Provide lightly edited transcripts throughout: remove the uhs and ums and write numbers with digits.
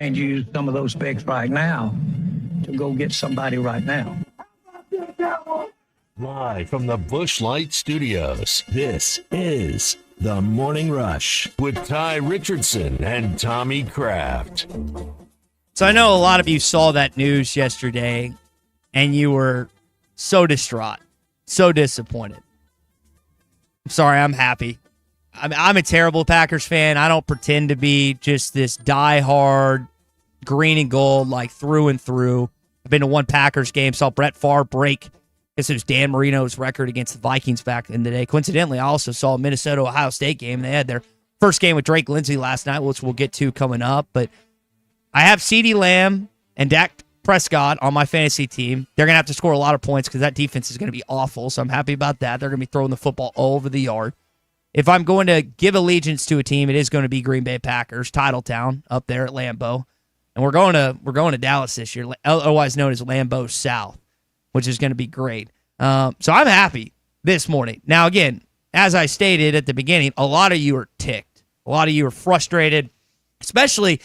and use some of those specs right now to go get somebody right now. Live from the Busch Light Studios, this is The Morning Rush with Ty Richardson and Tommy Kraft. So I know a lot of you saw that news yesterday, and you were so distraught, so disappointed. I'm sorry, I'm happy. I'm a terrible Packers fan. I don't pretend to be just this diehard green and gold, like through and through. I've been to one Packers game, saw Brett Favre break, I guess it was Dan Marino's record against the Vikings back in the day. Coincidentally, I also saw a Minnesota-Ohio State game. They had their first game with Drake Lindsey last night, which we'll get to coming up. But I have CeeDee Lamb and Dak Prescott on my fantasy team. They're going to have to score a lot of points because that defense is going to be awful, so I'm happy about that. They're going to be throwing the football all over the yard. If I'm going to give allegiance to a team, it is going to be Green Bay Packers, Titletown, up there at Lambeau. And we're going to Dallas this year, otherwise known as Lambeau South, which is going to be great. So I'm happy this morning. Now, again, as I stated at the beginning, a lot of you are ticked. A lot of you are frustrated, especially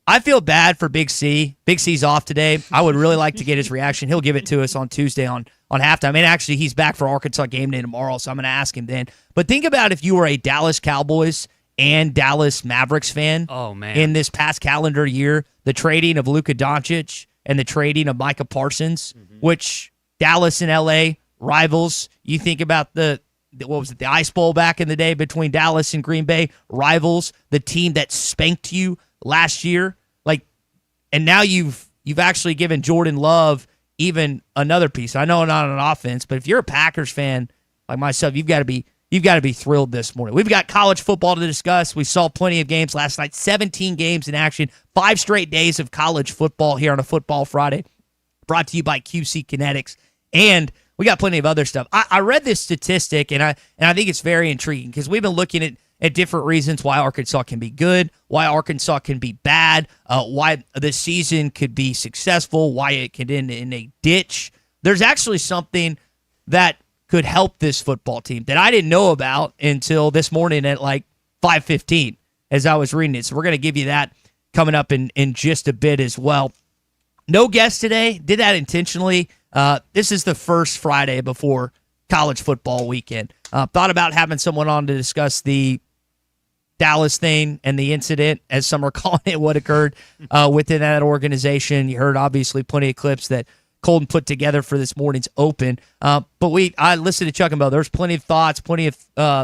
I feel bad for Big C. Big C's off today. I would really like to get his reaction. He'll give it to us on Tuesday on halftime. And actually, he's back for Arkansas game day tomorrow, so I'm going to ask him then. But think about if you were a Dallas Cowboys and Dallas Mavericks fan in this past calendar year, the trading of Luka Doncic and the trading of Micah Parsons, which Dallas and L.A. rivals. You think about the Ice Bowl back in the day between Dallas and Green Bay, rivals, the team that spanked you last year. And now you've actually given Jordan Love even another piece. I know not on offense, but if you're a Packers fan like myself, you've got to be thrilled this morning. We've got college football to discuss. We saw plenty of games last night, 17 games in action, 5 straight days of college football here on a Football Friday, brought to you by QC Kinetics. And we got plenty of other stuff. I read this statistic, and I think it's very intriguing because we've been looking at different reasons why Arkansas can be good, why Arkansas can be bad, why the season could be successful, why it could end in a ditch. There's actually something that could help this football team that I didn't know about until this morning at like 5:15 as I was reading it. So we're going to give you that coming up in just a bit as well. No guest today. Did that intentionally. This is the first Friday before college football weekend. Thought about having someone on to discuss the Dallas thing and the incident, as some are calling it, what occurred within that organization. You heard, obviously, plenty of clips that Colton put together for this morning's open. But I listened to Chuck and Bell. There's plenty of thoughts, plenty of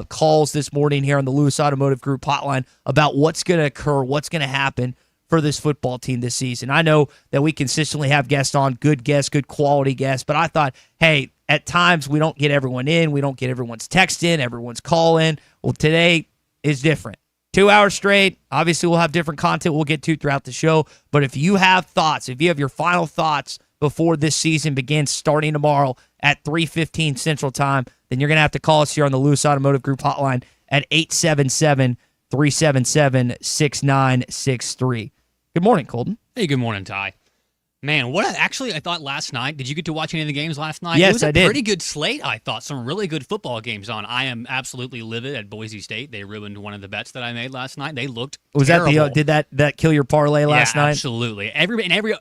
calls this morning here on the Lewis Automotive Group hotline about what's going to occur, what's going to happen for this football team this season. I know that we consistently have guests on, good guests, good quality guests, but I thought, hey, at times we don't get everyone in, we don't get everyone's text in, everyone's call in. Well, today is different. 2 hours straight. Obviously, we'll have different content we'll get to throughout the show. But if you have thoughts, if you have your final thoughts before this season begins starting tomorrow at 3:15 Central Time, then you're going to have to call us here on the Lewis Automotive Group hotline at 877-377-6963. Good morning, Colton. Hey, good morning, Ty. Man, I thought last night, did you get to watch any of the games last night? Yes, it was a I did. Pretty good slate, I thought. Some really good football games on. I am absolutely livid at Boise State. They ruined one of the bets that I made last night. They looked terrible. Did that kill your parlay last night? Absolutely.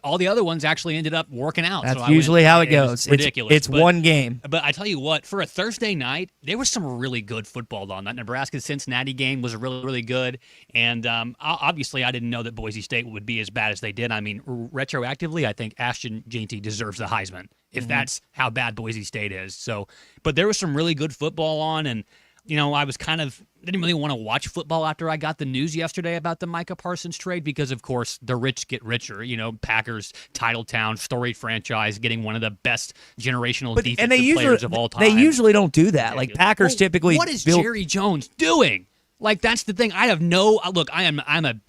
All the other ones actually ended up working out. That's usually how it goes. Ridiculous. It's one game. But I tell you what, for a Thursday night, there was some really good football on. That Nebraska-Cincinnati game was really, really good. And obviously, I didn't know that Boise State would be as bad as they did. I mean, retroactively, I think Ashton Jeanty deserves the Heisman if that's how bad Boise State is. So, but there was some really good football on, and I was didn't really want to watch football after I got the news yesterday about the Micah Parsons trade because, of course, the rich get richer. Packers, Titletown, storied franchise, getting one of the best generational defensive players of all time. They usually don't do that. Like Packers typically. What is Jerry Jones doing? Like, that's the thing. I have no look.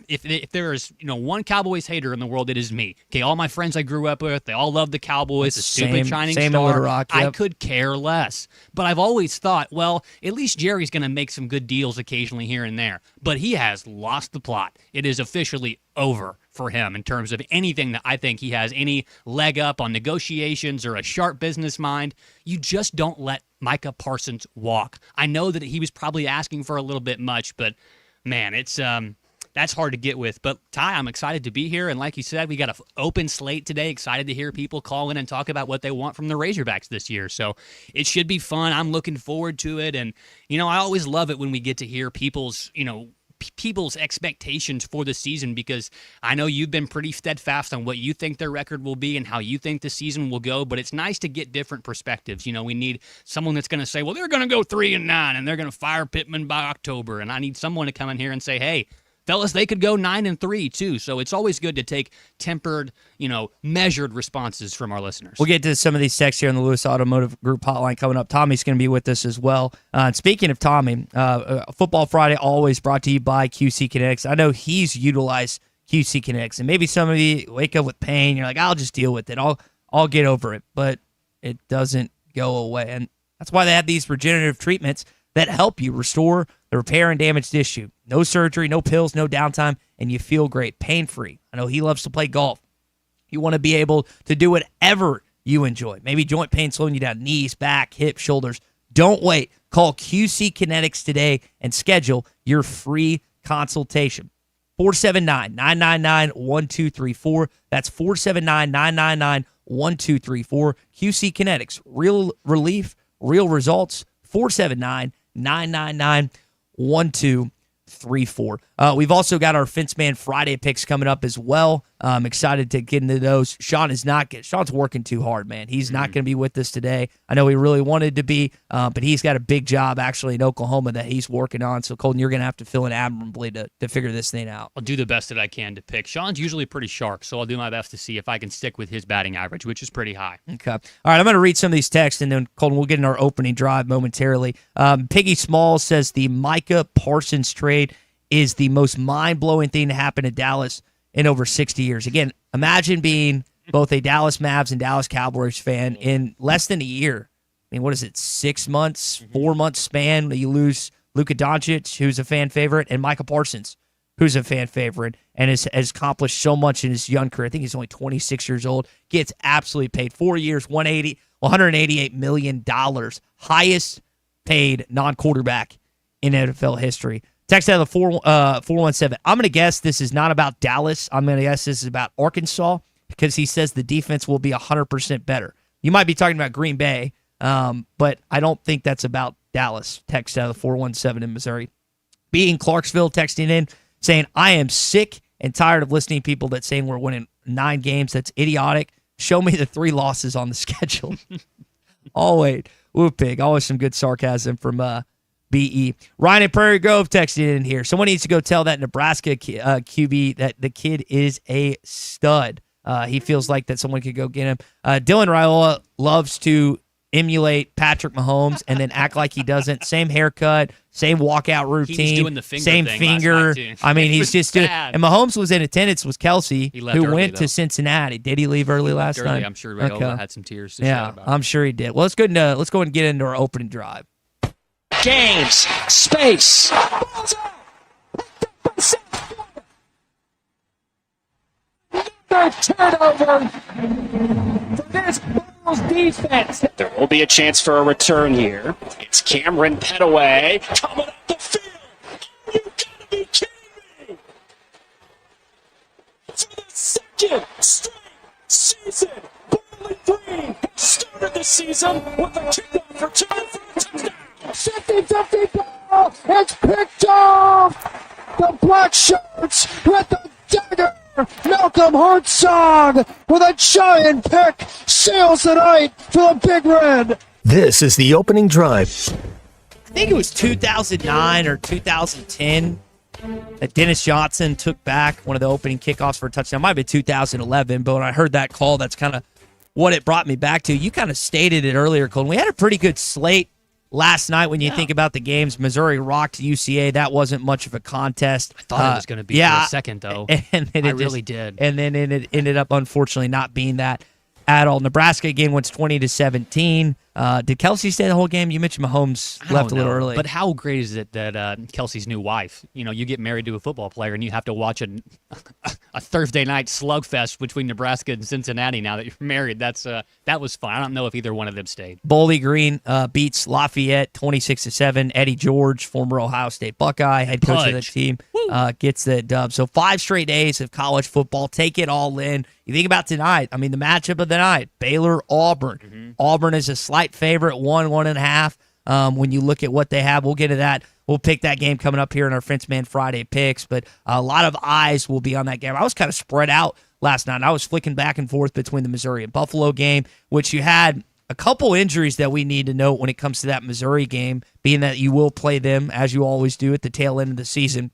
If there is one Cowboys hater in the world, it is me. Okay, all my friends I grew up with, they all love the Cowboys. The stupid shining star. Rock, yep. I could care less. But I've always thought, well, at least Jerry's going to make some good deals occasionally here and there. But he has lost the plot. It is officially over for him in terms of anything that I think he has any leg up on negotiations or a sharp business mind. You just don't let Micah Parsons walk. I know that he was probably asking for a little bit much, but man, it's that's hard to get with. But Ty, I'm excited to be here, and like you said, we got an open slate today. Excited to hear people call in and talk about what they want from the Razorbacks this year. So it should be fun. I'm looking forward to it, and I always love it when we get to hear people's expectations for the season, because I know you've been pretty steadfast on what you think their record will be and how you think the season will go, but it's nice to get different perspectives. We need someone that's going to say, well, they're going to go 3-9 and they're going to fire Pittman by October, and I need someone to come in here and say, hey, fellas, they could go 9-3 too. So it's always good to take tempered, measured responses from our listeners. We'll get to some of these texts here on the Lewis Automotive Group hotline coming up. Tommy's going to be with us as well. And speaking of Tommy, Football Friday always brought to you by QC Kinetics. I know he's utilized QC Kinetics, and maybe some of you wake up with pain. You're like, I'll just deal with it. I'll get over it, but it doesn't go away, and that's why they have these regenerative treatments that help you restore the repair and damaged tissue. No surgery, no pills, no downtime, and you feel great, pain-free. I know he loves to play golf. You want to be able to do whatever you enjoy. Maybe joint pain slowing you down, knees, back, hips, shoulders. Don't wait. Call QC Kinetics today and schedule your free consultation. 479-999-1234. That's 479-999-1234. QC Kinetics. Real relief, real results. 479-999-1234. We've also got our Fence Man Friday picks coming up as well. I'm excited to get into those. Sean's working too hard, man. He's not going to be with us today. I know he really wanted to be, but he's got a big job actually in Oklahoma that he's working on. So, Colton, you're going to have to fill in admirably to figure this thing out. I'll do the best that I can to pick. Sean's usually pretty sharp, so I'll do my best to see if I can stick with his batting average, which is pretty high. Okay. All right, I'm going to read some of these texts, and then, Colton, we'll get in our opening drive momentarily. Piggy Small says the Micah Parsons trade is the most mind-blowing thing to happen to Dallas in over 60 years. Again, imagine being both a Dallas Mavs and Dallas Cowboys fan in less than a year. I mean, what is it, 6 months, 4 months span? You lose Luka Doncic, who's a fan favorite, and Micah Parsons, who's a fan favorite, and has accomplished so much in his young career. I think he's only 26 years old. Gets absolutely paid. 4 years, $188 million. Highest paid non-quarterback in NFL history. Text out of the 417. I'm going to guess this is not about Dallas. I'm going to guess this is about Arkansas, because he says the defense will be 100% better. You might be talking about Green Bay, but I don't think that's about Dallas. Text out of the 417 in Missouri. B in Clarksville texting in saying, I am sick and tired of listening to people that saying we're winning 9 games. That's idiotic. Show me the 3 losses on the schedule. Oh, wait. Woo pig. Always some good sarcasm from BE. Ryan in Prairie Grove texted in here. Someone needs to go tell that Nebraska QB that the kid is a stud. He feels like that someone could go get him. Dylan Raiola loves to emulate Patrick Mahomes and then act like he doesn't. Same haircut, same walkout routine, He was doing the finger same thing finger. last night, too. I mean, he's just doing. bad. And Mahomes was in attendance with Kelsey, He left who early, went though. to Cincinnati. Did he leave early last Early, night? I'm sure Raiola had some tears to shed Yeah, about it. I'm sure he did. Well, let's go and get into our opening drive. James, space. Another turnover for this Bulls defense. There will be a chance for a return here. It's Cameron Petaway coming up the field. You gotta be kidding me! For the second straight season, Bowling Green started the season with a kickoff return for a touchdown. 50-50 ball, it's picked off! The Black Shirts with the dagger! Malcolm Hartzog with a giant pick seals the night for the Big Red! This is the opening drive. I think it was 2009 or 2010 that Dennis Johnson took back one of the opening kickoffs for a touchdown. It might have been 2011, but when I heard that call, that's kind of what it brought me back to. You kind of stated it earlier, Colton. We had a pretty good slate last night when you think about the games. Missouri rocked UCA. That wasn't much of a contest. I thought it was going to be for a second, though. And then I really did. And then it ended up, unfortunately, not being that at all. Nebraska, again, wins 20-17. Did Kelsey stay the whole game? You mentioned Mahomes I left a don't little know, early. But how great is it that Kelsey's new wife, you get married to a football player and you have to watch a Thursday night slugfest between Nebraska and Cincinnati now that you're married. That was fun. I don't know if either one of them stayed. Bowling Green beats Lafayette 26-7. Eddie George, former Ohio State Buckeye, head coach of the Pudge. team, gets the dub. So 5 straight days of college football. Take it all in. You think about tonight. I mean, the matchup of the night, Baylor-Auburn. Mm-hmm. Auburn is a slight favorite, 1.5. When you look at what they have, we'll get to that. We'll pick that game coming up here in our Fence Man Friday picks, but a lot of eyes will be on that game. I was kind of spread out last night. I was flicking back and forth between the Missouri and Buffalo game, which you had a couple injuries that we need to note when it comes to that Missouri game, being that you will play them, as you always do, at the tail end of the season.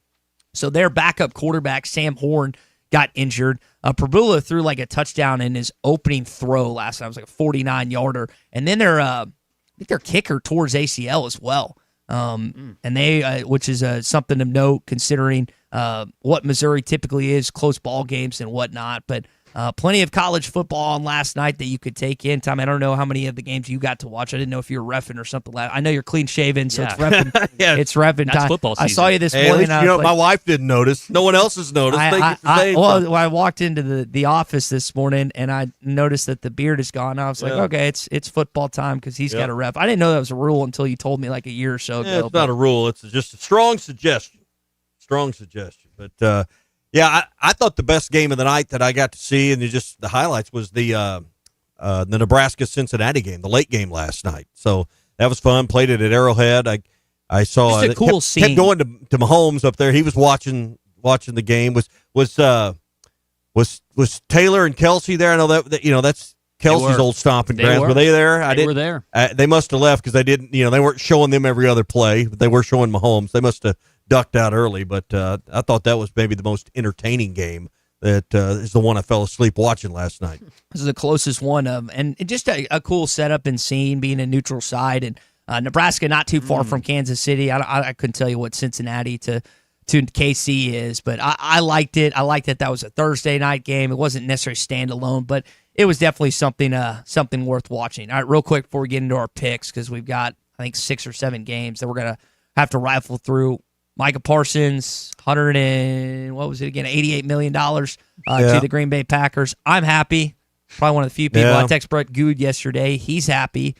So their backup quarterback, Sam Horn, got injured. Pabula threw like a touchdown in his opening throw last night. It was like a 49-yarder. And then I think their kicker towards ACL as well. And they, which is something to note considering what Missouri typically is, close ball games and whatnot. But plenty of college football on last night that you could take in. Tom, I don't know how many of the games you got to watch. I didn't know if you were reffing or something. I know you're clean shaven, so Yeah. it's reffing. Yeah. It's reffing That's time. football I saw season. you this Hey, at morning. least, I was like, my wife didn't notice. No one else has noticed. Thank you for saying something. I walked into the office this morning and I noticed that the beard is gone. I was like, Yeah. okay, it's football time because he's got Yep. a ref. I didn't know that was a rule until you told me like a year or so Yeah, ago. it's not a rule. It's just a strong suggestion. Strong suggestion. But yeah, I thought the best game of the night that I got to see, and the highlights was the Nebraska Cincinnati game, the late game last night. So that was fun. Played it at Arrowhead. I saw Just a cool kept, scene. Kept going to Mahomes up there. He was watching the game. Was Taylor and Kelsey there? I know that that's Kelsey's were. old stomping They grounds. were. Were they there? They were there. They must have left because they didn't. They weren't showing them every other play, but they were showing Mahomes. They must have ducked out early. But I thought that was maybe the most entertaining game. That is the one I fell asleep watching last night. This is the closest one of, and just a cool setup and scene, being a neutral side, and Nebraska not too far from Kansas City. I couldn't tell you what Cincinnati to KC is, but I liked it. I liked that was a Thursday night game. It wasn't necessarily standalone, but it was definitely something worth watching. All right, real quick before we get into our picks, because we've got I think 6 or 7 games that we're gonna have to rifle through. Micah Parsons, $88 million to the Green Bay Packers. I'm happy. Probably one of the few people. Yeah. I texted Brett Good yesterday. He's happy.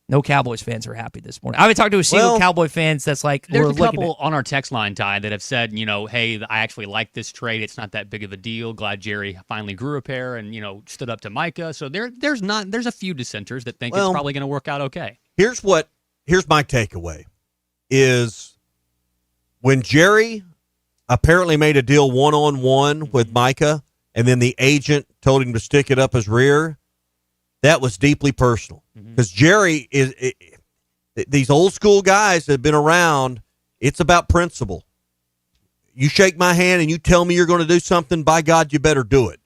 No Cowboys fans are happy this morning. I haven't talked to a single Cowboy fans that's like, There's we're a looking couple on our text line, Ty, that have said, hey, I actually like this trade. It's not that big of a deal. Glad Jerry finally grew a pair and, stood up to Micah. So there's a few dissenters that think it's probably going to work out okay. Here's my takeaway is when Jerry apparently made a deal one-on-one with Micah, and then the agent told him to stick it up his rear, that was deeply personal. Because Jerry these old school guys that have been around, it's about principle. You shake my hand and you tell me you're going to do something, by God, you better do it.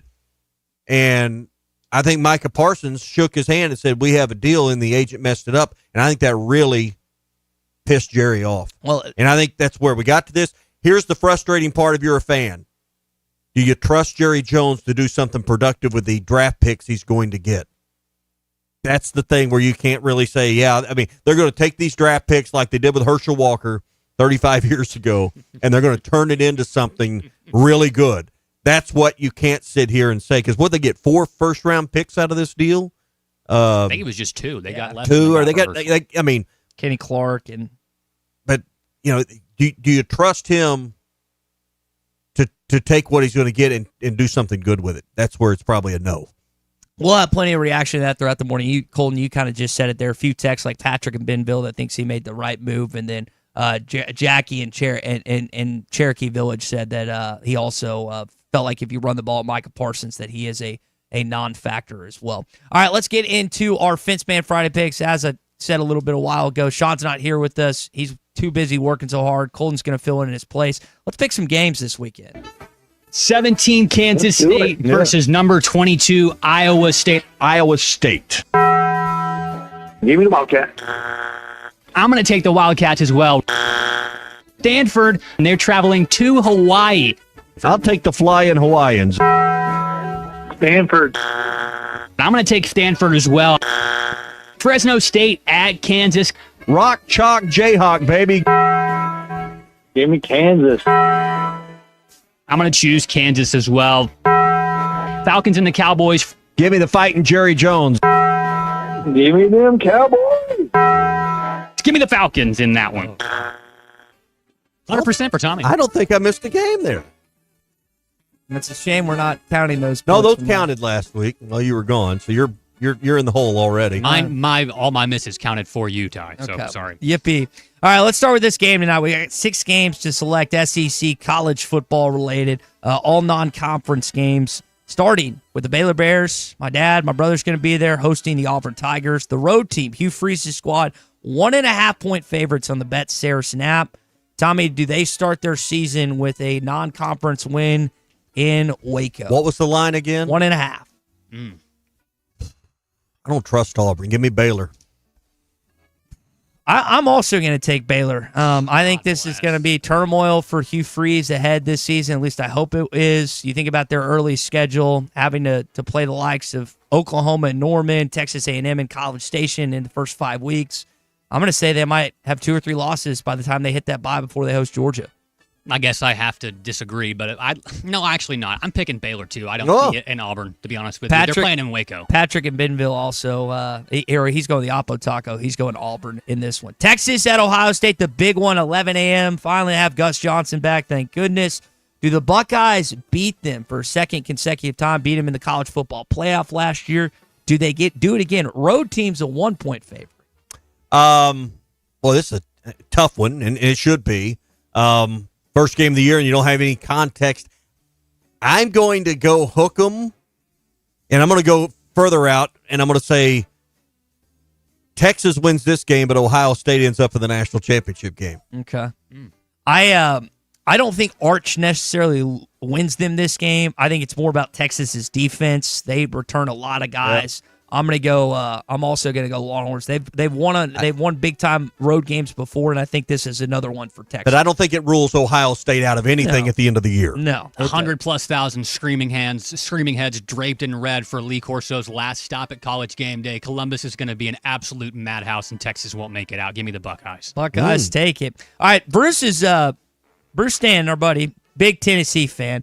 And I think Micah Parsons shook his hand and said, we have a deal, and the agent messed it up. And I think that really pissed Jerry off. And I think that's where we got to this. Here's the frustrating part if you're a fan. Do you trust Jerry Jones to do something productive with the draft picks he's going to get? That's the thing where you can't really say, yeah, I mean, they're going to take these draft picks like they did with Herschel Walker 35 years ago, and they're going to turn it into something really good. That's what you can't sit here and say, because what they get, 4 first-round picks out of this deal? I think it was just 2. They got left. 2, or they got, I mean, Kenny Clark but do you trust him to take what he's going to get and do something good with it? That's where it's probably a no. We'll have plenty of reaction to that throughout the morning. Colton, you kind of just said it there. A few texts like Patrick and Benville that thinks he made the right move, and then Jackie and Cherokee Village said that he also felt like if you run the ball at Micah Parsons that he is a non-factor as well. All right, let's get into our Fence Man Friday picks. As I said a little bit a while ago, Sean's not here with us. He's too busy working so hard. Colton's going to fill in his place. Let's pick some games this weekend. 17 Kansas State versus number 22 Iowa State. Iowa State. Give me the Wildcat. I'm going to take the Wildcats as well. Stanford, and they're traveling to Hawaii. I'll take the Flying Hawaiians. Stanford. I'm going to take Stanford as well. Fresno State at Kansas. Rock, chalk, Jayhawk, baby. Give me Kansas. I'm going to choose Kansas as well. Falcons and the Cowboys. Give me the fighting Jerry Jones. Give me them Cowboys. Give me the Falcons in that one. 100% for Tommy. I don't think I missed a game there. It's a shame we're not counting those. No, points those from counted last week while you were gone, so you're in the hole already. All my misses counted for you, Ty. So Okay. sorry. Yippee. All right, let's start with this game tonight. We got 6 games to select SEC college football related, all non-conference games, starting with the Baylor Bears. My brother's going to be there hosting the Auburn Tigers. The road team, Hugh Freeze's squad, 1.5-point favorites on the Bet Saracen app. Tommy, do they start their season with a non-conference win in Waco? What was the line again? 1.5. I don't trust Auburn. Give me Baylor. I'm also going to take Baylor. I think this is going to be turmoil for Hugh Freeze ahead this season. At least I hope it is. You think about their early schedule, having to play the likes of Oklahoma and Norman, Texas A&M and College Station in the first 5 weeks. I'm going to say they might have 2 or 3 losses by the time they hit that bye before they host Georgia. I guess I have to disagree, but no, actually not. I'm picking Baylor too. I don't see it in Auburn, to be honest with you. They're playing in Waco. Patrick in Bentonville also, he's going the Oppo Taco. He's going Auburn in this one. Texas at Ohio State, the big one, 11 a.m. Finally have Gus Johnson back, thank goodness. Do the Buckeyes beat them for a second consecutive time, beat them in the college football playoff last year? Do they do it again? Road team's a 1-point favorite. Well, this is a tough one, and it should be. First game of the year, and you don't have any context. I'm going to go hook 'em, and I'm going to go further out, and I'm going to say Texas wins this game, but Ohio State ends up in the national championship game. Okay. I don't think Arch necessarily wins them this game. I think it's more about Texas's defense. They return a lot of guys. Yep. I'm gonna go. I'm also gonna go Longhorns. They've won big time road games before, and I think this is another one for Texas. But I don't think it rules Ohio State out of anything at the end of the year. No, 100,000+ screaming heads draped in red for Lee Corso's last stop at College game day. Columbus is going to be an absolute madhouse, and Texas won't make it out. Give me the Buckeyes. Buckeyes take it. All right, Bruce Stan, our buddy, big Tennessee fan.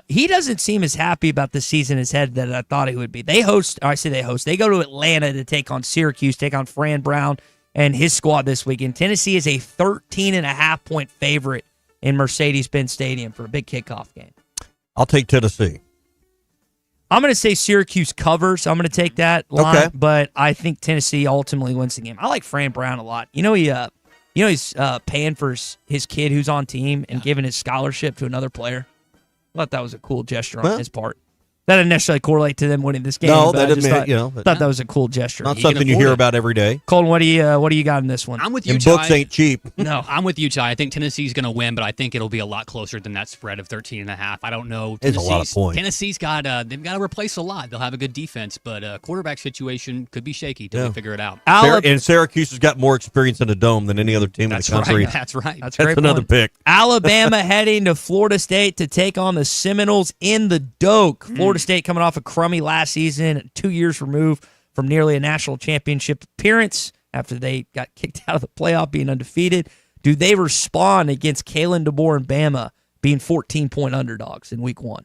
He doesn't seem as happy about the season ahead that I thought he would be. They go to Atlanta to take on Syracuse, take on Fran Brown and his squad this weekend. Tennessee is a 13.5-point favorite in Mercedes-Benz Stadium for a big kickoff game. I'll take Tennessee. I'm going to say Syracuse covers. I'm going to take that line, but I think Tennessee ultimately wins the game. I like Fran Brown a lot. He's paying for his kid who's on team and giving his scholarship to another player. I thought that was a cool gesture on his part. That didn't necessarily correlate to them winning this game. No, that didn't. Thought that was a cool gesture. Not something you hear about every day. Colton, what do you got in this one? I'm with you, and Ty. Books ain't cheap. No, I'm with you, Ty. I think Tennessee's going to win, but I think it'll be a lot closer than that spread of 13.5. I don't know. It's a lot of points. Tennessee's they've got to replace a lot. They'll have a good defense, but quarterback situation could be shaky till they figure it out. And Syracuse has got more experience in a dome than any other team in the country. Right. That's right. That's another pick. Alabama heading to Florida State to take on the Seminoles in the Doak. Florida State coming off a crummy last season, 2 years removed from nearly a national championship appearance after they got kicked out of the playoff, being undefeated. Do they respond against Kalen DeBoer and Bama being 14-point underdogs in week 1?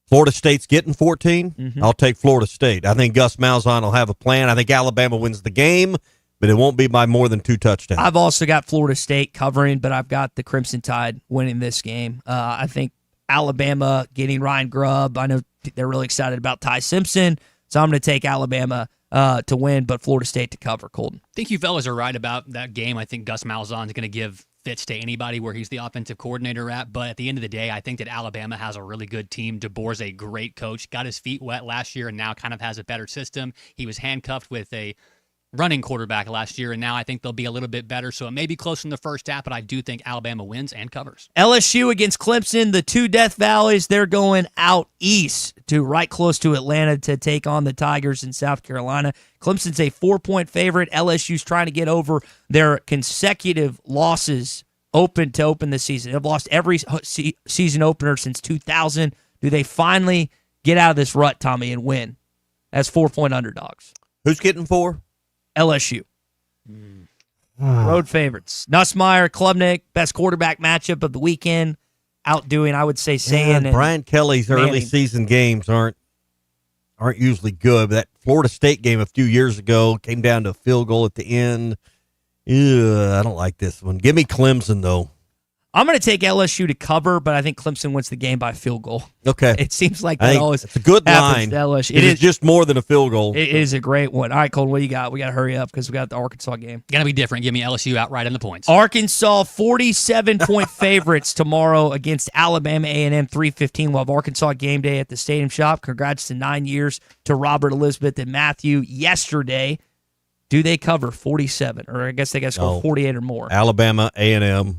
Florida State's getting 14. Mm-hmm. I'll take Florida State. I think Gus Malzahn will have a plan. I think Alabama wins the game, but it won't be by more than 2 touchdowns. I've also got Florida State covering, but I've got the Crimson Tide winning this game. I think Alabama getting Ryan Grubb. I know they're really excited about Ty Simpson, so I'm going to take Alabama to win, but Florida State to cover. Colton. I think you fellas are right about that game. I think Gus Malzahn is going to give fits to anybody where he's the offensive coordinator at, but at the end of the day, I think that Alabama has a really good team. DeBoer's a great coach, got his feet wet last year and now kind of has a better system. He was handcuffed with a running quarterback last year, and now I think they'll be a little bit better. So it may be close in the first half, but I do think Alabama wins and covers. LSU against Clemson, the 2 Death Valleys. They're going out east to right close to Atlanta to take on the Tigers in South Carolina. Clemson's a 4-point favorite. LSU's trying to get over their consecutive losses open this season. They've lost every season opener since 2000. Do they finally get out of this rut, Tommy, and win as 4-point underdogs? Who's getting 4? LSU. Road favorites. Nussmeier, Klubnik, best quarterback matchup of the weekend. Outdoing, I would say, Sayan and Brian Kelly's early Manning. season games aren't usually good. But that Florida State game a few years ago came down to a field goal at the end. Ew, I don't like this one. Give me Clemson, though. I'm going to take LSU to cover, but I think Clemson wins the game by field goal. Okay. It seems like I that think always it's a good happens line. to LSU. It is just more than a field goal. It is a great one. All right, Colton, what do you got? We got to hurry up because we got the Arkansas game. Got to be different. Give me LSU outright on the points. Arkansas 47-point favorites tomorrow against Alabama A&M 3:15. We'll have Arkansas game day at the Stadium Shop. Congrats to 9 years to Robert, Elizabeth, and Matthew yesterday. Do they cover 47? Or I guess they got to score 48 or more. Alabama, A&M.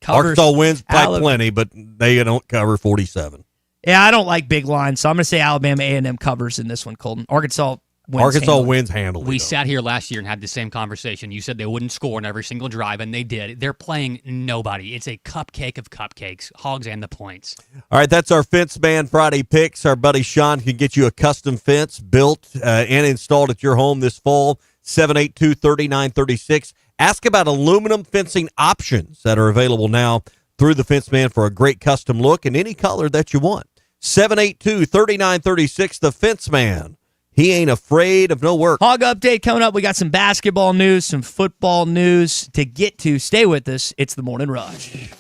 Covers Arkansas wins by Alabama. plenty, but they don't cover 47. Yeah, I don't like big lines, so I'm going to say Alabama A&M covers in this one, Colton. Arkansas wins handily. We sat here last year and had the same conversation. You said they wouldn't score in every single drive, and they did. They're playing nobody. It's a cupcake of cupcakes, Hogs and the points. All right, that's our Fence Man Friday picks. Our buddy Sean can get you a custom fence built and installed at your home this fall. 782-3936. Ask about aluminum fencing options that are available now through the Fence Man for a great custom look in any color that you want. 782-3936, the Fence Man. He ain't afraid of no work. Hog update coming up. We got some basketball news, some football news to get to. Stay with us. It's the Morning Rush.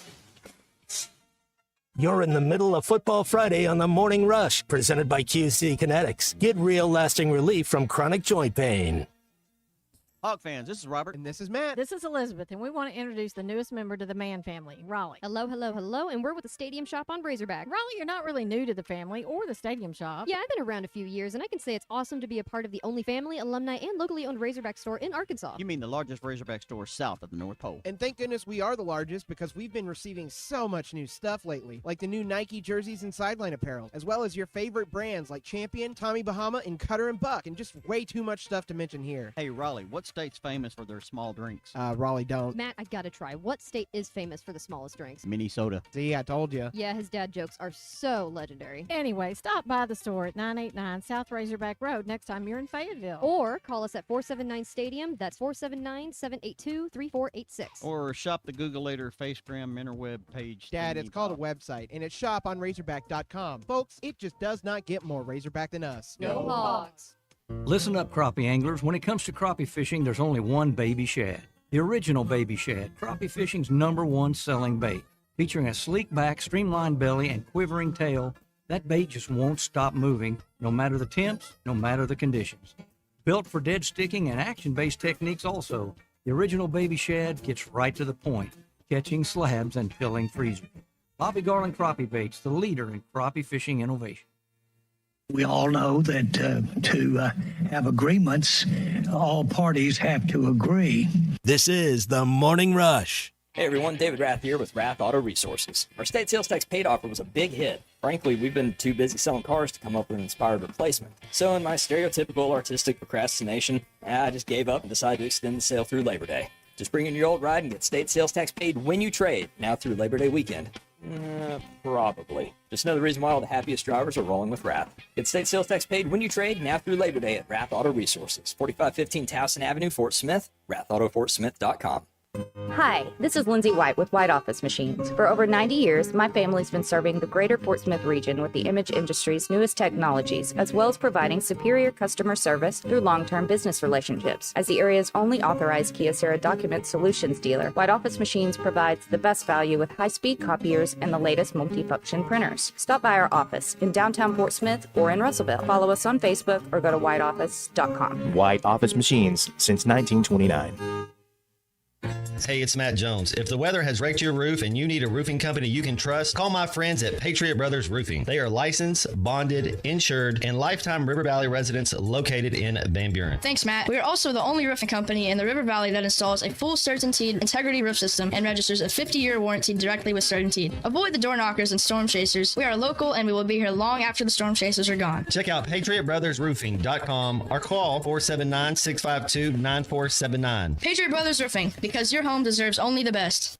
You're in the middle of Football Friday on the Morning Rush, presented by QC Kinetics. Get real lasting relief from chronic joint pain. Hog fans, this is Robert. And this is Matt. This is Elizabeth, and we want to introduce the newest member to the Mann family, Raleigh. Hello, hello, hello, and we're with the Stadium Shop on Razorback. Raleigh, you're not really new to the family or the Stadium Shop. Yeah, I've been around a few years, and I can say it's awesome to be a part of the only family, alumni, and locally owned Razorback store in Arkansas. You mean the largest Razorback store south of the North Pole. And thank goodness we are the largest because we've been receiving so much new stuff lately, like the new Nike jerseys and sideline apparel, as well as your favorite brands like Champion, Tommy Bahama, and Cutter and Buck, and just way too much stuff to mention here. Hey, Raleigh, what state's famous for their small drinks? Raleigh don't. Matt, I gotta try. What state is famous for the smallest drinks? Minnesota. See, I told you. Yeah, his dad jokes are so legendary. Anyway, stop by the store at 989 South Razorback Road next time you're in Fayetteville. Or call us at 479-STADIUM. That's 479-782-3486. Or shop the Googleator Facegram interweb page. Dad, it's called a website, and it's shoponrazorback.com. Folks, it just does not get more Razorback than us. Go Hogs! Listen up, crappie anglers. When it comes to crappie fishing, there's only one baby shad. The original baby shad, crappie fishing's #1 selling bait. Featuring a sleek back, streamlined belly, and quivering tail, that bait just won't stop moving, no matter the temps, no matter the conditions. Built for dead sticking and action-based techniques also, the original baby shad gets right to the point, catching slabs and filling freezers. Bobby Garland Crappie Baits, the leader in crappie fishing innovation. We all know that to have agreements, all parties have to agree. This is the Morning Rush. Hey everyone, David Rath here with Rath Auto Resources. Our state sales tax paid offer was a big hit. Frankly, we've been too busy selling cars to come up with an inspired replacement. So in my stereotypical artistic procrastination, I just gave up and decided to extend the sale through Labor Day. Just bring in your old ride and get state sales tax paid when you trade, now through Labor Day weekend. Probably. Just another reason why all the happiest drivers are rolling with Rath. Get state sales tax paid when you trade, now through Labor Day at Rath Auto Resources, 4515 Towson Avenue, Fort Smith, rathautofortsmith.com. Hi, this is Lindsay White with White Office Machines. For over 90 years, my family's been serving the greater Fort Smith region with the image industry's newest technologies, as well as providing superior customer service through long-term business relationships. As the area's only authorized Kyocera document solutions dealer, White Office Machines provides the best value with high-speed copiers and the latest multifunction printers. Stop by our office in downtown Fort Smith or in Russellville. Follow us on Facebook or go to whiteoffice.com. White Office Machines since 1929. Hey, it's Matt Jones. If the weather has raked your roof and you need a roofing company you can trust, call my friends at Patriot Brothers Roofing. They are licensed, bonded, insured, and lifetime River Valley residents located in Van Buren. Thanks, Matt. We are also the only roofing company in the River Valley that installs a full CertainTeed integrity roof system and registers a 50-year warranty directly with CertainTeed. Avoid the door knockers and storm chasers. We are local and we will be here long after the storm chasers are gone. Check out PatriotBrothersRoofing.com or call 479-652-9479. Patriot Brothers Roofing, because your home deserves only the best.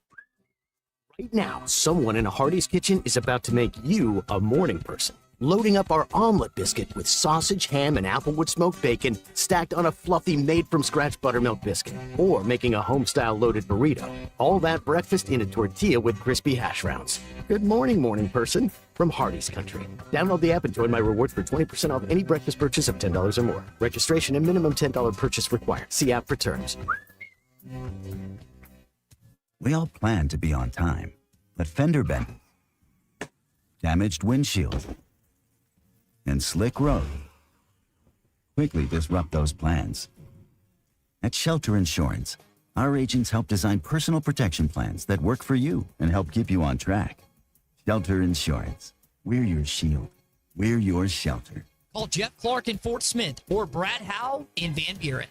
Right now, someone in a Hardee's kitchen is about to make you a morning person. loading up our omelet biscuit with sausage, ham, and applewood smoked bacon stacked on a fluffy made-from-scratch buttermilk biscuit, or making a home-style loaded burrito. All that breakfast in a tortilla with crispy hash browns. Good morning, morning person, from Hardee's Country. Download the app and join my rewards for 20% off any breakfast purchase of $10 or more. Registration and minimum $10 purchase required. See app for terms. We all plan to be on time, but fender bending, damaged windshield, and slick road quickly disrupt those plans. At Shelter Insurance, our agents help design personal protection plans that work for you and help keep you on track. Shelter Insurance. We're your shield. We're your shelter. Call Jeff Clark in Fort Smith or Brad Howe in Van Buren.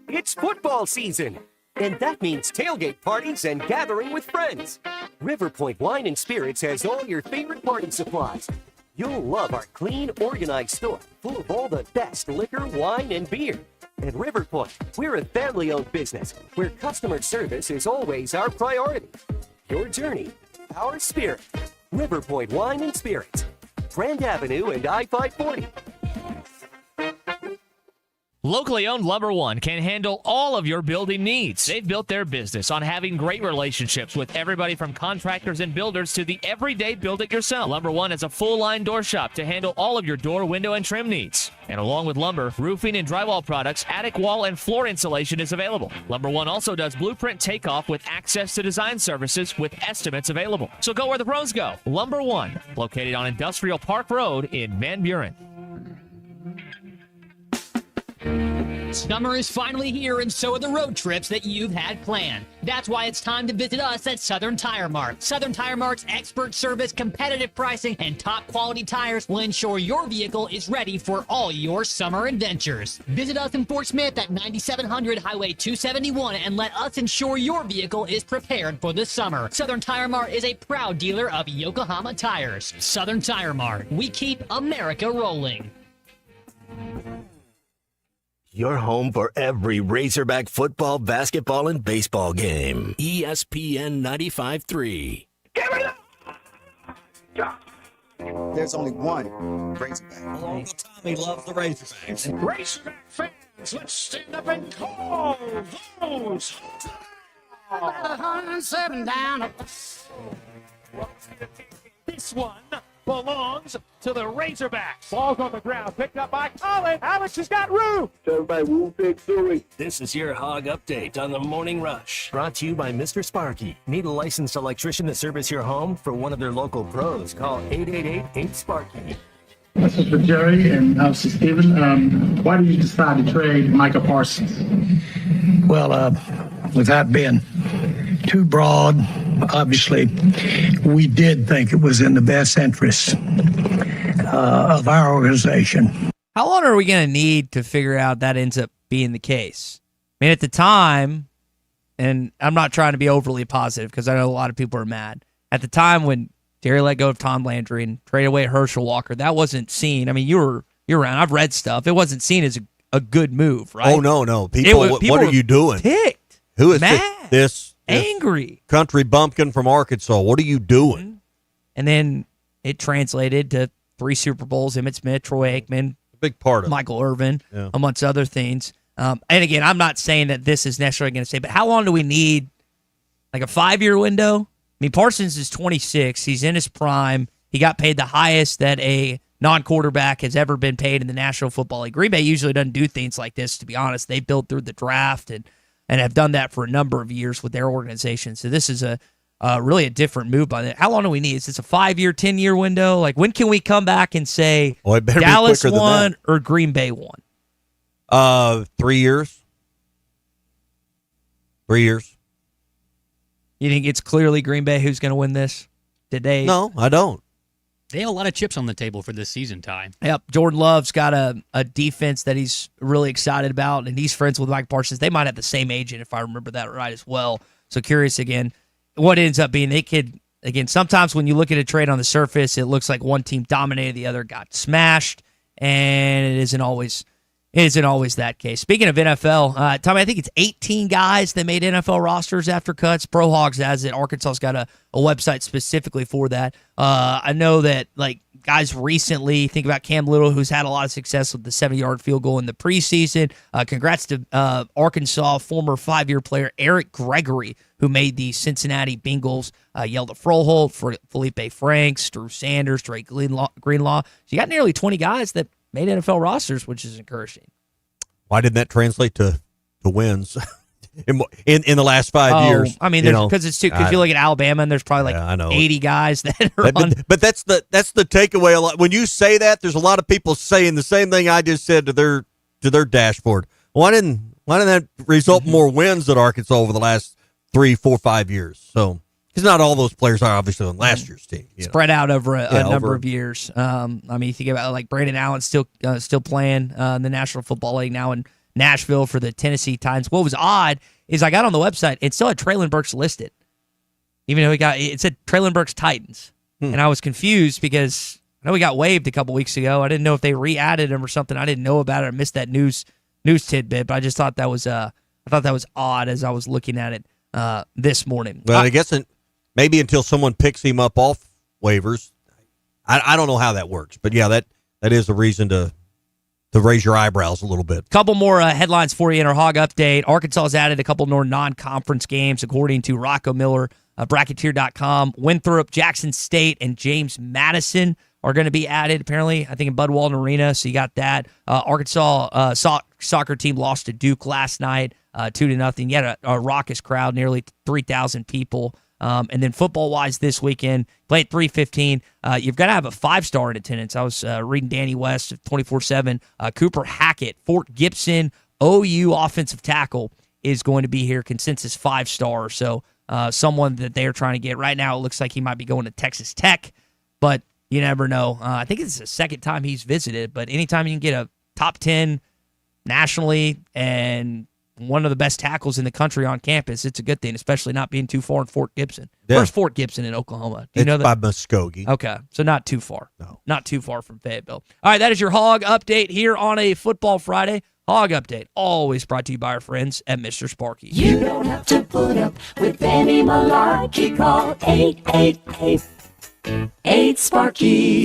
It's football season, and that means tailgate parties and gathering with friends. River Point Wine and Spirits has all your favorite party supplies. You'll love our clean, organized store full of all the best liquor, wine, and beer. At River Point, we're a family-owned business where customer service is always our priority. Your journey, our spirit. River Point Wine and Spirits, Grand Avenue and I-540. Locally owned Lumber One can handle all of your building needs. They've built their business on having great relationships with everybody from contractors and builders to the everyday build-it-yourself. Lumber One has a full-line door shop to handle all of your door, window, and trim needs. And along with lumber, roofing and drywall products, attic wall and floor insulation is available. Lumber One also does blueprint takeoff with access to design services with estimates available. So go where the pros go. Lumber One, located on Industrial Park Road in Van Buren. Summer is finally here, and so are the road trips that you've had planned. That's why it's time to visit us at Southern Tire Mart. Southern Tire Mart's expert service, competitive pricing, and top quality tires will ensure your vehicle is ready for all your summer adventures. Visit us in Fort Smith at 9700 Highway 271 and let us ensure your vehicle is prepared for the summer. Southern Tire Mart is a proud dealer of Yokohama tires. Southern Tire Mart. We keep America rolling. Your home for every Razorback football, basketball, and baseball game. ESPN 95.3. There's only one Razorback. Uncle Tommy loves the Razorbacks. Razorback fans, let's stand up and call those. 107 down. This one belongs to the Razorbacks. Ball's on the ground, picked up by Colin. Alex has got room. Everybody, Wu Big Philly. This is your Hog Update on the Morning Rush. Brought to you by Mr. Sparky. Need a licensed electrician to service your home? For one of their local pros, call 888-8-SPARKY. This is for Jerry and this is Steven. Why did you decide to trade Micah Parsons? Well, without being too broad, obviously, we did think it was in the best interest of our organization. How long are we going to need to figure out that ends up being the case? I mean, at the time, and I'm not trying to be overly positive because I know a lot of people are mad. At the time when Terry let go of Tom Landry and traded away Herschel Walker, that wasn't seen. I mean, you're around. I've read stuff. It wasn't seen as a good move, right? Oh, no. People, what are you doing? Ticked. Who is mad, this angry country bumpkin from Arkansas? What are you doing? And then it translated to 3 Super Bowls, Emmitt Smith, Troy Aikman, a big part of Michael Irvin, yeah, amongst other things. And again, I'm not saying that this is necessarily going to say, but how long do we need? Like a 5-year window? I mean, Parsons is 26. He's in his prime. He got paid the highest that a non-quarterback has ever been paid in the National Football League. Green Bay usually doesn't do things like this, to be honest. They build through the draft and have done that for a number of years with their organization. So this is really a different move by that. How long do we need? Is this a 5-year, 10-year window? Like, when can we come back and say Dallas won or Green Bay won? 3 years. 3 years. You think it's clearly Green Bay who's going to win this today? No, I don't. They have a lot of chips on the table for this season, Ty. Yep. Jordan Love's got a defense that he's really excited about, and he's friends with Mike Parsons. They might have the same agent, if I remember that right, as well. So curious, again, what ends up being. They could, again, sometimes when you look at a trade on the surface, it looks like one team dominated, the other got smashed, and it isn't always It isn't always that case. Speaking of NFL, Tommy, I think it's 18 guys that made NFL rosters after cuts. Pro Hogs has it. Arkansas's got a website specifically for that. I know that like guys recently, think about Cam Little, who's had a lot of success with the 70-yard field goal in the preseason. Congrats to Arkansas former 5-year player Eric Gregory, who made the Cincinnati Bengals. Yelda Froholt, Felipe Franks, Drew Sanders, Drake Greenlaw. So you got nearly 20 guys that made NFL rosters, which is encouraging. Why didn't that translate to wins in the last 5 years? I mean, because it's too. Because you look at Alabama, and there's probably I know. 80 guys that are on. But that's the takeaway. A lot when you say that, there's a lot of people saying the same thing I just said to their dashboard. Why didn't that result in more wins at Arkansas over the last 3, 4, 5 years? So. Because not all those players are obviously on last year's team. Spread out over a number of years. I mean, you think about like Brandon Allen still playing in the National Football League now in Nashville for the Tennessee Titans. What was odd is I got on the website, it still had Traylon Burks listed, even though it said Traylon Burks Titans, and I was confused because I know he got waived a couple weeks ago. I didn't know if they re-added him or something. I didn't know about it. I missed that news tidbit, but I just thought that was odd as I was looking at it this morning. Well, I guess. Maybe until someone picks him up off waivers. I don't know how that works. But, yeah, that is a reason to raise your eyebrows a little bit. Couple more headlines for you in our Hog Update. Arkansas has added a couple more non-conference games, according to Rocco Miller, Bracketeer.com. Winthrop, Jackson State, and James Madison are going to be added, apparently, I think in Bud Walton Arena. So you got that. Arkansas soccer team lost to Duke last night, 2-0. You had a raucous crowd, nearly 3,000 people. And then football-wise this weekend, play at 3:15. You've got to have a 5-star in attendance. I was reading Danny West of 24/7. Cooper Hackett, Fort Gibson, OU offensive tackle, is going to be here, consensus 5-star. So someone that they're trying to get. Right now it looks like he might be going to Texas Tech, but you never know. I think it's the second time he's visited, but anytime you can get a top 10 nationally and one of the best tackles in the country on campus, it's a good thing, especially not being too far in Fort Gibson. Yeah. Where's Fort Gibson in Oklahoma? Do you know that? By Muskogee. Okay, so not too far. No. Not too far from Fayetteville. All right, that is your Hog Update here on a Football Friday. Hog Update, always brought to you by our friends at Mr. Sparky. You don't have to put up with any malarkey. Call 888-8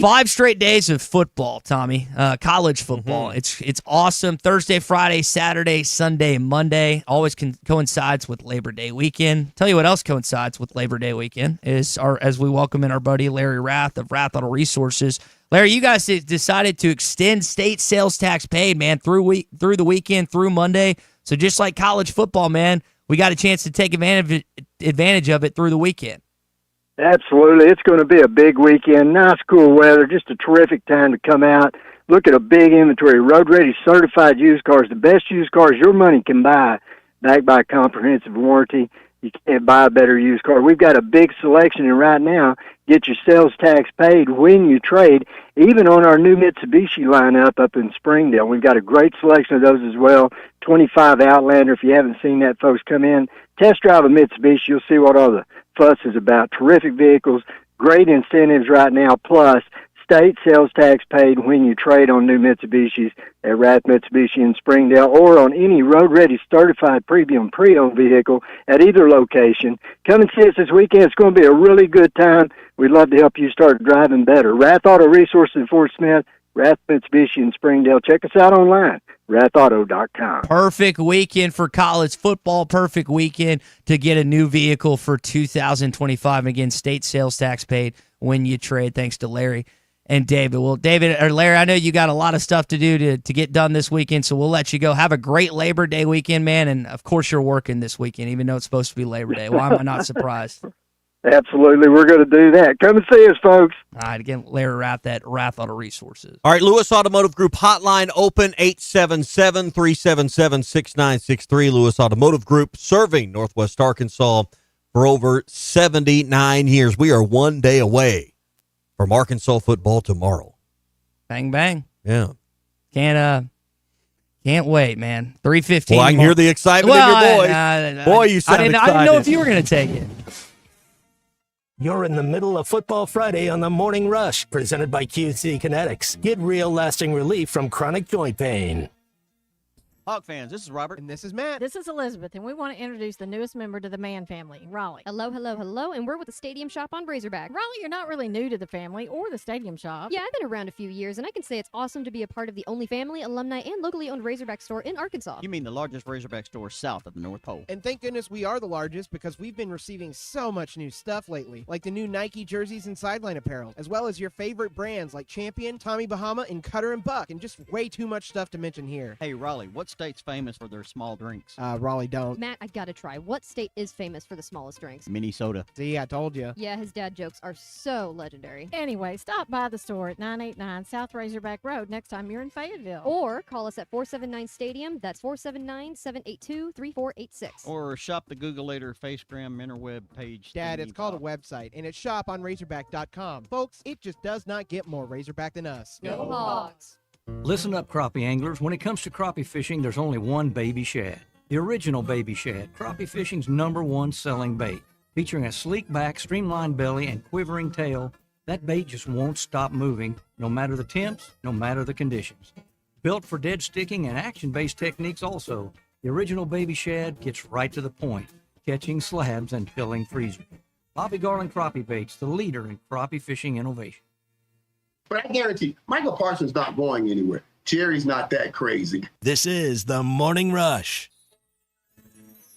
5 straight days of football, Tommy. College football. It's awesome. Thursday, Friday, Saturday, Sunday, Monday. Always coincides with Labor Day weekend. Tell you what else coincides with Labor Day weekend is as we welcome in our buddy Larry Rath of Rath Auto Resources. Larry, you guys decided to extend state sales tax paid, man, through the weekend, through Monday. So just like college football, man, we got a chance to take advantage of it through the weekend. Absolutely. It's going to be a big weekend. Nice, cool weather. Just a terrific time to come out. Look at a big inventory. Road-ready certified used cars. The best used cars your money can buy, backed by a comprehensive warranty. You can't buy a better used car. We've got a big selection, and right now, get your sales tax paid when you trade, even on our new Mitsubishi lineup up in Springdale. We've got a great selection of those as well. 25 Outlander. If you haven't seen that, folks, come in. Test drive a Mitsubishi. You'll see what all the fuss is about. Terrific vehicles, great incentives right now, plus state sales tax paid when you trade on new Mitsubishis at Rath Mitsubishi in Springdale or on any road-ready certified premium pre-owned vehicle at either location. Come and see us this weekend. It's going to be a really good time. We'd love to help you start driving better. Rath Auto Resources in Fort Smith, Rath Mitsubishi in Springdale. Check us out online, rathauto.com. Perfect weekend for college football. Perfect weekend to get a new vehicle for 2025. And again, state sales tax paid when you trade, thanks to Larry and David. Well, David or Larry, I know you got a lot of stuff to do to get done this weekend, so we'll let you go. Have a great Labor Day weekend, man. And, of course, you're working this weekend, even though it's supposed to be Labor Day. Why am I not surprised? Absolutely. We're going to do that. Come and see us, folks. All right. Again, Larry Rath at Rath Auto Resources. All right, Lewis Automotive Group hotline open, 877-377-6963. Lewis Automotive Group serving Northwest Arkansas for over 79 years. We are one day away from Arkansas football tomorrow. Bang, bang. Yeah. Can't wait, man. 3:15. Well, I can hear the excitement in your voice. Boy, you sound excited. I didn't know if you were going to take it. You're in the middle of Football Friday on the Morning Rush, presented by QC Kinetics. Get real lasting relief from chronic joint pain. Hawk fans, this is Robert. And this is Matt. This is Elizabeth, and we want to introduce the newest member to the Mann family, Raleigh. Hello, hello, hello, and we're with the Stadium Shop on Razorback. Raleigh, you're not really new to the family or the Stadium Shop. Yeah, I've been around a few years, and I can say it's awesome to be a part of the only family, alumni, and locally owned Razorback store in Arkansas. You mean the largest Razorback store south of the North Pole. And thank goodness we are the largest because we've been receiving so much new stuff lately, like the new Nike jerseys and sideline apparel, as well as your favorite brands like Champion, Tommy Bahama, and Cutter and Buck, and just way too much stuff to mention here. Hey, Raleigh, what state's famous for their small drinks? Raleigh don't. Matt, I gotta try. What state is famous for the smallest drinks? Minnesota. See, I told you. Yeah, his dad jokes are so legendary. Anyway, stop by the store at 989 South Razorback Road next time you're in Fayetteville. Or call us at 479-STADIUM. That's 479-782-3486. Or shop the Googleator Facegram interweb page. Dad, it's called a website, and it's shoponrazorback.com. Folks, it just does not get more Razorback than us. Go Hogs! Listen up, crappie anglers. When it comes to crappie fishing, there's only one baby shad. The original baby shad, crappie fishing's #1 selling bait. Featuring a sleek back, streamlined belly, and quivering tail, that bait just won't stop moving, no matter the temps, no matter the conditions. Built for dead sticking and action-based techniques also, the original baby shad gets right to the point, catching slabs and filling freezers. Bobby Garland Crappie Baits, the leader in crappie fishing innovation. But I guarantee Michael Parsons not going anywhere. Jerry's not that crazy. This is the Morning Rush.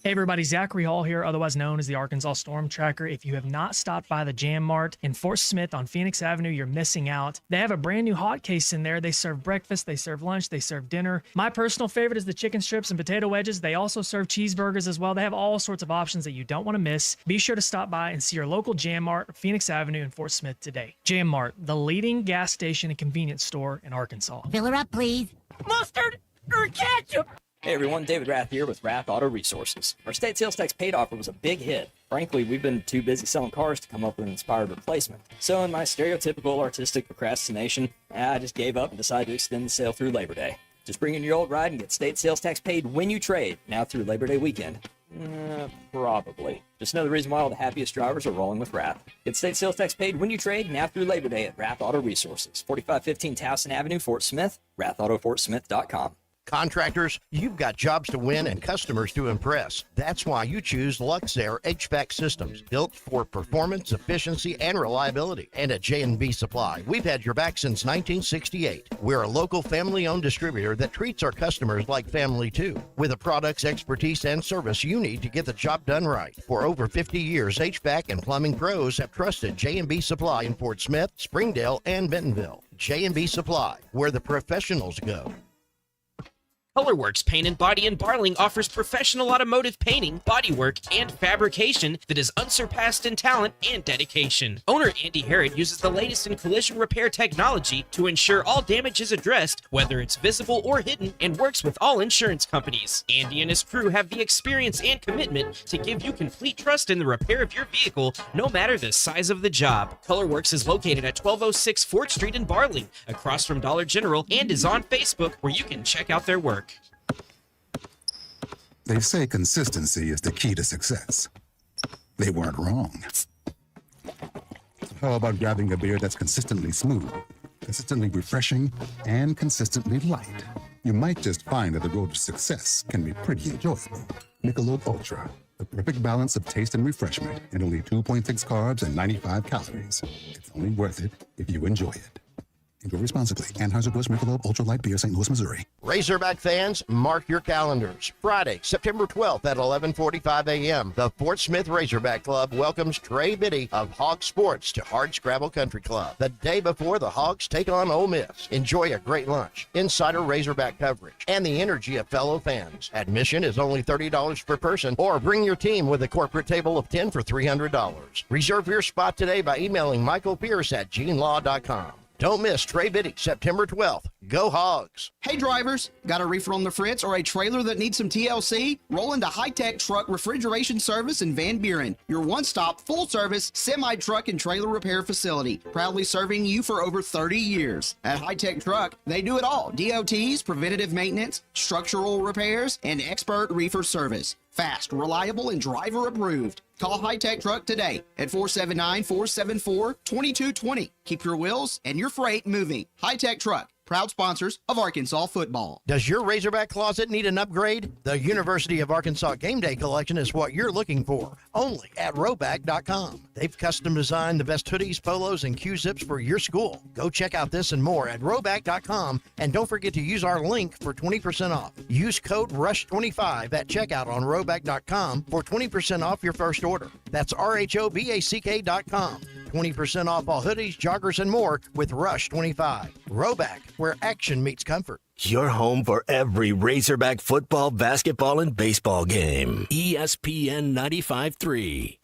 Hey everybody, Zachary Hall here, otherwise known as the Arkansas Storm Tracker. If you have not stopped by the Jam Mart in Fort Smith on Phoenix Avenue, you're missing out. They have a brand new hot case in there. They serve breakfast, they serve lunch, they serve dinner. My personal favorite is the chicken strips and potato wedges. They also serve cheeseburgers as well. They have all sorts of options that you don't want to miss. Be sure to stop by and see your local Jam Mart, Phoenix Avenue in Fort Smith today. Jam Mart, the leading gas station and convenience store in Arkansas. Fill her up, please. Mustard or ketchup? Hey everyone, David Rath here with Rath Auto Resources. Our state sales tax paid offer was a big hit. Frankly, we've been too busy selling cars to come up with an inspired replacement. So in my stereotypical artistic procrastination, I just gave up and decided to extend the sale through Labor Day. Just bring in your old ride and get state sales tax paid when you trade, now through Labor Day weekend. Probably. Just know the reason why all the happiest drivers are rolling with Rath. Get state sales tax paid when you trade, now through Labor Day at Rath Auto Resources, 4515 Towson Avenue, Fort Smith, rathautofortsmith.com. Contractors, you've got jobs to win and customers to impress. That's why you choose Luxair HVAC systems, built for performance, efficiency, and reliability. And at J&B Supply, we've had your back since 1968. We're a local family-owned distributor that treats our customers like family too, with the products, expertise, and service you need to get the job done right. For over 50 years, HVAC and plumbing pros have trusted J&B Supply in Fort Smith, Springdale, and Bentonville. J&B Supply, where the professionals go. Colorworks Paint and Body in Barling offers professional automotive painting, bodywork, and fabrication that is unsurpassed in talent and dedication. Owner Andy Harrod uses the latest in collision repair technology to ensure all damage is addressed, whether it's visible or hidden, and works with all insurance companies. Andy and his crew have the experience and commitment to give you complete trust in the repair of your vehicle, no matter the size of the job. Colorworks is located at 1206 4th Street in Barling, across from Dollar General, and is on Facebook, where you can check out their work. They say consistency is the key to success. They weren't wrong. How about grabbing a beer that's consistently smooth, consistently refreshing, and consistently light? You might just find that the road to success can be pretty enjoyable. Michelob Ultra, the perfect balance of taste and refreshment, and only 2.6 carbs and 95 calories. It's only worth it if you enjoy it. Enjoy responsibly. Anheuser-Busch Michelob Ultra Light Beer, St. Louis, Missouri. Razorback fans, mark your calendars. Friday, September 12th at 11:45 a.m., the Fort Smith Razorback Club welcomes Trey Biddy of Hog Sports to Hardscrabble Country Club. The day before the Hogs take on Ole Miss. Enjoy a great lunch, insider Razorback coverage, and the energy of fellow fans. Admission is only $30 per person, or bring your team with a corporate table of 10 for $300. Reserve your spot today by emailing Michael Pierce at genelaw.com. Don't miss Trey Biddy, September 12th. Go Hogs. Hey drivers, got a reefer on the fritz or a trailer that needs some TLC? Roll into High Tech Truck Refrigeration Service in Van Buren, your one-stop, full-service, semi-truck and trailer repair facility, proudly serving you for over 30 years. At High Tech Truck, they do it all. DOTs, preventative maintenance, structural repairs, and expert reefer service. Fast, reliable, and driver approved. Call High Tech Truck today at 479-474-2220. Keep your wheels and your freight moving. High Tech Truck, proud sponsors of Arkansas football. Does your Razorback closet need an upgrade? The University of Arkansas Game Day Collection is what you're looking for, only at Roback.com. They've custom designed the best hoodies, polos, and Q-zips for your school. Go check out this and more at Roback.com, and don't forget to use our link for 20% off. Use code RUSH25 at checkout on Roback.com for 20% off your first order. That's RHOBACK.com. 20% off all hoodies, joggers, and more with Rush 25. Roback, where action meets comfort. Your home for every Razorback football, basketball, and baseball game. ESPN 95.3.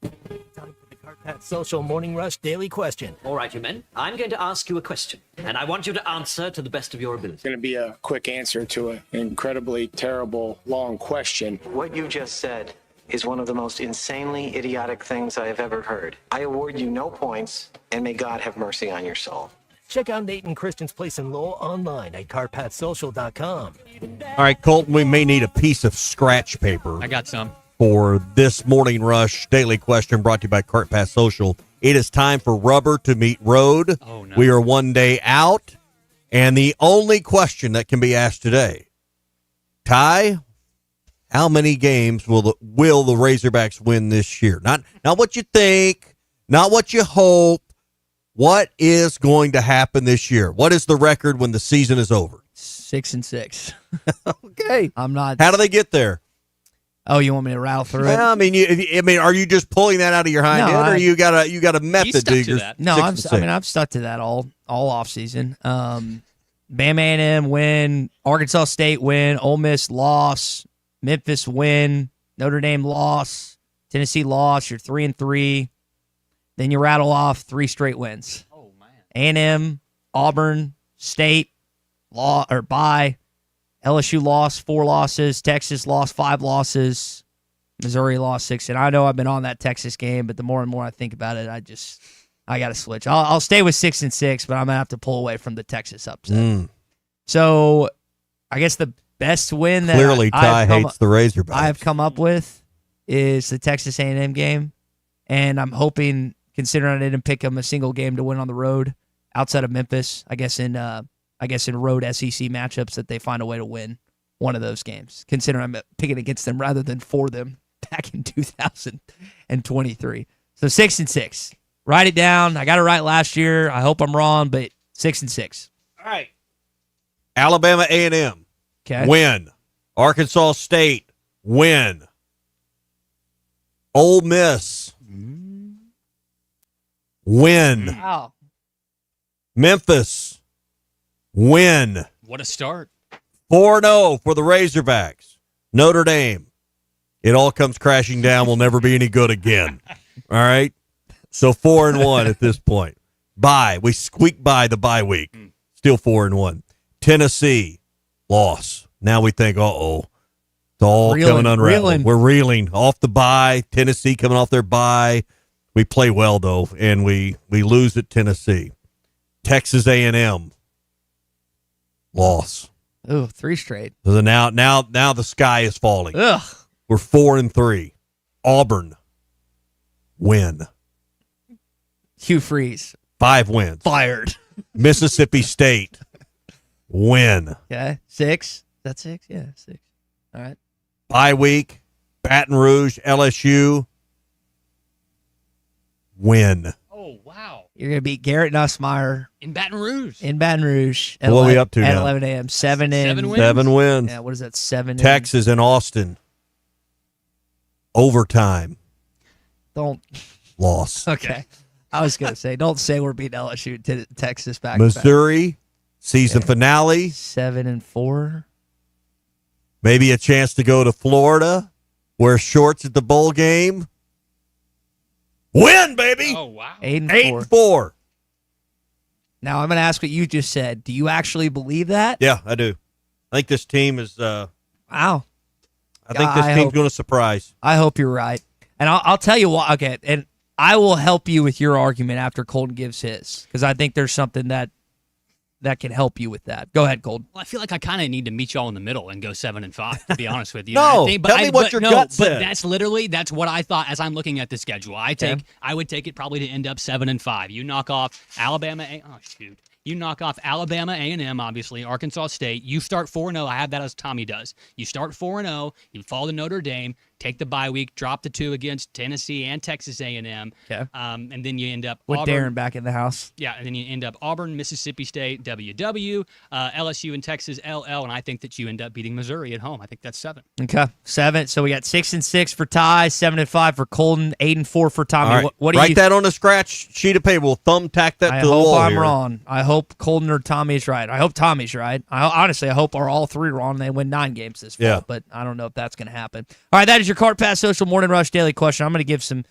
Time for the Carpat Social Morning Rush Daily Question. All right, you men. I'm going to ask you a question, and I want you to answer to the best of your ability. It's going to be a quick answer to an incredibly terrible, long question. What you just said is one of the most insanely idiotic things I have ever heard. I award you no points, and may God have mercy on your soul. Check out Nate and Christian's place in Lowell online at carpatsocial.com. All right, Colton, we may need a piece of scratch paper. I got some. For this Morning Rush Daily Question brought to you by Cart Pass Social. It is time for rubber to meet road. Oh, no. We are one day out, and the only question that can be asked today, Ty, how many games will the Razorbacks win this year? Not what you think, not what you hope. What is going to happen this year? What is the record when the season is over? 6-6. Okay. I'm not. How do they get there? Oh, you want me to rattle through it? Well, I mean, are you just pulling that out of your hind end, or you got a method? Stuck to that. No, I've stuck to that all off season. Bama A&M win, Arkansas State win, Ole Miss loss, Memphis win, Notre Dame loss, Tennessee loss. You're 3-3. Then you rattle off 3 straight wins. Oh man. A&M, Auburn, State, bye. LSU lost 4 losses. Texas lost 5 losses. Missouri lost 6. And I know I've been on that Texas game, but the more and more I think about it, I got to switch. I'll stay with 6-6, but I'm gonna have to pull away from the Texas upset. So, I guess the best win that Clearly Ty hates the Razorbacks. I've come up with is the Texas A&M game, and I'm hoping, considering I didn't pick them a single game to win on the road outside of Memphis, I guess in road SEC matchups, that they find a way to win one of those games, considering I'm picking against them rather than for them back in 2023. So 6-6. Write it down. I got it right last year. I hope I'm wrong, but 6-6. All right. Alabama A&M. Okay. Win. Arkansas State. Win. Ole Miss. Win. Wow. Memphis. Win. What a start. 4-0 for the Razorbacks. Notre Dame. It all comes crashing down. Will never be any good again. All right? So 4-1 at this point. Bye. We squeaked by the bye week. Still 4-1. Tennessee. Loss. Now we think, uh-oh. It's all coming unraveled. We're reeling off the bye. Tennessee coming off their bye. We play well, though, and we lose at Tennessee. Texas A&M. Loss. Ooh, 3 straight. So now the sky is falling. Ugh. We're 4-3. Auburn. Win. Hugh Freeze. 5 wins. Fired. Mississippi State. Win. Okay. 6. That's 6? Yeah, 6. All right. Bye week. Baton Rouge. LSU. Win. Oh, wow. You're going to beat Garrett Nussmeier. In Baton Rouge. At what are we up to at now? 11 a.m. 7 wins? 7 wins. Yeah, what is that? 7 Texas and Austin. Overtime. Don't. Loss. Okay. I was going to say, don't say we're beating LSU to Texas back. Missouri. Season finale. 7-4. Maybe a chance to go to Florida. Wear shorts at the bowl game. Win, baby. Oh, wow. 8-4. 8-4. Now, I'm going to ask what you just said. Do you actually believe that? Yeah, I do. I think this team is. Wow. I think this team's going to surprise. I hope you're right. And I'll tell you what. Okay, and I will help you with your argument after Colton gives his, because I think there's something that that can help you with that. Go ahead, Gold. Well, I feel like I kind of need to meet y'all in the middle and go 7-5. To be honest with you, No, I think, tell me what your gut said. But that's what I thought as I'm looking at the schedule. I would take it probably to end up 7-5. You knock off Alabama. You knock off Alabama, A&M, obviously, Arkansas State. You start 4-0. I have that as Tommy does. You start 4-0. You fall to Notre Dame, take the bye week, drop the 2 against Tennessee and Texas A&M. Okay. And then you end up With Auburn. Darren back in the house. Yeah, and then you end up Auburn, Mississippi State, WW, LSU and Texas, LL, and I think that you end up beating Missouri at home. I think that's 7. Okay, 7. So we got 6-6 for Ty, 7-5 for Colton, 8-4 for Tommy. All right. What do Write you that on a scratch sheet of paper. We'll thumbtack that I to the hope wall I'm here. wrong. I hope Colton or Tommy's right. I hope Tommy's right. Honestly, I hope are all 3 wrong and they win 9 games this fall. Yeah. But I don't know if that's going to happen. All right, that is your Cart Pass Social Morning Rush Daily Question. I'm going to give some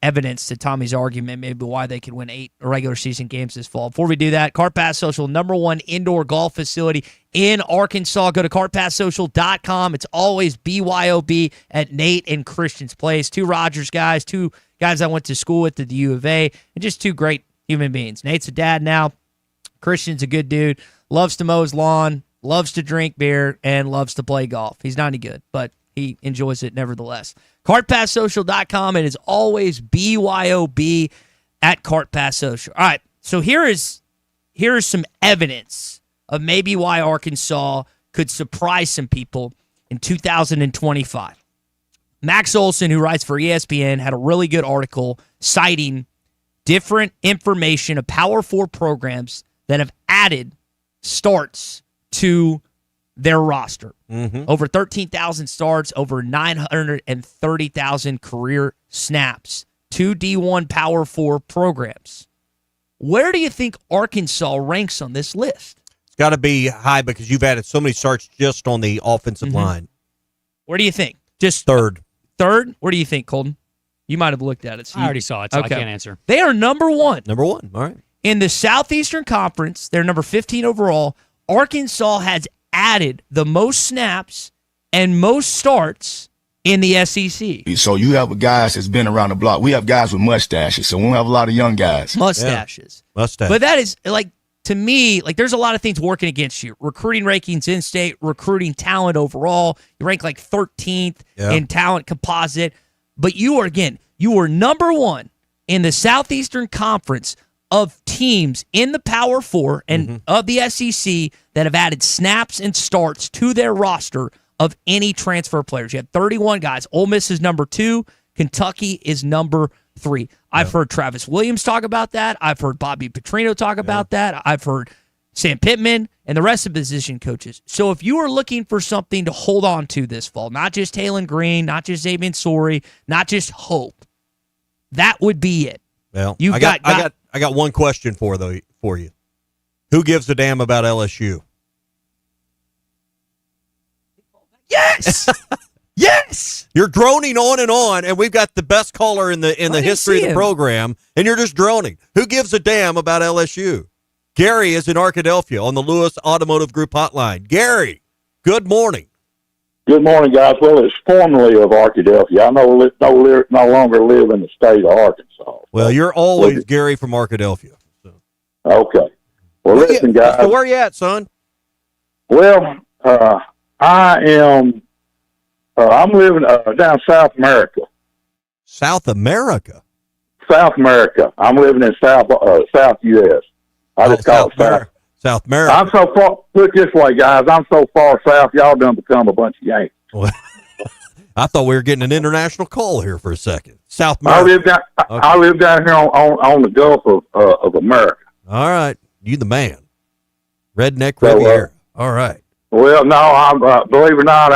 evidence to Tommy's argument, maybe why they could win 8 regular season games this fall. Before we do that, Cart Pass Social, #1 indoor golf facility in Arkansas. Go to cartpasssocial.com. It's always BYOB at Nate and Christian's place. 2 Rogers guys, 2 guys I went to school with at the U of A, and just 2 great human beings. Nate's a dad now. Christian's a good dude, loves to mow his lawn, loves to drink beer, and loves to play golf. He's not any good, but he enjoys it nevertheless. CartPassSocial.com, and it's always BYOB at CartPassSocial. All right, so here is some evidence of maybe why Arkansas could surprise some people in 2025. Max Olson, who writes for ESPN, had a really good article citing different information of Power 4 programs that have added starts to their roster. Over 13,000 starts, over 930,000 career snaps. 2 D1 Power 4 programs. Where do you think Arkansas ranks on this list? It's got to be high because you've added so many starts just on the offensive line. Where do you think? Just third. Third? Where do you think, Colton? You might have looked at it. So I already saw it, so I can't answer. They are #1. #1, all right. In the Southeastern Conference, they're number 15 overall. Arkansas has added the most snaps and most starts in the SEC. So you have guys that's been around the block. We have guys with mustaches, so we don't have a lot of young guys. Mustaches. Yeah. Mustache. But that is, like, to me, like, there's a lot of things working against you. Recruiting rankings in state, recruiting talent overall. You rank like 13th in talent composite. But you are #1 in the Southeastern Conference of teams in the Power 4 and of the SEC that have added snaps and starts to their roster of any transfer players. You have 31 guys. Ole Miss is #2. Kentucky is #3. I've heard Travis Williams talk about that. I've heard Bobby Petrino talk about that. I've heard Sam Pittman and the rest of the position coaches. So if you are looking for something to hold on to this fall, not just Talon Green, not just Xavier Sori, not just hope, that would be it. Well, I got one question for you. Who gives a damn about LSU? Yes. Yes. You're droning on, and we've got the best caller in the history of the program, and you're just droning. Who gives a damn about LSU? Gary is in Arkadelphia on the Lewis Automotive Group hotline. Gary, good morning. Good morning, guys. Well, it's formerly of Arkadelphia. I no longer live in the state of Arkansas. Well, you're always Gary from Arkadelphia. So. Okay. Well, listen, guys. So where you at, son? Well, I'm living down South America. South America? South America. I'm living in South U.S. I just call it South America. I'm so far, put it this way, guys, I'm so far south, y'all done become a bunch of Yankees. I thought we were getting an international call here for a second. South America. I live down here on the Gulf of America. All right. You the man. Redneck Riviera. All right. Well, no, I'm believe it or not,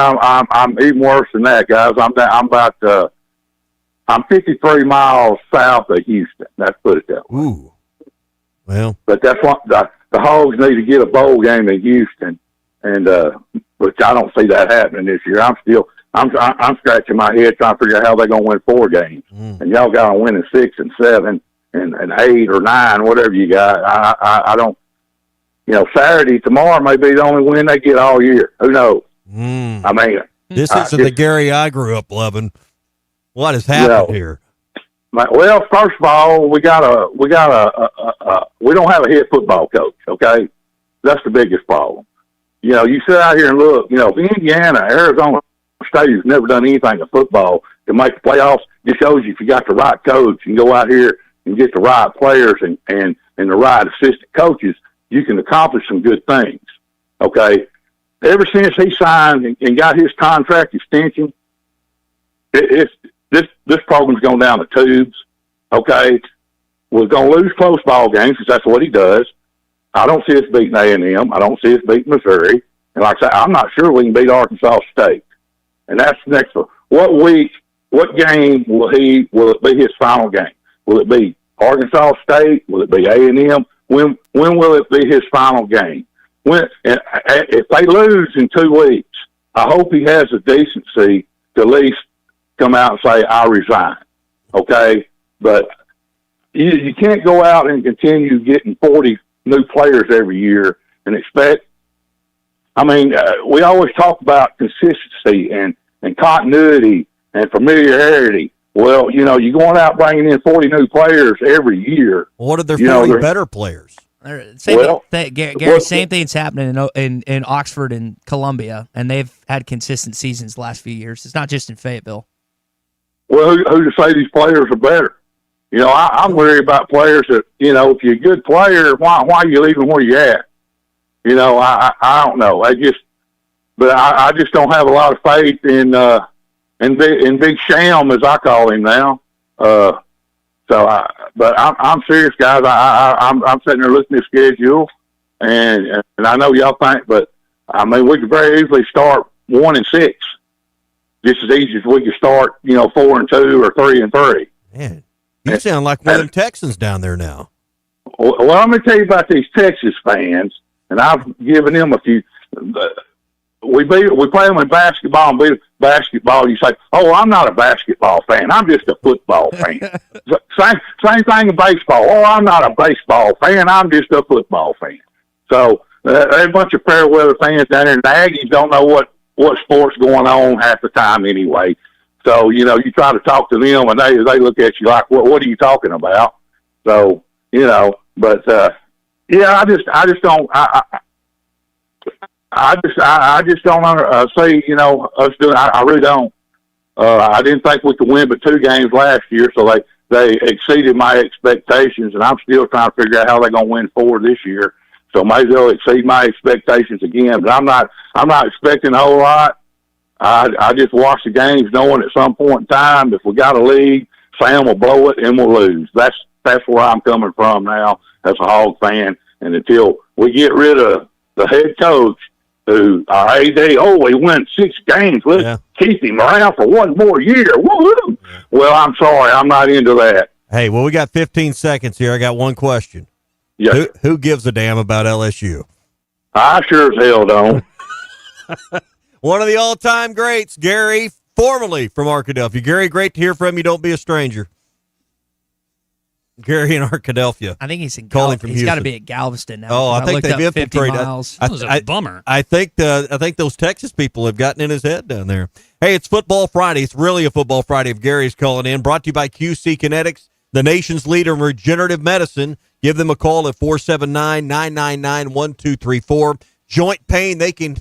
I'm even worse than that, guys. I'm 53 miles south of Houston. Let's put it that way. Ooh. Well, but that's what the Hogs need to get a bowl game in Houston, and which I don't see that happening this year. I'm scratching my head trying to figure out how they're going to win 4 games, and y'all got them winning 6 and 7 and 8 or 9, whatever you got. I don't. Saturday, tomorrow may be the only win they get all year. Who knows? I mean, this isn't the Gary I grew up loving. What has happened here? Well, first of all, we don't have a head football coach. Okay, That's the biggest problem. You know, you sit out here and look, you know, Indiana, Arizona State has never done anything in football to make the playoffs. Just shows you if you got the right coach and go out here and get the right players and the right assistant coaches, you can accomplish some good things. Okay. Ever since he signed and got his contract extension, this program's going down the tubes. Okay. We're going to lose close ball games because that's what he does. I don't see us beating A&M. I don't see us beating Missouri. And like I say, I'm not sure we can beat Arkansas State. And that's next. What game will it be his final game? Will it be Arkansas State? Will it be A&M? When will it be his final game? If they lose in 2 weeks, I hope he has the decency to at least come out and say, I resign. Okay? But you can't go out and continue getting 40 new players every year and expect. I mean, we always talk about consistency and continuity and familiarity. Well, you know, you're going out bringing in 40 new players every year. What are there 40 better players? Same thing's happening in Oxford and Columbia, and they've had consistent seasons the last few years. It's not just in Fayetteville. Well, who to say these players are better? You know, I'm worried about players that, you know, if you're a good player, why are you leaving where you're at? You know, I don't know. I just don't have a lot of faith in Big Sham, as I call him now. But I'm serious, guys. I'm sitting there looking at the schedule, and I know y'all think, but I mean, we could very easily start 1-6, just as easy as we could start, you know, 4-2 or 3-3. Man, you sound like one of them Texans down there now. Well, let me tell you about these Texas fans, and I've given them a few. We play them in basketball and beat basketball. You say, "Oh, I'm not a basketball fan. I'm just a football fan." Same thing in baseball. "Oh, I'm not a baseball fan. I'm just a football fan." So there's a bunch of fair weather fans down there, and the Aggies don't know what sport's going on half the time anyway. So, you know, you try to talk to them, and they look at you like, what are you talking about? So, you know, but yeah, I just don't. I just don't say, you know, us doing. I really don't. I didn't think we could win but 2 games last year, so they exceeded my expectations, and I'm still trying to figure out how they're going to win 4 this year. So maybe they'll exceed my expectations again, but I'm not expecting a whole lot. I just watch the games knowing at some point in time, if we got a lead, Sam will blow it and we'll lose. That's where I'm coming from now as a Hog fan. And until we get rid of the head coach, who our AD, we win 6 games. Let's keep him around for 1 more year. Woo-hoo! Well, I'm sorry, I'm not into that. Hey, well, we got 15 seconds here. I got one question. Yes. Who gives a damn about LSU? I sure as hell don't. One of the all-time greats, Gary, formerly from Arkadelphia. Gary, great to hear from you. Don't be a stranger. Gary in Arkadelphia. I think he's in Galveston. He's got to be at Galveston now. Oh, I think they've infiltrated. That was a bummer. I think those Texas people have gotten in his head down there. Hey, it's Football Friday. It's really a Football Friday if Gary's calling in. Brought to you by QC Kinetics, the nation's leader in regenerative medicine. Give them a call at 479-999-1234. Joint pain, they can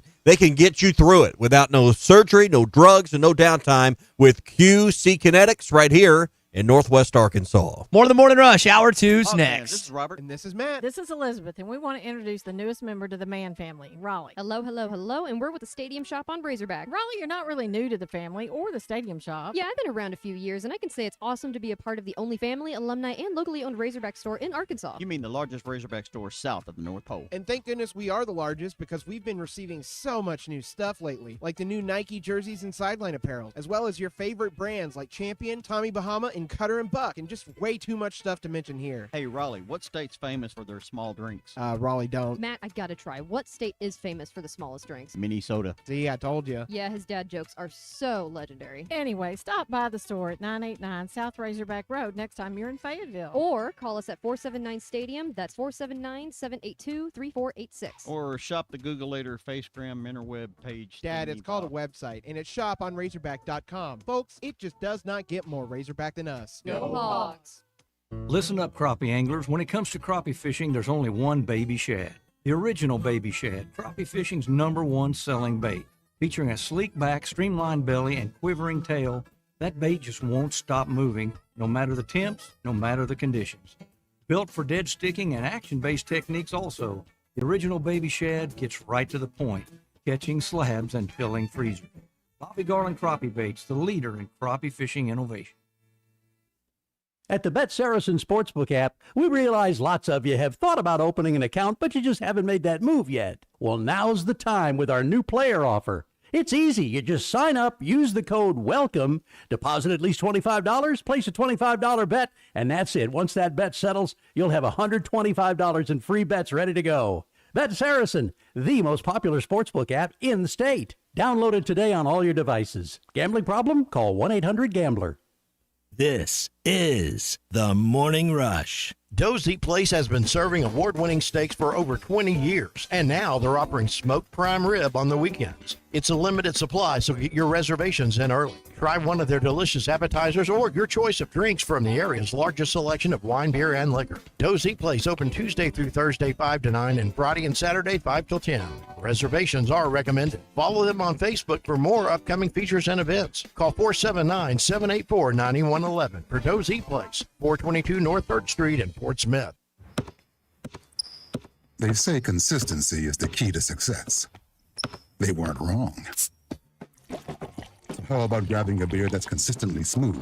get you through it without no surgery, no drugs, and no downtime with QC Kinetics right here in Northwest Arkansas. More of the Morning Rush, Hour 2's next. This is Robert. And this is Matt. This is Elizabeth, and we want to introduce the newest member to the Mann family, Raleigh. Hello, hello, hello, and we're with the Stadium Shop on Razorback. Raleigh, you're not really new to the family or the Stadium Shop. Yeah, I've been around a few years, and I can say it's awesome to be a part of the only family, alumni, and locally owned Razorback store in Arkansas. You mean the largest Razorback store south of the North Pole. And thank goodness we are the largest because we've been receiving so much new stuff lately, like the new Nike jerseys and sideline apparel, as well as your favorite brands like Champion, Tommy Bahama, and Cutter and Buck, and just way too much stuff to mention here. Hey, Raleigh, what state's famous for their small drinks? Raleigh don't. Matt, I gotta try. What state is famous for the smallest drinks? Minnesota. See, I told you. Yeah, his dad jokes are so legendary. Anyway, stop by the store at 989 South Razorback Road next time you're in Fayetteville. Or call us at 479-STADIUM. That's 479-782-3486. Or shop the Googleator Facegram interweb page. Dad, it's called a website, and it's shoponrazorback.com. Folks, it just does not get more Razorback than us. Go Hogs! Listen up, crappie anglers. When it comes to crappie fishing, there's only one baby shad. The original Baby Shad, crappie fishing's #1 selling bait. Featuring a sleek back, streamlined belly, and quivering tail, that bait just won't stop moving, no matter the temps, no matter the conditions. Built for dead sticking and action-based techniques also, the original Baby Shad gets right to the point, catching slabs and filling freezers. Bobby Garland Crappie Baits, the leader in crappie fishing innovation. At the Bet Saracen Sportsbook app, we realize lots of you have thought about opening an account, but you just haven't made that move yet. Well, now's the time with our new player offer. It's easy. You just sign up, use the code WELCOME, deposit at least $25, place a $25 bet, and that's it. Once that bet settles, you'll have $125 in free bets ready to go. Bet Saracen, the most popular sportsbook app in the state. Download it today on all your devices. Gambling problem? Call 1-800-GAMBLER. This is the Morning Rush. Doe's Eat Place has been serving award-winning steaks for over 20 years, and now they're offering smoked prime rib on the weekends. It's a limited supply, so get your reservations in early. Try one of their delicious appetizers or your choice of drinks from the area's largest selection of wine, beer, and liquor. Doe's Eat Place open Tuesday through Thursday 5 to 9 and Friday and Saturday 5 till 10. Reservations are recommended. Follow them on Facebook for more upcoming features and events. Call 479-784-9111 for Doe's Eat Place, 422 North 3rd Street in Fort Smith. They say consistency is the key to success. They weren't wrong. How about grabbing a beer that's consistently smooth,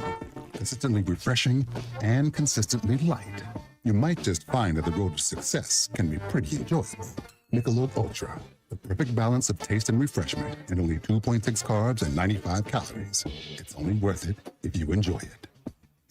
consistently refreshing, and consistently light? You might just find that the road to success can be pretty enjoyable. Michelob Ultra, the perfect balance of taste and refreshment, and only 2.6 carbs and 95 calories. It's only worth it if you enjoy it.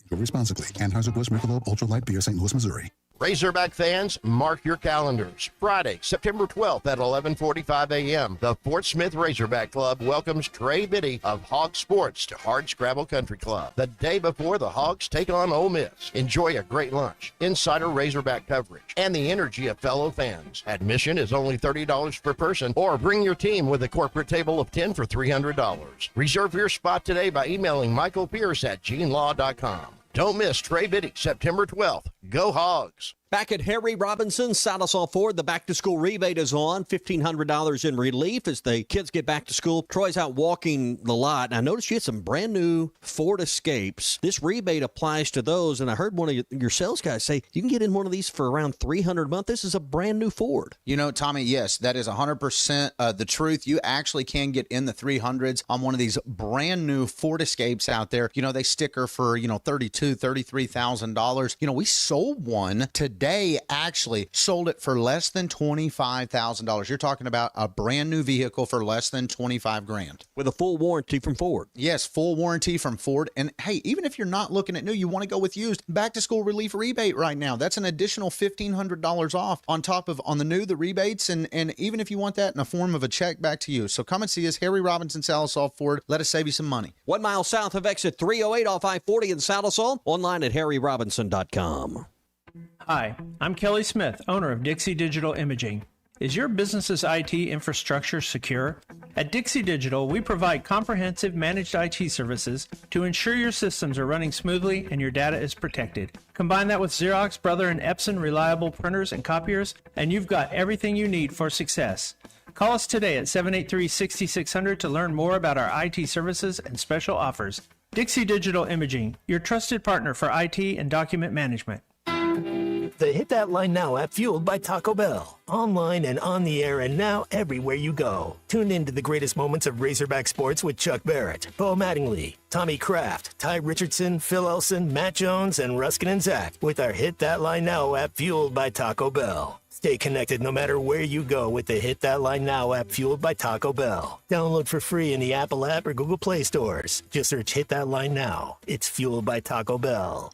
Enjoy responsibly. Anheuser-Busch Michelob Ultra Light Beer, St. Louis, Missouri. Razorback fans, mark your calendars. Friday, September 12th at 11:45 a.m., the Fort Smith Razorback Club welcomes Trey Biddy of Hog Sports to Hardscrabble Country Club. The day before the Hogs take on Ole Miss. Enjoy a great lunch, insider Razorback coverage, and the energy of fellow fans. Admission is only $30 per person, or bring your team with a corporate table of 10 for $300. Reserve your spot today by emailing Michael Pierce at genelaw.com. Don't miss Trey Biddy, September 12th. Go Hogs! Back at Harry Robinson's Saddlesall Ford, the back-to-school rebate is on. $1,500 in relief as the kids get back to school. Troy's out walking the lot, and I noticed you had some brand-new Ford Escapes. This rebate applies to those, and I heard one of your sales guys say you can get in one of these for around $300 a month. This is a brand-new Ford. You know, Tommy, yes, that is 100% the truth. You actually can get in the 300s on one of these brand-new Ford Escapes out there. You know, they sticker for, $32,000, $33,000. We sold one today, actually sold it for less than $25,000. You're talking about a brand new vehicle for less than $25,000 with a full warranty from Ford. Yes, full warranty from Ford. And hey, even if you're not looking at new, you want to go with used, back to school relief rebate right now. That's an additional $1,500 off on top of on the new, the rebates, and even if you want that in the form of a check back to you. So come and see us, Harry Robinson Saddlesall Ford. Let us save you some money. 1 mile south of exit 308 off I-40 in Saddlesall. Online at harryrobinson.com. Hi, I'm Kelly Smith, owner of Dixie Digital Imaging. Is your business's IT infrastructure secure? At Dixie Digital, we provide comprehensive managed IT services to ensure your systems are running smoothly and your data is protected. Combine that with Xerox, Brother, and Epson reliable printers and copiers, and you've got everything you need for success. Call us today at 783-6600 to learn more about our IT services and special offers. Dixie Digital Imaging, your trusted partner for IT and document management. The Hit That Line Now app, fueled by Taco Bell. Online and on the air and now everywhere you go. Tune in to the greatest moments of Razorback sports with Chuck Barrett, Bo Mattingly, Tommy Kraft, Ty Richardson, Phil Elson, Matt Jones, and Ruskin and Zach with our Hit That Line Now app, fueled by Taco Bell. Stay connected no matter where you go with the Hit That Line Now app, fueled by Taco Bell. Download for free in the Apple app or Google Play stores. Just search Hit That Line Now. It's fueled by Taco Bell.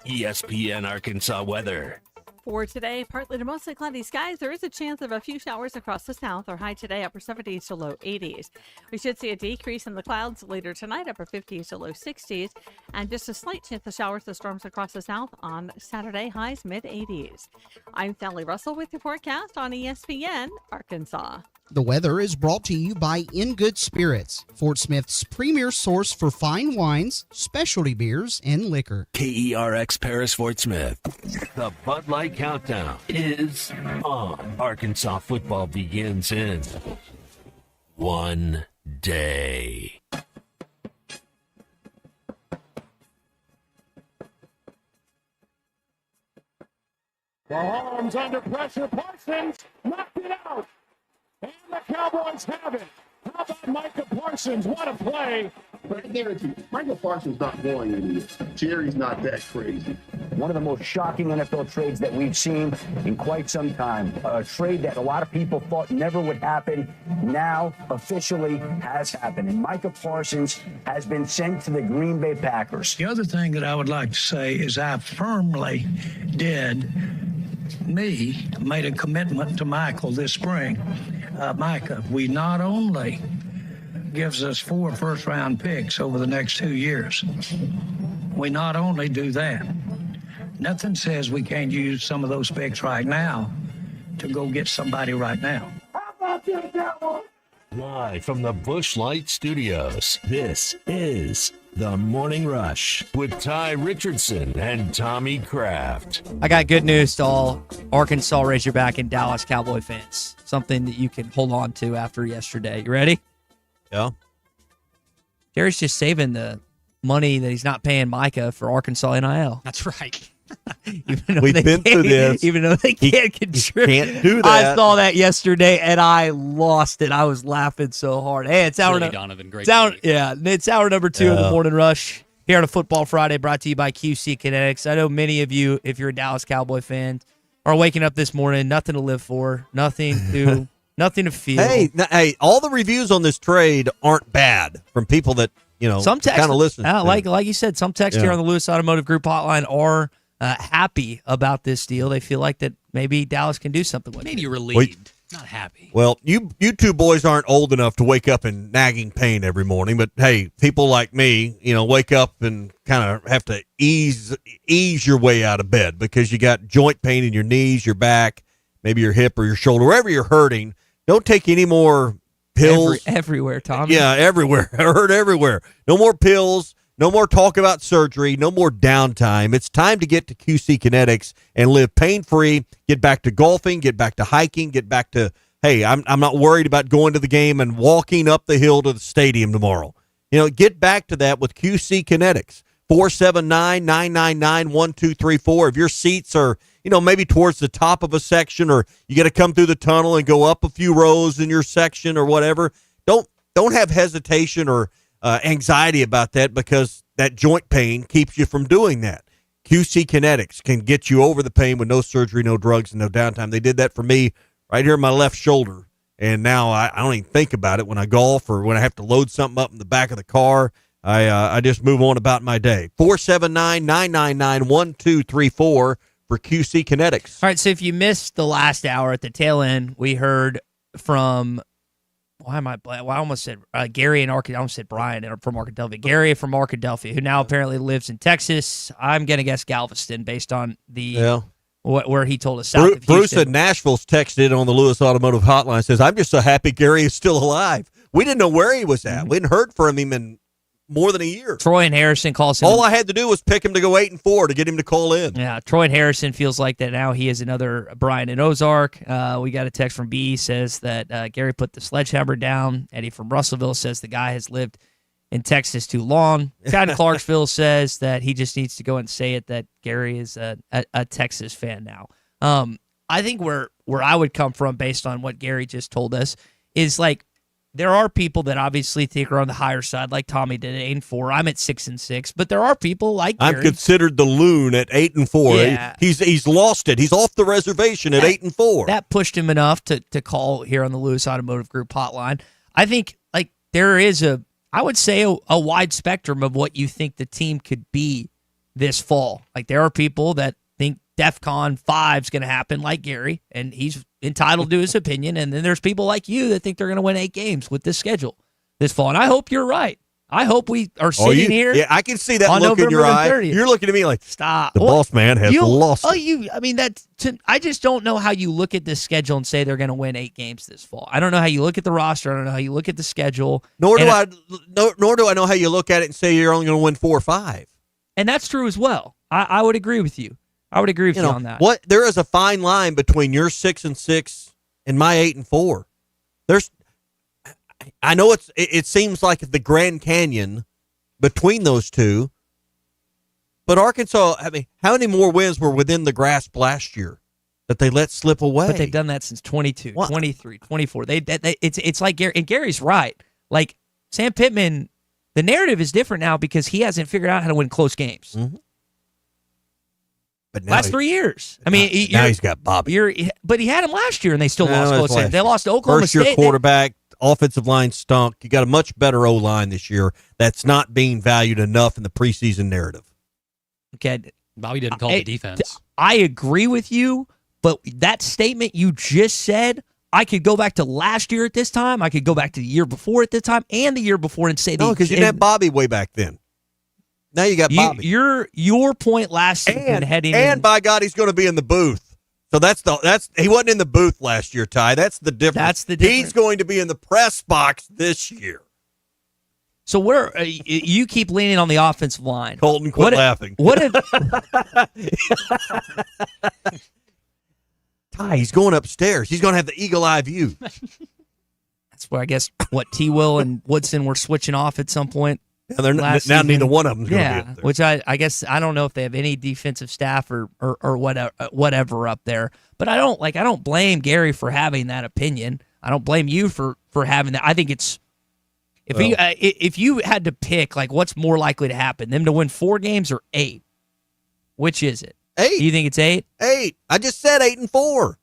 ESPN Arkansas weather. For today, partly to mostly cloudy skies. There is a chance of a few showers across the south. Our high today, upper 70s to low 80s. We should see a decrease in the clouds later tonight, upper 50s to low 60s. And just a slight chance of showers or storms across the south on Saturday, highs mid 80s. I'm Sally Russell with your forecast on ESPN Arkansas. The weather is brought to you by In Good Spirits, Fort Smith's premier source for fine wines, specialty beers, and liquor. KERX Paris Fort Smith. The Bud Light Countdown is on. Arkansas football begins in 1 day. Mahomes under pressure. Parsons knocked it out. And the Cowboys have it. How about Micah Parsons? What a play. But I guarantee you, Michael Parsons not going anywhere. Jerry's not that crazy. One of the most shocking NFL trades that we've seen in quite some time. A trade that a lot of people thought never would happen, now officially has happened. And Micah Parsons has been sent to the Green Bay Packers. The other thing that I would like to say is I firmly made a commitment to Michael this spring. Micah, we not only gives us 4 first-round picks over the next 2 years, we not only do that, nothing says we can't use some of those picks right now to go get somebody right now. Live from the Busch Light Studios, this is The Morning Rush with Ty Richardson and Tommy Kraft. I got good news to all Arkansas Razorback and Dallas Cowboy fans. Something that you can hold on to after yesterday. You ready? Yeah. Jerry's just saving the money that he's not paying Micah for Arkansas NIL. That's right. We've been through this. Even though they can't contribute. Can't do that. I saw that yesterday, and I lost it. I was laughing so hard. Hey, it's hour Donovan, great. it's hour number 2 of the Morning Rush here on a Football Friday, brought to you by QC Kinetics. I know many of you, if you're a Dallas Cowboy fan, are waking up this morning, nothing to live for, nothing to feel. Hey, all the reviews on this trade aren't bad from people that some text kind of listen. Like you said, some text here on the Lewis Automotive Group hotline are happy about this deal. They feel like that maybe Dallas can do something with it. Maybe relieved, not happy. Well, you two boys aren't old enough to wake up in nagging pain every morning, but hey, people like me, wake up and kind of have to ease your way out of bed because you got joint pain in your knees, your back, maybe your hip or your shoulder, wherever you're hurting. Don't take any more pills. Everywhere, Tommy. Yeah, everywhere. I hurt everywhere. No more pills. No more talk about surgery. No more downtime. It's time to get to QC Kinetics and live pain-free. Get back to golfing. Get back to hiking. Get back to, hey, I'm not worried about going to the game and walking up the hill to the stadium tomorrow. Get back to that with QC Kinetics. 479-999-1234. If your seats are, maybe towards the top of a section, or you got to come through the tunnel and go up a few rows in your section or whatever, don't have hesitation or anxiety about that, because that joint pain keeps you from doing that. QC Kinetics can get you over the pain with no surgery, no drugs, and no downtime. They did that for me right here in my left shoulder, and now I don't even think about it when I golf or when I have to load something up in the back of the car. I just move on about my day. 479-999-1234 for QC Kinetics. All right, so if you missed the last hour at the tail end, we heard from I almost said Gary and I almost said Brian from Arkadelphia. Gary from Arkadelphia, who now apparently lives in Texas. I'm going to guess Galveston based on where he told us. Bruce in Nashville's texted on the Lewis Automotive Hotline, says, I'm just so happy Gary is still alive. We didn't know where he was at. We hadn't heard from him in more than a year. Troy and Harrison calls him. All I had to do was pick him to go 8-4 to get him to call in. Yeah, Troy and Harrison feels like that now he is another Brian in Ozark. We got a text from B, says that Gary put the sledgehammer down. Eddie from Russellville says the guy has lived in Texas too long. Chad in Clarksville says that he just needs to go and say it, that Gary is a Texas fan now. I think where I would come from based on what Gary just told us is like, there are people that obviously think are on the higher side, like Tommy did at 8-4. I'm at 6-6, but there are people like Gary. I'm considered the loon at 8-4. Yeah. He's lost it. He's off the reservation at 8-4. That pushed him enough to call here on the Lewis Automotive Group hotline. I think like there is a wide spectrum of what you think the team could be this fall. Like there are people that think DEFCON 5 is going to happen, like Gary, and he's entitled to his opinion. And then there's people like you that think they're going to win 8 games with this schedule this fall. And I hope you're right. I hope we are sitting here. Yeah, I can see that on look in your November eye. 30th. You're looking at me like, stop. The boss man has lost. I mean, I just don't know how you look at this schedule and say they're going to win 8 games this fall. I don't know how you look at the roster. I don't know how you look at the schedule. Nor do I know how you look at it and say you're only going to win 4 or 5. And that's true as well. I would agree with you. I would agree with you on that. What there is a fine line between your 6-6 and my 8-4. I know it seems like the Grand Canyon between those two, but Arkansas. I mean, how many more wins were within the grasp last year that they let slip away? But they've done that since 22, 23, 24. It's like Gary, and Gary's right. Like Sam Pittman, the narrative is different now because he hasn't figured out how to win close games. Mm-hmm. But now last 3 years. I mean, now he's got Bobby. But he had him last year, and they still lost close games. They lost to Oklahoma First-year State. quarterback, offensive line stunk. You got a much better O-line this year that's not being valued enough in the preseason narrative. Okay, Bobby didn't call the defense. I agree with you, but that statement you just said, I could go back to last year at this time. I could go back to the year before at this time and the year before and say no, because you didn't have Bobby way back then. Now you got Bobby. Your point last season and by God, he's going to be in the booth. So he wasn't in the booth last year, Ty. That's the difference. He's going to be in the press box this year. So you keep leaning on the offensive line. Colton, quit laughing. What if Ty? He's going upstairs. He's going to have the eagle eye view. That's where I guess T. Will and Woodson were switching off at some point. Now neither one of them's going to be up there. Which I guess I don't know if they have any defensive staff or whatever up there. But I don't blame Gary for having that opinion. I don't blame you for having that. I think it's if you had to pick like what's more likely to happen, them to win 4 games or 8, which is it? 8. Do you think it's 8? 8. I just said 8-4.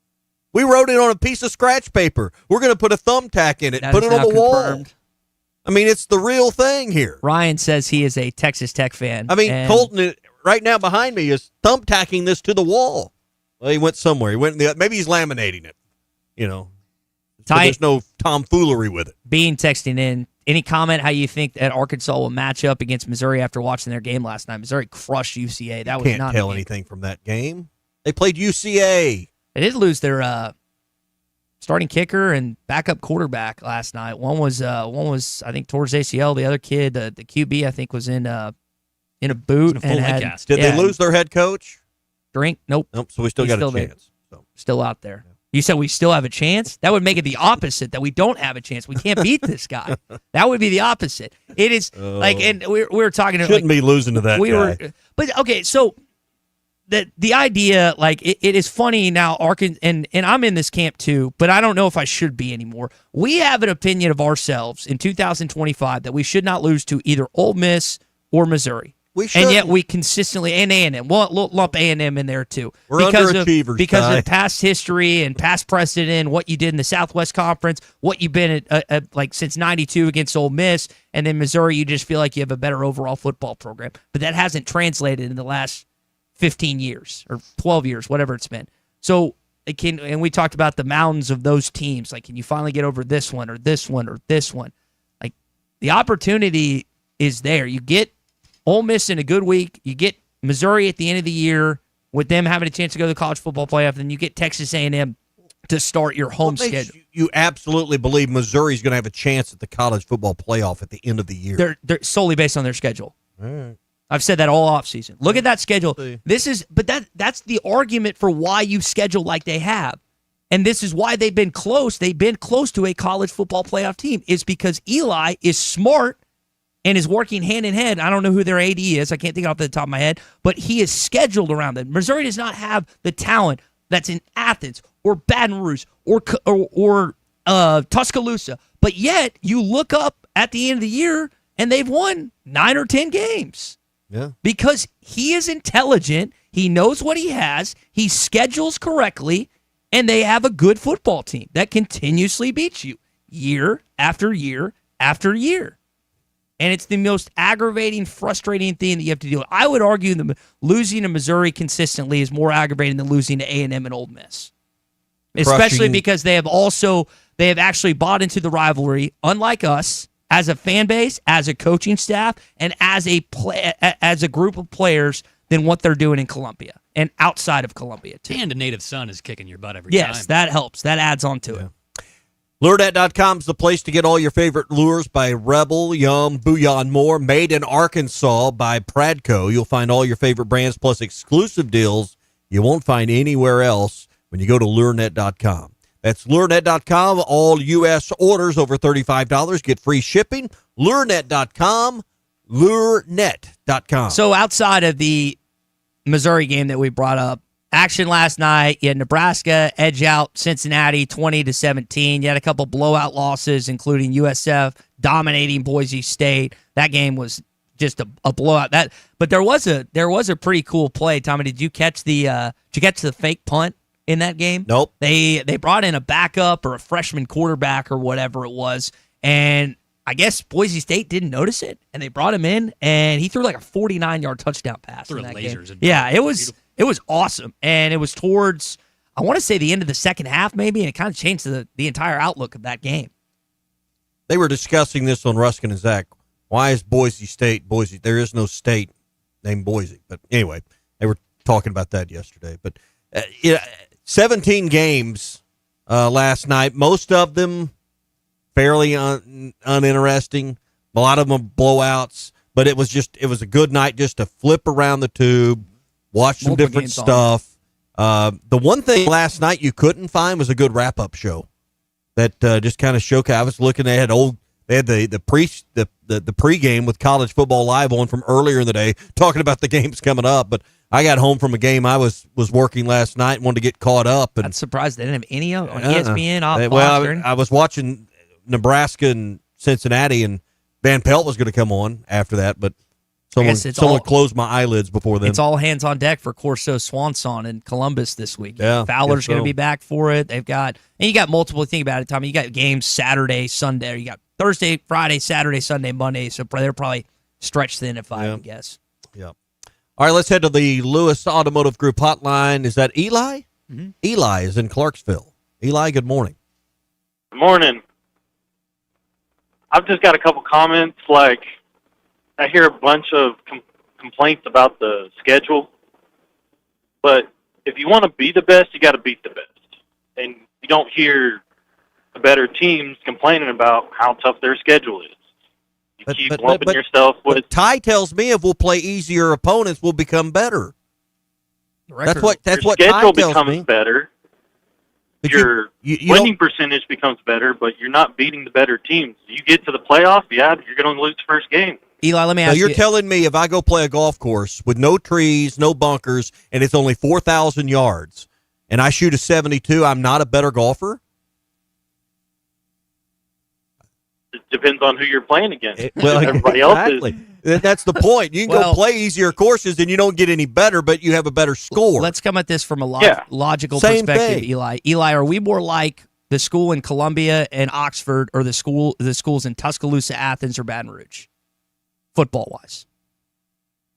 We wrote it on a piece of scratch paper. We're going to put a thumbtack in it, put it on the wall. I mean, it's the real thing here. Ryan says he is a Texas Tech fan. I mean, Colton right now behind me is thumbtacking this to the wall. Well, he went somewhere. Maybe he's laminating it. So there's no tomfoolery with it. Bean texting in. Any comment how you think that Arkansas will match up against Missouri after watching their game last night? Missouri crushed UCA. That was Can't not tell anything from that game. They played UCA. They did lose their starting kicker and backup quarterback last night. One was I think towards ACL. The other kid, the QB, I think was in a boot. Did they lose their head coach? Nope. So we still got a chance. Still out there. You said we still have a chance? That would make it the opposite, that we don't have a chance. We can't beat this guy. That would be the opposite. It is and we were talking. Shouldn't be losing to that guy. But okay, so the idea, it is funny now, and I'm in this camp too, but I don't know if I should be anymore. We have an opinion of ourselves in 2025 that we should not lose to either Ole Miss or Missouri. And yet we consistently, and A&M, we'll lump A&M in there too. We're underachievers, because of past history and past precedent, what you did in the Southwest Conference, what you've been at since 92 against Ole Miss, and then Missouri, you just feel like you have a better overall football program. But that hasn't translated in the last 15 years or 12 years, whatever it's been. So, and we talked about the mountains of those teams. Like, can you finally get over this one or this one or this one? Like, the opportunity is there. You get Ole Miss in a good week. You get Missouri at the end of the year with them having a chance to go to the college football playoff. Then you get Texas A&M to start your home schedule. You absolutely believe Missouri's going to have a chance at the college football playoff at the end of the year. They're solely based on their schedule. All right. I've said that all offseason. Look at that schedule. That's the argument for why you schedule like they have. And this is why they've been close. They've been close to a college football playoff team. Is because Eli is smart and is working hand in hand. I don't know who their AD is. I can't think off the top of my head. But he is scheduled around them. Missouri does not have the talent that's in Athens or Baton Rouge or Tuscaloosa. But yet, you look up at the end of the year, and they've won 9 or 10 games. Yeah. Because he is intelligent. He knows what he has. He schedules correctly. And they have a good football team that continuously beats you year after year after year. And it's the most aggravating, frustrating thing that you have to deal with. I would argue that losing to Missouri consistently is more aggravating than losing to A&M and Ole Miss. Especially because they have actually bought into the rivalry, unlike us, as a fan base, as a coaching staff, and as a group of players than what they're doing in Columbia and outside of Columbia, too. And a native son is kicking your butt every time. Yes, that helps. That adds on to it. LureNet.com is the place to get all your favorite lures by Rebel, Yum, Booyah, and more. Made in Arkansas by Pradco. You'll find all your favorite brands plus exclusive deals you won't find anywhere else when you go to LureNet.com. That's LureNet.com. All U.S. orders over $35 get free shipping. LureNet.com. LureNet.com. So outside of the Missouri game that we brought up, action last night, you had Nebraska edge out Cincinnati 20-17. You had a couple blowout losses, including USF dominating Boise State. That game was just a blowout. But there was a pretty cool play. Tommy, did you catch the fake punt in that game? Nope. They brought in a backup or a freshman quarterback or whatever it was, and I guess Boise State didn't notice it, and they brought him in, and he threw like a 49-yard touchdown pass. Threw in that lasers game. and Yeah, it was awesome, and it was towards, I want to say, the end of the second half maybe, and it kind of changed the entire outlook of that game. They were discussing this on Ruskin and Zach. Why is Boise State Boise? There is no state named Boise. But anyway, they were talking about that yesterday. But 17 games last night, most of them fairly uninteresting. A lot of them blowouts, but it was a good night just to flip around the tube, watch some Multiple different games on. stuff. The one thing last night you couldn't find was a good wrap-up show that just kind of showcased. I was looking, they had the pregame with College Football Live on from earlier in the day, talking about the games coming up. But I got home from a game I was working last night and wanted to get caught up. And I'm surprised they didn't have any on ESPN. I was watching Nebraska and Cincinnati, and Van Pelt was going to come on after that, but someone closed my eyelids before then. It's all hands on deck for Corso Swanson in Columbus this week. Yeah, Fowler's going to so. be back for it. You got multiple. Think about it, Tommy. You got games Saturday, Sunday. You got Thursday, Friday, Saturday, Sunday, Monday. So they're probably stretched thin if I would guess. Yeah. All right, let's head to the Lewis Automotive Group hotline. Is that Eli? Mm-hmm. Eli is in Clarksville. Eli, good morning. Good morning. I've just got a couple comments. Like, I hear a bunch of complaints about the schedule, but if you want to be the best, you got to beat the best. And you don't hear the better teams complaining about how tough their schedule is. You keep lumping yourself with. But Ty tells me if we'll play easier opponents, we'll become better. That's what Ty schedule tells becomes me. better. But Your you winning percentage becomes better, but you're not beating the better teams. You get to the playoff, you're going to lose the first game. Eli, let me So ask you. you're telling me if I go play a golf course with no trees, no bunkers, and it's only 4,000 yards, and I shoot a 72, I'm not a better golfer? It depends on who you're playing against. Well, Everybody else exactly. is. That's the point. You can go play easier courses and you don't get any better, but you have a better score. Let's come at this from a logical Same perspective, thing. Eli. Eli, are we more like the school in Columbia and Oxford, or the schools in Tuscaloosa, Athens, or Baton Rouge, football-wise?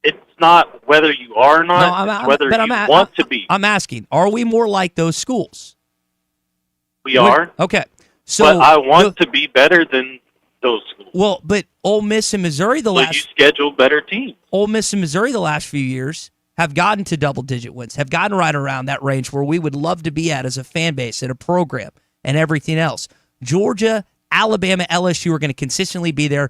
It's not whether you are or not. It's whether you want to be. I'm asking, are we more like those schools? We are. Okay. So but I want to be better than those schools. Well, but Ole Miss and Missouri You schedule better teams. Ole Miss and Missouri the last few years have gotten to double-digit wins, have gotten right around that range where we would love to be at as a fan base and a program and everything else. Georgia, Alabama, LSU are going to consistently be there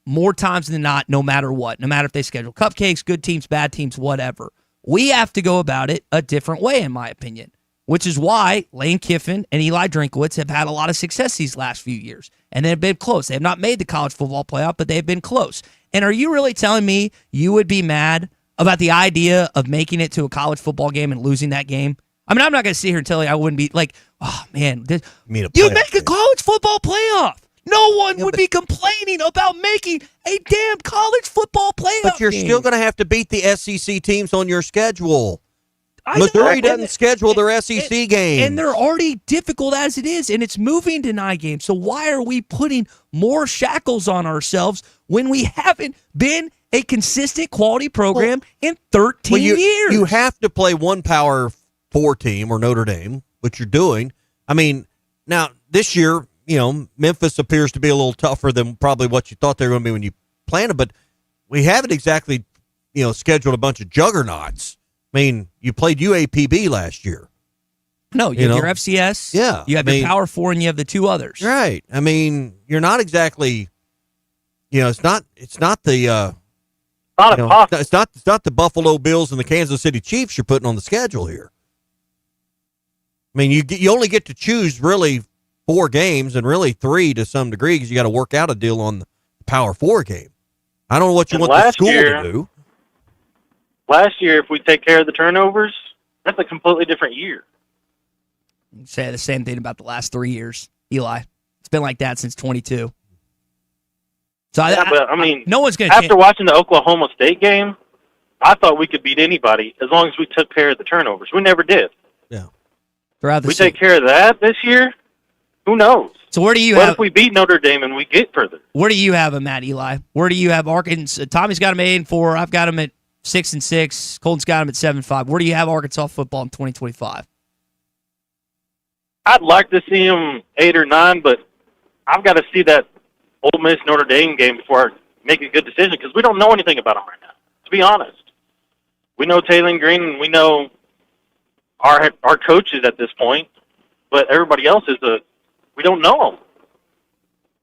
more times than not, no matter what, no matter if they schedule cupcakes, good teams, bad teams, whatever. We have to go about it a different way, in my opinion, which is why Lane Kiffin and Eli Drinkwitz have had a lot of success these last few years, and they've been close. They have not made the college football playoff, but they've been close. And are you really telling me you would be mad about the idea of making it to a college football game and losing that game? I mean, I'm not going to sit here and tell you I wouldn't be like, oh, man, you make a college football playoff. No one would be complaining about making a damn college football playoff. But you're game. still going to have to beat the SEC teams on your schedule. Missouri doesn't schedule their SEC games. And they're already difficult as it is, and it's moving to 9 games. So why are we putting more shackles on ourselves when we haven't been a consistent quality program in 13 years? You have to play one Power 4 team or Notre Dame, which you're doing. I mean, now this year, Memphis appears to be a little tougher than probably what you thought they were going to be when you planned it, but we haven't exactly, scheduled a bunch of juggernauts. I mean, you played UAPB last year. No, you have your FCS. Yeah. You have your Power 4 and you have the two others. Right. I mean, you're not exactly, it's not the, it's not the Buffalo Bills and the Kansas City Chiefs you're putting on the schedule here. I mean, you only get to choose really 4 games and really 3 to some degree because you got to work out a deal on the Power 4 game. I don't know what you want the school to do. Last year, if we take care of the turnovers, that's a completely different year. You say the same thing about the last 3 years, Eli. It's been like that since 22. So but I mean, no one's going to. After watching the Oklahoma State game, I thought we could beat anybody as long as we took care of the turnovers. We never did. Yeah. We take care of that this year. Who knows? So where do you what have? If we beat Notre Dame and we get further? Where do you have them at, Eli? Where do you have Arkansas? Tommy's got them 8-4. I've got them at 6-6. Colton's got them at 7-5. Where do you have Arkansas football in 2025? I'd like to see them 8 or 9, but I've got to see that Ole Miss Notre Dame game before I make a good decision because we don't know anything about them right now. To be honest, we know Taylor Green and we know our coaches at this point, but everybody else we don't know them.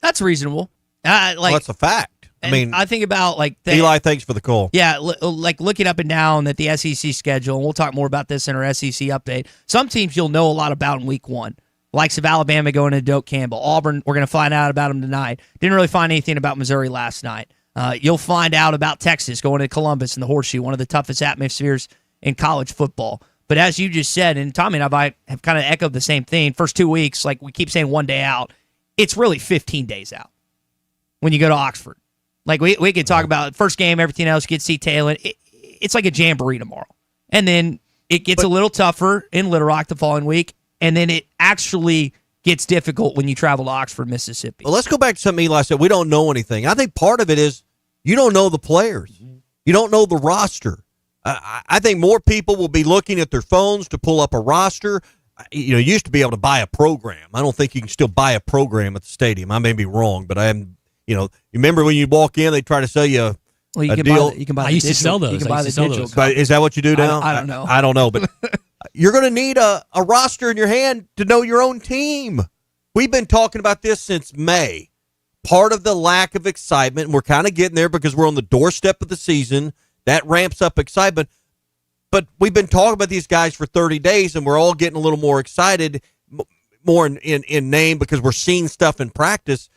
That's reasonable. That's a fact. I mean, I think about Eli, thanks for the call. Yeah, looking up and down at the SEC schedule, and we'll talk more about this in our SEC update. Some teams you'll know a lot about in week 1. Likes of Alabama going to Doak Campbell. Auburn, we're going to find out about them tonight. Didn't really find anything about Missouri last night. You'll find out about Texas going to Columbus in the Horseshoe, one of the toughest atmospheres in college football. But as you just said, and Tommy and I have kind of echoed the same thing, first 2 weeks, like we keep saying 1 day out, it's really 15 days out when you go to Oxford. Like we could talk about first game, everything else, get to see Taylor. It's like a jamboree tomorrow. And then it gets a little tougher in Little Rock the following week. And then it actually gets difficult when you travel to Oxford, Mississippi. Well, let's go back to something Eli said. We don't know anything. I think part of it is you don't know the players. You don't know the roster. I think more people will be looking at their phones to pull up a roster. You used to be able to buy a program. I don't think you can still buy a program at the stadium. I may be wrong, but you remember when you walk in, they try to sell you a deal. You can buy I used to sell those. You can buy the digital. But is that what you do now? I don't know. I don't know, but you're going to need a roster in your hand to know your own team. We've been talking about this since May. Part of the lack of excitement, and we're kind of getting there because we're on the doorstep of the season. That ramps up excitement. But we've been talking about these guys for 30 days, and we're all getting a little more excited, more in name because we're seeing stuff in practice.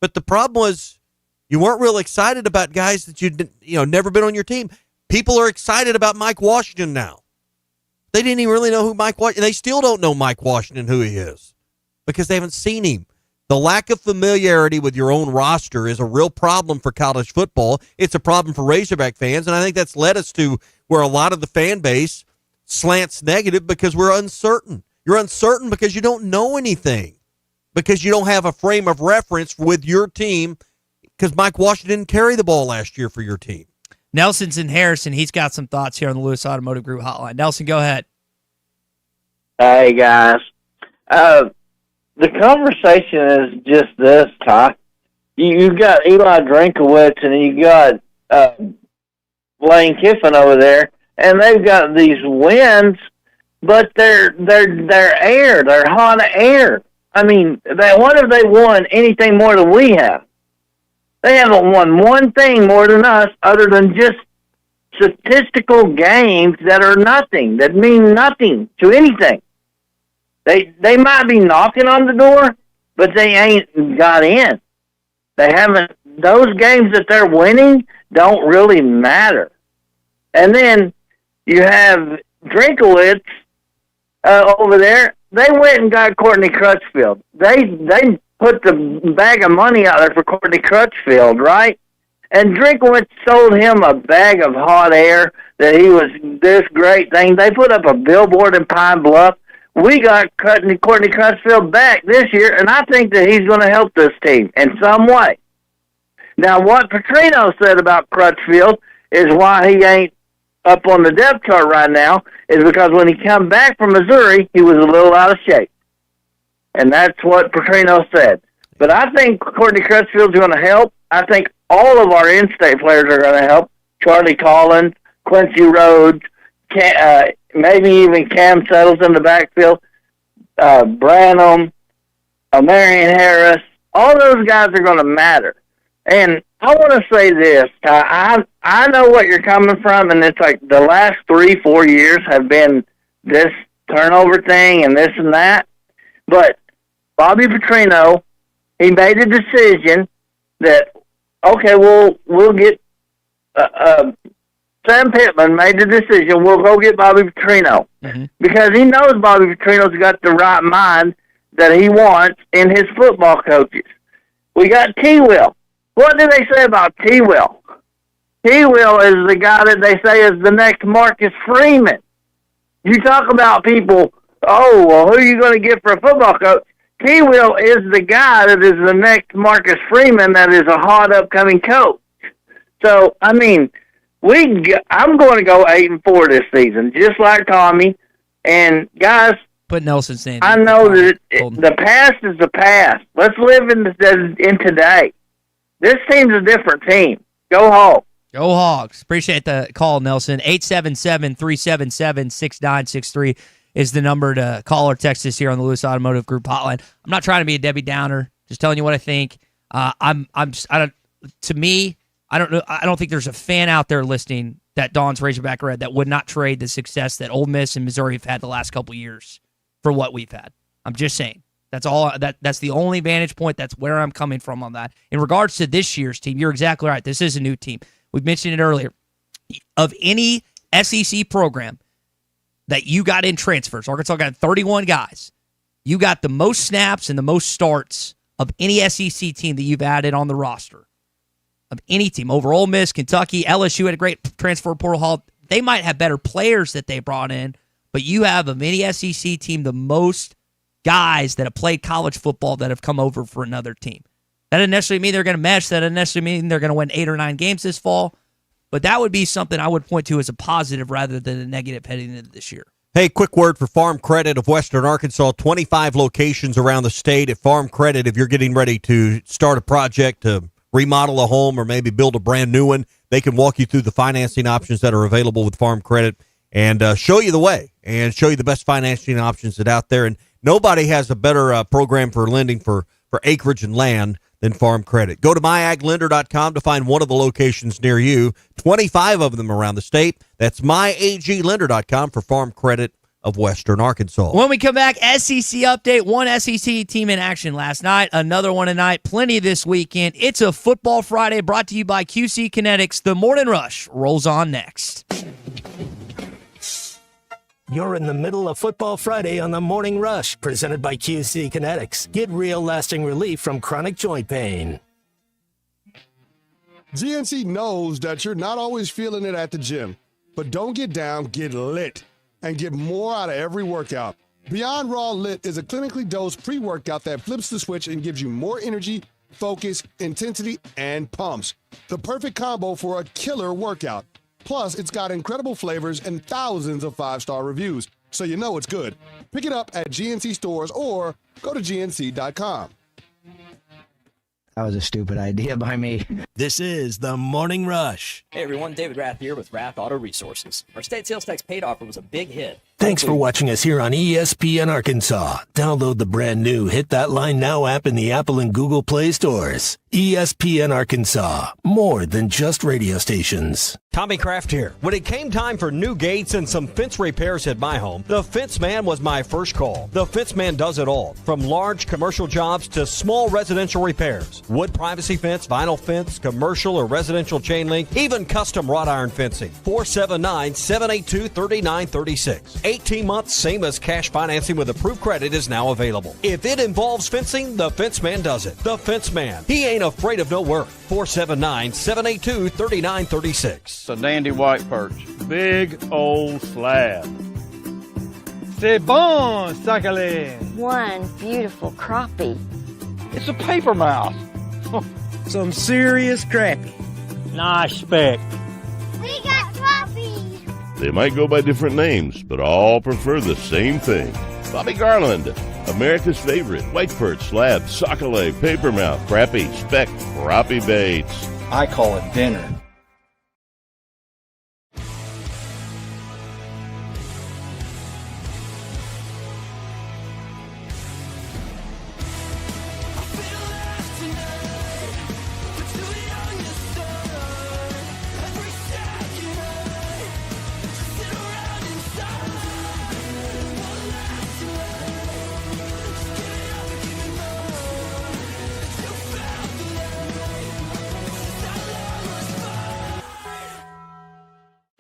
But the problem was you weren't real excited about guys that you'd never been on your team. People are excited about Mike Washington now. They didn't even really know who Mike Washington, and they still don't know Mike Washington, who he is, because they haven't seen him. The lack of familiarity with your own roster is a real problem for college football. It's a problem for Razorback fans, and I think that's led us to where a lot of the fan base slants negative because we're uncertain. You're uncertain because you don't know anything, because you don't have a frame of reference with your team, because Mike Washington didn't carry the ball last year for your team. Nelson's in Harrison. He's got some thoughts here on the Lewis Automotive Group hotline. Nelson, go ahead. Hey, guys. The conversation is just this, Ty. You got Eli Drinkowitz and you got Lane Kiffin over there, and they've got these wins, but they're air. They're hot air. I mean, what have they won anything more than we have? They haven't won one thing more than us other than just statistical games that are nothing, that mean nothing to anything. They might be knocking on the door, but they ain't got in. They haven't. Those games that they're winning don't really matter. And then you have Drinkowitz over there. They went and got Courtney Crutchfield. They put the bag of money out there for Courtney Crutchfield, right? And Drinkowitz sold him a bag of hot air that he was this great thing. They put up a billboard in Pine Bluff. We got Courtney Crutchfield back this year, and I think that he's going to help this team in some way. Now, what Petrino said about Crutchfield is why he ain't up on the depth chart right now is because when he come back from Missouri, he was a little out of shape. And that's what Petrino said. But I think Courtney Crutchfield's going to help. I think all of our in-state players are going to help. Charlie Collins, Quincy Rhodes, maybe even Cam Settles in the backfield, Branham, Marion Harris. All those guys are going to matter. And I want to say this. I know what you're coming from, and it's like the last 3-4 years have been this turnover thing and this and that. But Bobby Petrino, he made a decision that, okay, we'll get Sam Pittman made the decision, we'll go get Bobby Petrino. Mm-hmm. Because he knows Bobby Petrino's got the right mind that he wants in his football coaches. We got T-Will. What do they say about T-Will? T-Will is the guy that they say is the next Marcus Freeman. You talk about people, oh, well, who are you going to get for a football coach? T-Will is the guy that is the next Marcus Freeman that is a hot upcoming coach. So, I mean, I'm going to go 8-4 this season, just like Tommy. And, guys, put Nelson's name. I know that the past is the past. Let's live in today. This team's a different team. Go Hogs. Go Hogs. Appreciate the call, Nelson. 877-377-6963 is the number to call or text us here on the Lewis Automotive Group hotline. I'm not trying to be a Debbie Downer. Just telling you what I think. I don't think there's a fan out there listening that Dawn's Razorback Red that would not trade the success that Ole Miss and Missouri have had the last couple years for what we've had. I'm just saying. That's all. That's the only vantage point. That's where I'm coming from on that. In regards to this year's team, you're exactly right. This is a new team. We've mentioned it earlier. Of any SEC program that you got in transfers, Arkansas got 31 guys. You got the most snaps and the most starts of any SEC team that you've added on the roster. Of any team. Over Ole Miss, Kentucky, LSU had a great transfer portal haul. They might have better players that they brought in, but you have of any SEC team the most guys that have played college football that have come over for another team. That doesn't necessarily mean they're going to mesh. That doesn't necessarily mean they're going to win 8 or 9 games this fall. But that would be something I would point to as a positive rather than a negative heading into this year. Hey, quick word for Farm Credit of Western Arkansas. 25 locations around the state at Farm Credit. If you're getting ready to start a project to remodel a home or maybe build a brand new one, they can walk you through the financing options that are available with Farm Credit and show you the way and show you the best financing options that are out there. And nobody has a better program for lending for acreage and land than Farm Credit. Go to myaglender.com to find one of the locations near you. 25 of them around the state. That's myaglender.com for Farm Credit of Western Arkansas. When we come back, SEC update. One SEC team in action last night, another one tonight, plenty this weekend. It's a Football Friday brought to you by QC Kinetics. The Morning Rush rolls on next. You're in the middle of Football Friday on the Morning Rush, presented by QC Kinetics. Get real lasting relief from chronic joint pain. GNC knows that you're not always feeling it at the gym, but don't get down, get lit, and get more out of every workout. Beyond Raw Lit is a clinically dosed pre-workout that flips the switch and gives you more energy, focus, intensity, and pumps. The perfect combo for a killer workout. Plus, it's got incredible flavors and thousands of 5-star reviews, so you know it's good. Pick it up at GNC stores or go to GNC.com. That was a stupid idea by me. This is the Morning Rush. Hey everyone, David Rath here with Rath Auto Resources. Our state sales tax paid offer was a big hit. Thanks for watching us here on ESPN Arkansas. Download the brand new Hit That Line Now app in the Apple and Google Play stores. ESPN Arkansas, more than just radio stations. Tommy Kraft here. When it came time for new gates and some fence repairs at my home, the Fence Man was my first call. The Fence Man does it all, from large commercial jobs to small residential repairs. Wood privacy fence, vinyl fence, commercial or residential chain link, even custom wrought iron fencing. 479-782-3936. 18 months, same as cash financing with approved credit is now available. If it involves fencing, the Fence Man does it. The Fence Man. He ain't afraid of no work. 479-782-3936. It's a dandy white perch. Big old slab. C'est bon, sacalé. One beautiful crappie. It's a paper mouse. Some serious crappie. Nice speck. We got crappies. They might go by different names, but all prefer the same thing. Bobby Garland, America's favorite, white perch, slab, sockeye, papermouth, crappie, speck, crappie baits. I call it dinner.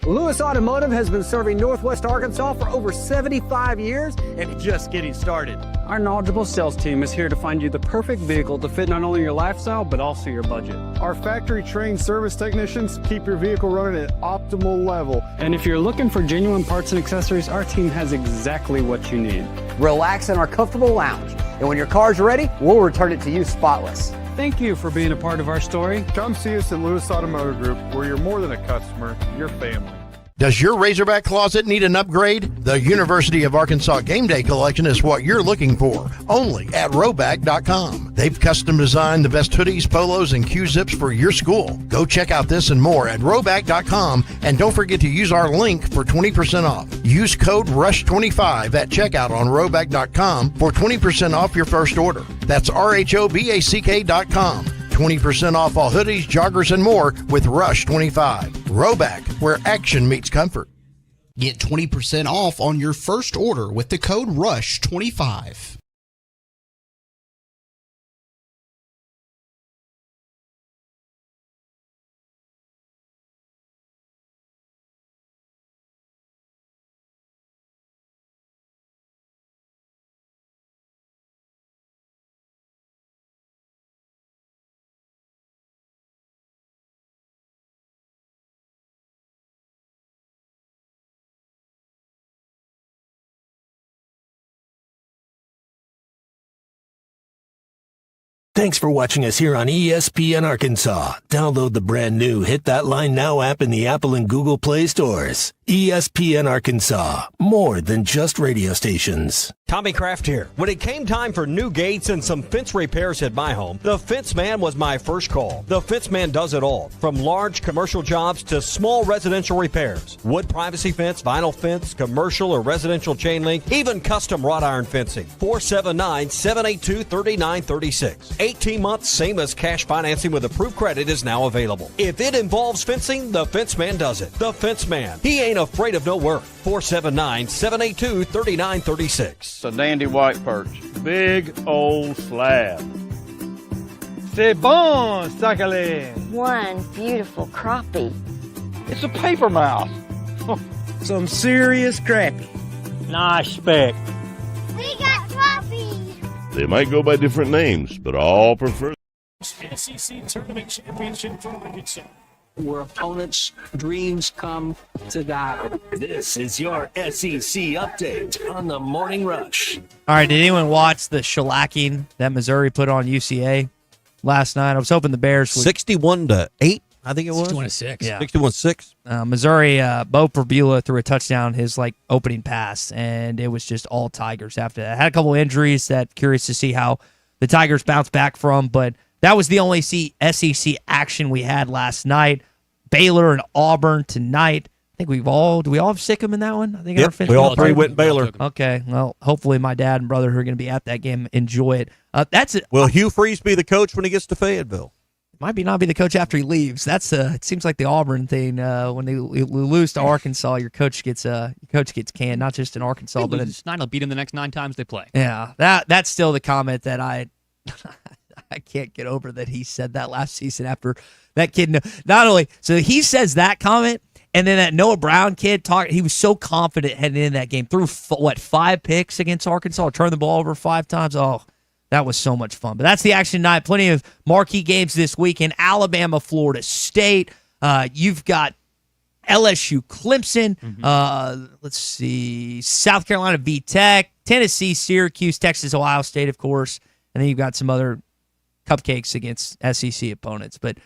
Lewis Automotive has been serving Northwest Arkansas for over 75 years and just getting started. Our knowledgeable sales team is here to find you the perfect vehicle to fit not only your lifestyle, but also your budget. Our factory-trained service technicians keep your vehicle running at optimal level. And if you're looking for genuine parts and accessories, our team has exactly what you need. Relax in our comfortable lounge, and when your car's ready, we'll return it to you spotless. Thank you for being a part of our story. Come see us at Lewis Automotive Group, where you're more than a customer, you're family. Does your Razorback closet need an upgrade? The University of Arkansas Game Day Collection is what you're looking for, only at Roback.com. They've custom designed the best hoodies, polos, and Q-zips for your school. Go check out this and more at Roback.com, and don't forget to use our link for 20% off. Use code RUSH25 at checkout on Roback.com for 20% off your first order. That's RHOBACK.com. 20% off all hoodies, joggers, and more with Rush 25. Roback, where action meets comfort. Get 20% off on your first order with the code RUSH25. Thanks for watching us here on ESPN Arkansas. Download the brand new Hit That Line Now app in the Apple and Google Play stores. ESPN Arkansas, more than just radio stations. Tommy Kraft here. When it came time for new gates and some fence repairs at my home, the Fence Man was my first call. The Fence Man does it all, from large commercial jobs to small residential repairs. Wood privacy fence, vinyl fence, commercial or residential chain link, even custom wrought iron fencing. 479-782-3936. 18 months, same as cash financing with approved credit is now available. If it involves fencing, the Fence Man does it. The Fence Man. He ain't afraid of no work. 479-782-3936. A dandy white perch. Big old slab. C'est bon, sacale. One beautiful crappie. It's a paper mouth. Some serious crappie. Nice speck. We got crappie. They might go by different names, but all prefer SEC Tournament Championship for Arkansas, where opponents' dreams come to die. This is your SEC update on the Morning Rush. All right, did anyone watch the shellacking that Missouri put on UCA last night? I was hoping the Bears would. 61-8, I think it was. 61-6. Yeah. 61-6. Missouri, Bo Perbula threw a touchdown his opening pass, and it was just all Tigers after that. Had a couple injuries that curious to see how the Tigers bounce back from, but that was the only SEC action we had last night. Baylor and Auburn tonight. I think do we all have Sikkim in that one? I think Yep, we all three went in Baylor. Okay, well, hopefully my dad and brother who are going to be at that game enjoy it. That's it. Will Hugh Freeze be the coach when he gets to Fayetteville? Might not be the coach after he leaves. That's it seems like the Auburn thing. When they lose to Arkansas, your coach gets canned, not just in Arkansas, but it's 9. They'll beat them the next 9 times they play. Yeah, that's still the comment that I can't get over, that he said that last season after that kid. Not only so he says that comment, and then that Noah Brown kid he was so confident heading in that game, threw 5 picks against Arkansas, turned the ball over 5 times. Oh, that was so much fun. But that's the action tonight. Plenty of marquee games this weekend. Alabama, Florida State. You've got LSU, Clemson. Let's see, South Carolina, VTech, Tennessee, Syracuse, Texas, Ohio State, of course, and then you've got some other cupcakes against SEC opponents. But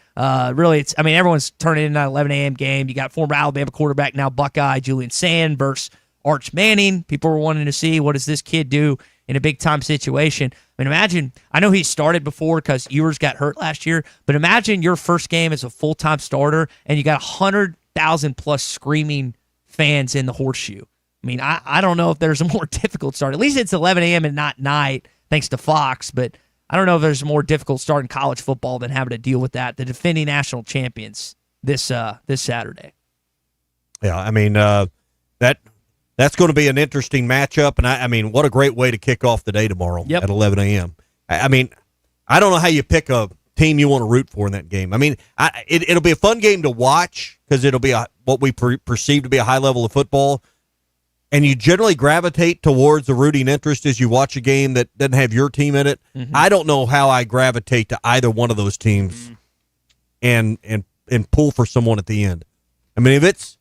really, everyone's turning in that 11 a.m. game. You got former Alabama quarterback, now Buckeye, Julian Sand versus Arch Manning. People were wanting to see, what does this kid do in a big-time situation. I mean, imagine, I know he started before because Ewers got hurt last year, but imagine your first game as a full-time starter and you got 100,000-plus screaming fans in the Horseshoe. I mean, I don't know if there's a more difficult start. At least it's 11 a.m. and not night, thanks to Fox, but I don't know if there's a more difficult start in college football than having to deal with that. The defending national champions this Saturday. Yeah, I mean, that's going to be an interesting matchup, and I mean, what a great way to kick off the day tomorrow at 11 a.m. I mean, I don't know how you pick a team you want to root for in that game. I mean, it'll be a fun game to watch because it'll be what we perceive to be a high level of football, and you generally gravitate towards the rooting interest as you watch a game that doesn't have your team in it. Mm-hmm. I don't know how I gravitate to either one of those teams and pull for someone at the end. I mean, if it's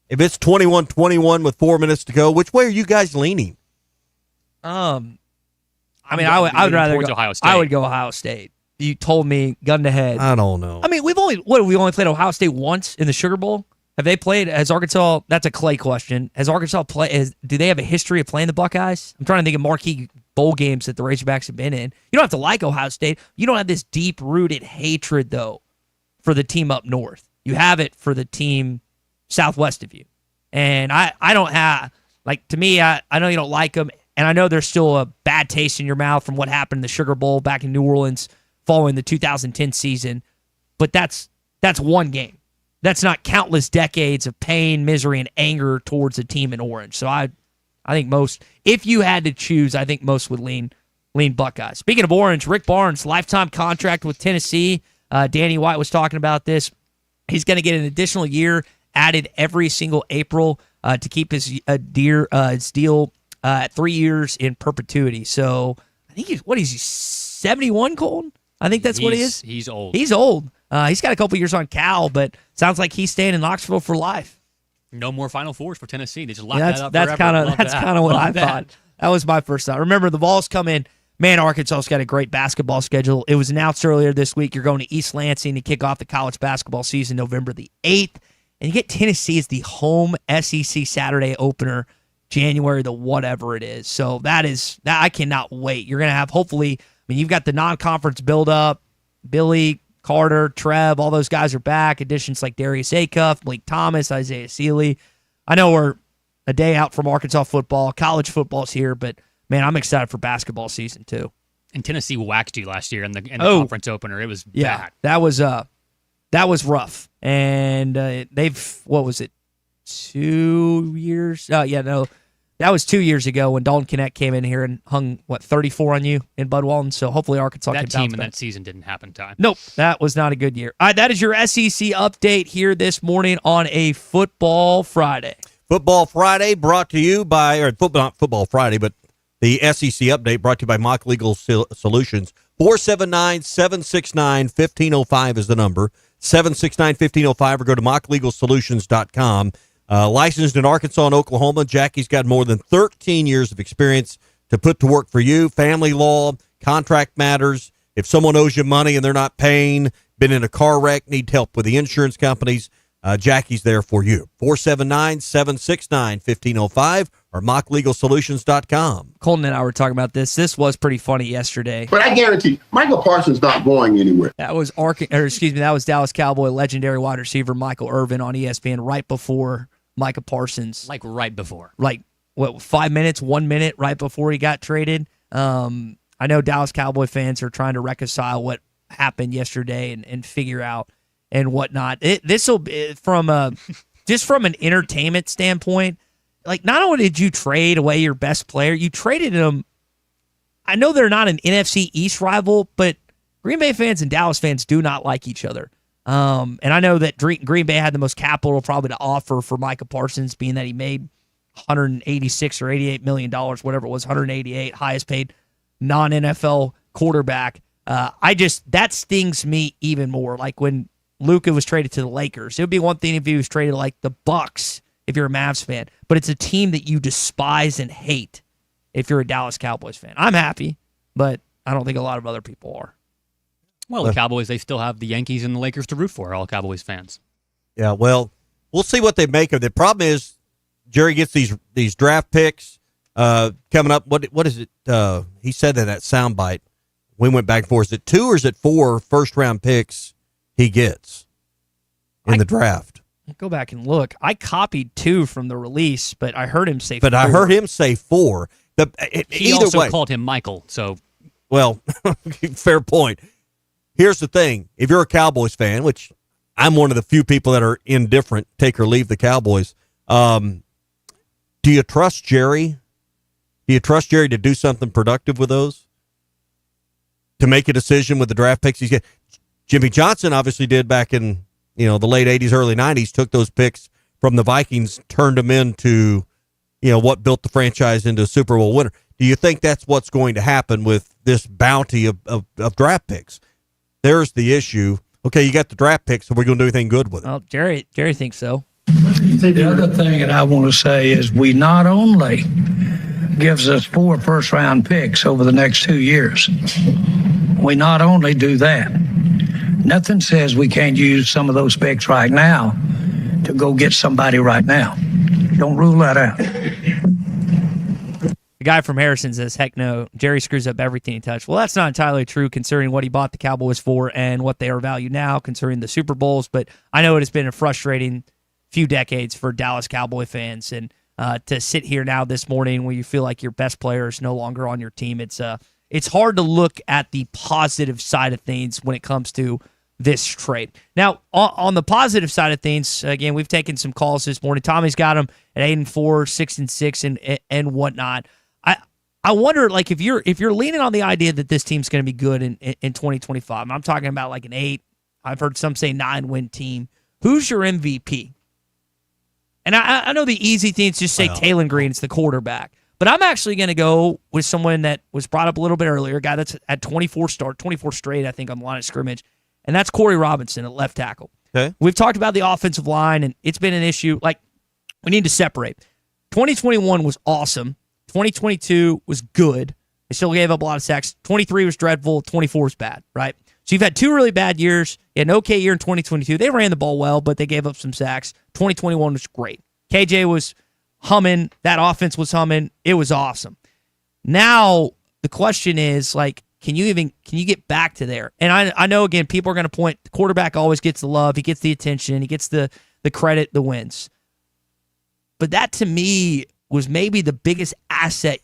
21-21 with 4 minutes to go, which way are you guys leaning? I mean, I would rather go Ohio State. I would go Ohio State. You told me gun to head. I don't know. I mean, we only played Ohio State once in the Sugar Bowl. Have they played? Has Arkansas? That's a Clay question. Has Arkansas do they have a history of playing the Buckeyes? I'm trying to think of marquee bowl games that the Razorbacks have been in. You don't have to like Ohio State. You don't have this deep rooted hatred though for the team up north. You have it for the team southwest of you. And I don't have, like, to me, I know you don't like them, and I know there's still a bad taste in your mouth from what happened in the Sugar Bowl back in New Orleans following the 2010 season, but that's one game. That's not countless decades of pain, misery, and anger towards a team in orange. So I think most, if you had to choose, I think most would lean Buckeyes. Speaking of orange, Rick Barnes, lifetime contract with Tennessee. Danny White was talking about this. He's going to get an additional year added every single April to keep his deal at 3 years in perpetuity. So I think he's 71, Colton? I think that's what he is. He's old. He's old. He's got a couple years on Cal, but sounds like he's staying in Knoxville for life. No more Final Fours for Tennessee. They just locked that up That's kind of what I thought. That was my first thought. Remember, the Vols come in. Man, Arkansas's got a great basketball schedule. It was announced earlier this week. You're going to East Lansing to kick off the college basketball season November the 8th. And you get Tennessee as the home SEC Saturday opener, January the whatever it is. So that I cannot wait. You're going to have, hopefully, you've got the non-conference build-up. Billy, Carter, Trev, all those guys are back. Additions like Darius Acuff, Blake Thomas, Isaiah Sealy. I know we're a day out from Arkansas football. College football's here, but, man, I'm excited for basketball season too. And Tennessee waxed you last year in the conference opener. It was bad. That was rough. And they've, what was it, 2 years? That was 2 years ago when Dalton Knecht came in here and hung, 34 on you in Bud Walton. So hopefully Arkansas can bounce back. That team in that season didn't happen, Ty. Nope, that was not a good year. All right, that is your SEC update here this morning on a Football Friday. Football Friday brought to you by, not Football Friday, but the SEC update brought to you by Mock Legal Solutions. 479-769-1505 is the number. 769-1505 or go to mocklegalsolutions.com. Licensed in Arkansas and Oklahoma, Jackie's got more than 13 years of experience to put to work for you. Family law, contract matters. If someone owes you money and they're not paying, been in a car wreck, need help with the insurance companies, Jackie's there for you. 479-769-1505 or mocklegalsolutions.com. Colton and I were talking about this. This was pretty funny yesterday. But I guarantee Michael Parsons not going anywhere. That was Dallas Cowboy legendary wide receiver Michael Irvin on ESPN right before Micah Parsons. Like right before. 5 minutes, 1 minute right before he got traded. I know Dallas Cowboy fans are trying to reconcile what happened yesterday and figure out and whatnot. This will be from just from an entertainment standpoint. Not only did you trade away your best player, you traded him. I know they're not an NFC East rival, but Green Bay fans and Dallas fans do not like each other. And I know that Green Bay had the most capital probably to offer for Micah Parsons, being that he made $186 or $88 million, whatever it was, 188, highest paid non-NFL quarterback. That stings me even more. Like when Luka was traded to the Lakers, it would be one thing if he was traded like the Bucks, if you're a Mavs fan, but it's a team that you despise and hate if you're a Dallas Cowboys fan. I'm happy, but I don't think a lot of other people are. Well, the Cowboys, they still have the Yankees and the Lakers to root for, all Cowboys fans. Yeah, well, we'll see what they make of it. The problem is Jerry gets these draft picks, Coming up, what is it? He said in that soundbite. We went back and forth. Is it 2 or is it 4 first-round picks he gets in the draft? Go back and look. I copied 2 from the release, but I heard him say 4. But I heard him say 4. He either also way, called him Michael. So, well, fair point. Here's the thing. If you're a Cowboys fan, which I'm one of the few people that are indifferent, take or leave the Cowboys, do you trust Jerry? Do you trust Jerry to do something productive with those? To make a decision with the draft picks he's getting? Jimmy Johnson obviously did back in the late 80s, early 90s, took those picks from the Vikings, turned them into what built the franchise into a Super Bowl winner. Do you think that's what's going to happen with this bounty of draft picks? There's the issue. Okay, you got the draft picks, so we're going to do anything good with it. Well, Jerry thinks so. The other thing that I want to say is we not only gives us 4 first-round picks over the next 2 years, we not only do that, nothing says we can't use some of those picks right now to go get somebody right now. Don't rule that out. The guy from Harrison says, heck no, Jerry screws up everything he touched. Well, that's not entirely true considering what he bought the Cowboys for and what they are valued now, considering the Super Bowls. But I know it has been a frustrating few decades for Dallas Cowboy fans. And to sit here now this morning where you feel like your best player is no longer on your team, it's hard to look at the positive side of things when it comes to this trade. Now, on the positive side of things, again, we've taken some calls this morning. Tommy's got them at 8-4, 6-6, and whatnot. I wonder, like, if you're leaning on the idea that this team's going to be good in 2025, I'm talking about like an 8. I've heard some say 9-win team. Who's your MVP? And I know the easy thing is just say Taylor Green's the quarterback. But I'm actually going to go with someone that was brought up a little bit earlier, a guy that's at 24 straight, I think, on the line of scrimmage, and that's Corey Robinson at left tackle. Okay. We've talked about the offensive line, and it's been an issue. Like, we need to separate. 2021 was awesome. 2022 was good. They still gave up a lot of sacks. 23 was dreadful. 24 was bad, right? So you've had 2 really bad years. You had an okay year in 2022. They ran the ball well, but they gave up some sacks. 2021 was great. KJ was humming. That offense was humming. It was awesome. Now the question is, like, can you get back to there? And I know, again, people are going to point, the quarterback always gets the love. He gets the attention. He gets the credit, the wins. But that, to me, was maybe the biggest asset,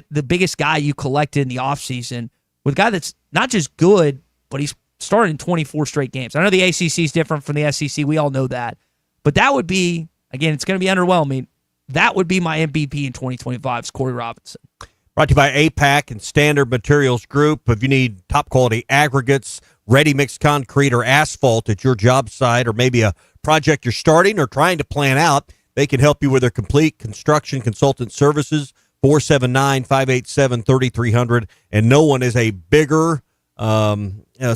the biggest guy you collected in the offseason, with a guy that's not just good, but he's started in 24 straight games. I know the ACC is different from the SEC. We all know that. But that would be, again, it's going to be underwhelming. That would be my MVP in 2025 is Corey Robinson. Brought to you by APAC and Standard Materials Group. If you need top-quality aggregates, ready-mix concrete, or asphalt at your job site, or maybe a project you're starting or trying to plan out, they can help you with their complete construction consultant services, 479-587-3300. And no one is a bigger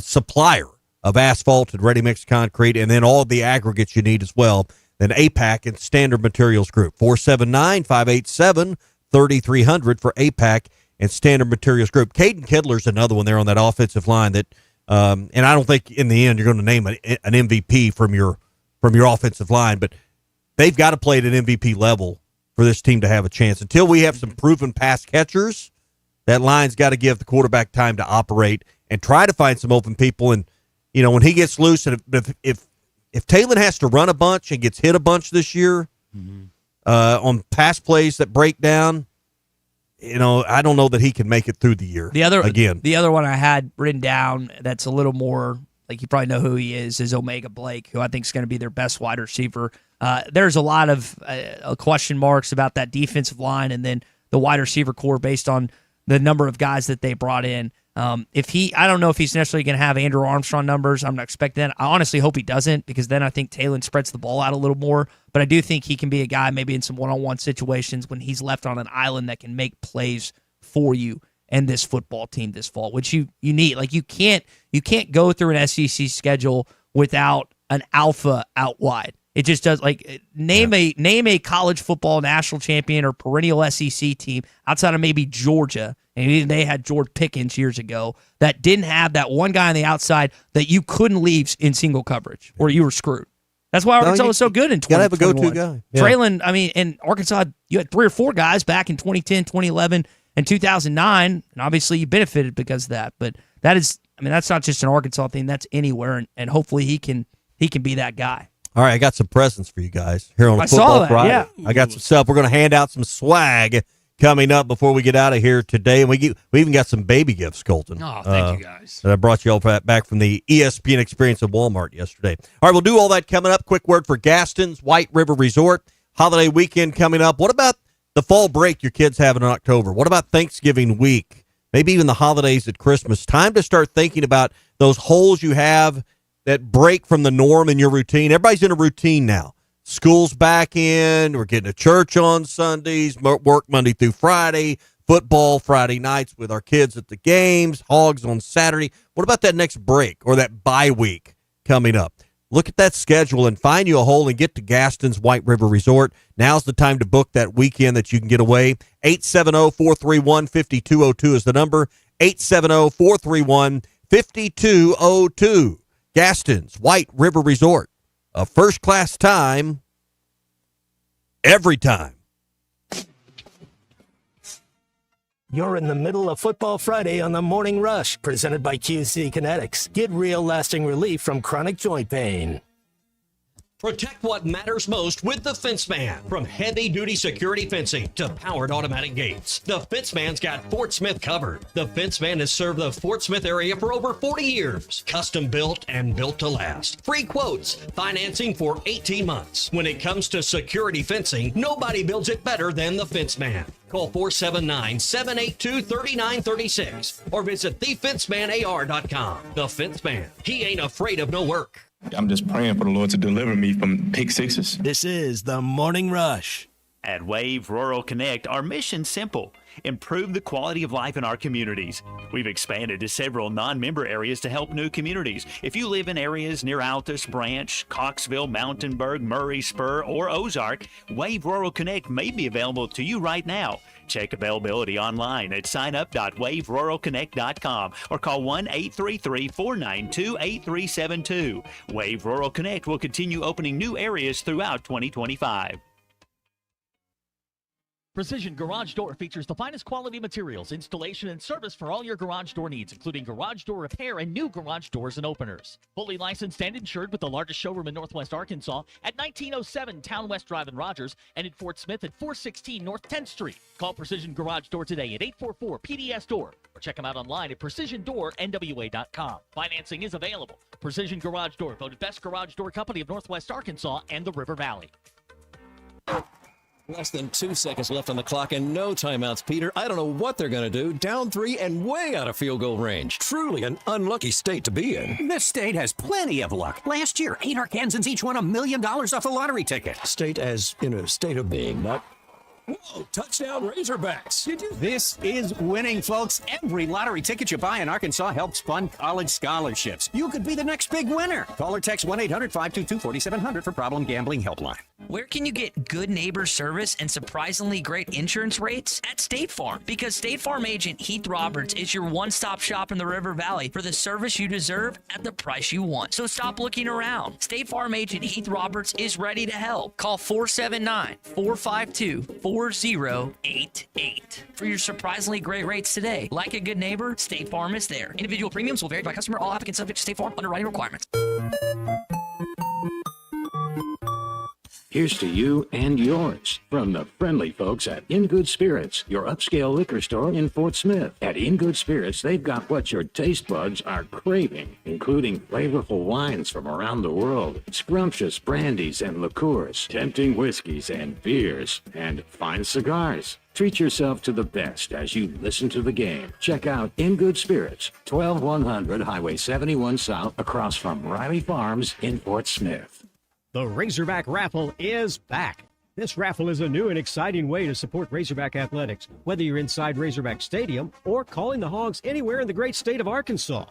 supplier of asphalt and ready-mix concrete, and then all the aggregates you need as well, than APAC and Standard Materials Group. 479-587-3300 for APAC and Standard Materials Group. Caden Kidler's another one there on that offensive line that, and I don't think in the end you're going to name an MVP from your offensive line, but they've got to play at an MVP level for this team to have a chance. Until we have some proven pass catchers, that line's got to give the quarterback time to operate and try to find some open people. And, when he gets loose, and if Taylor has to run a bunch and gets hit a bunch this year on pass plays that break down, I don't know that he can make it through the year. The other one I had written down that's a little more, like, you probably know who he is Omega Blake, who I think is going to be their best wide receiver. There's a lot of question marks about that defensive line and then the wide receiver core based on the number of guys that they brought in. I don't know if he's necessarily going to have Andrew Armstrong numbers. I'm not expecting that. I honestly hope he doesn't, because then I think Taylor spreads the ball out a little more. But I do think he can be a guy maybe in some one-on-one situations when he's left on an island that can make plays for you and this football team this fall, which you need. Like, you can't go through an SEC schedule without an alpha out wide. It just does. Like, name a college football national champion or perennial SEC team outside of maybe Georgia, and even they had George Pickens years ago, that didn't have that one guy on the outside that you couldn't leave in single coverage or you were screwed. That's why Arkansas was so good in 2021. Got to have a go-to guy. Yeah. Traylon, I mean, in Arkansas, you had 3 or 4 guys back in 2010, 2011, and 2009, and obviously you benefited because of that. But that is, I mean, that's not just an Arkansas thing. That's anywhere, and hopefully he can be that guy. All right, I got some presents for you guys here on I Football saw that, Friday. yeah. I got some stuff. We're going to hand out some swag coming up before we get out of here today. And we even got some baby gifts, Colton. Oh, thank you guys. That I brought you all back from the ESPN experience at Walmart yesterday. All right, we'll do all that coming up. Quick word for Gaston's White River Resort. Holiday weekend coming up. What about the fall break your kids having in October? What about Thanksgiving week? Maybe even the holidays at Christmas. Time to start thinking about those holes you have that break from the norm in your routine. Everybody's in a routine now. School's back in. We're getting to church on Sundays, work Monday through Friday, football Friday nights with our kids at the games, Hogs on Saturday. What about that next break or that bye week coming up? Look at that schedule and find you a hole and get to Gaston's White River Resort. Now's the time to book that weekend that you can get away. 870-431-5202 is the number. 870-431-5202. Gaston's White River Resort. A first-class time, every time. You're in the middle of Football Friday on the Morning Rush, presented by QC Kinetics. Get real lasting relief from chronic joint pain. Protect what matters most with the Fence Man. From heavy-duty security fencing to powered automatic gates, the Fence Man's got Fort Smith covered. The Fence Man has served the Fort Smith area for over 40 years. Custom built and built to last. Free quotes, financing for 18 months. When it comes to security fencing, nobody builds it better than the Fence Man. Call 479-782-3936 or visit thefencemanAR.com. The Fence Man. He ain't afraid of no work. I'm just praying for the Lord to deliver me from pick sixes. This is the Morning Rush. At Wave Rural Connect, our mission's simple. Improve the quality of life in our communities. We've expanded to several non-member areas to help new communities. If you live in areas near Altus, Branch, Coxville, Mountainburg, Murray, Spur, or Ozark, Wave Rural Connect may be available to you right now. Check availability online at signup.waveruralconnect.com or call 1-833-492-8372. Wave Rural Connect will continue opening new areas throughout 2025. Precision Garage Door features the finest quality materials, installation, and service for all your garage door needs, including garage door repair and new garage doors and openers. Fully licensed and insured with the largest showroom in Northwest Arkansas at 1907 Town West Drive in Rogers and in Fort Smith at 416 North 10th Street. Call Precision Garage Door today at 844-PDS-DOOR or check them out online at PrecisionDoorNWA.com. Financing is available. Precision Garage Door, voted best garage door company of Northwest Arkansas and the River Valley. Less than 2 seconds left on the clock and no timeouts, Peter. I don't know what they're going to do. Down 3 and way out of field goal range. Truly an unlucky state to be in. This state has plenty of luck. Last year, 8 Arkansans each won $1 million off a lottery ticket. State as in a state of being, not... Whoa, touchdown Razorbacks. This is winning, folks. Every lottery ticket you buy in Arkansas helps fund college scholarships. You could be the next big winner. Call or text 1-800-522-4700 for Problem Gambling Helpline. Where can you get good neighbor service and surprisingly great insurance rates? At State Farm, because State Farm agent Heath Roberts is your one-stop shop in the River Valley for the service you deserve at the price you want. So stop looking around. State Farm agent Heath Roberts is ready to help. Call 479-452-4088 for your surprisingly great rates today. Like a good neighbor, State Farm is there. Individual premiums will vary by customer. All applicants subject to State Farm underwriting requirements. Here's to you and yours from the friendly folks at In Good Spirits, your upscale liquor store in Fort Smith. At In Good Spirits, they've got what your taste buds are craving, including flavorful wines from around the world, scrumptious brandies and liqueurs, tempting whiskeys and beers, and fine cigars. Treat yourself to the best as you listen to the game. Check out In Good Spirits, 12100 Highway 71 South, across from Riley Farms in Fort Smith. The Razorback Raffle is back. This raffle is a new and exciting way to support Razorback athletics, whether you're inside Razorback Stadium or calling the Hogs anywhere in the great state of Arkansas.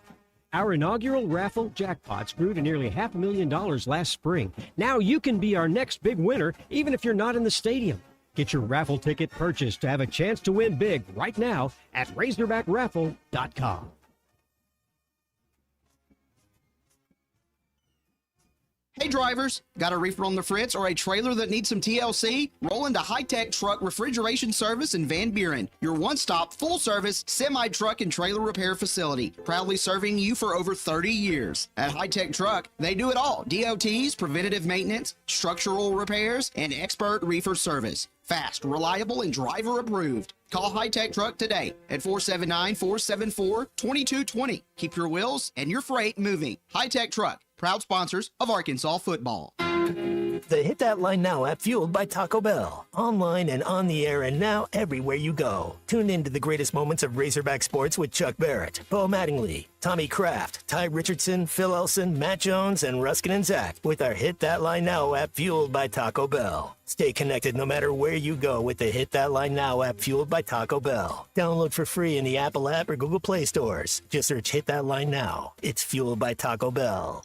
Our inaugural raffle jackpots grew to nearly $500,000 last spring. Now you can be our next big winner, even if you're not in the stadium. Get your raffle ticket purchased to have a chance to win big right now at RazorbackRaffle.com. Hey drivers, got a reefer on the fritz or a trailer that needs some TLC? Roll into High Tech Truck Refrigeration Service in Van Buren, your one-stop, full-service, semi-truck and trailer repair facility, proudly serving you for over 30 years. At High Tech Truck, they do it all. DOTs, preventative maintenance, structural repairs, and expert reefer service. Fast, reliable, and driver approved. Call High Tech Truck today at 479-474-2220. Keep your wheels and your freight moving. High Tech Truck, proud sponsors of Arkansas football. The Hit That Line Now app, fueled by Taco Bell. Online and on the air and now everywhere you go. Tune in to the greatest moments of Razorback sports with Chuck Barrett, Bo Mattingly, Tommy Kraft, Ty Richardson, Phil Elson, Matt Jones, and Ruskin and Zach with our Hit That Line Now app, fueled by Taco Bell. Stay connected no matter where you go with the Hit That Line Now app, fueled by Taco Bell. Download for free in the Apple app or Google Play stores. Just search Hit That Line Now. It's fueled by Taco Bell.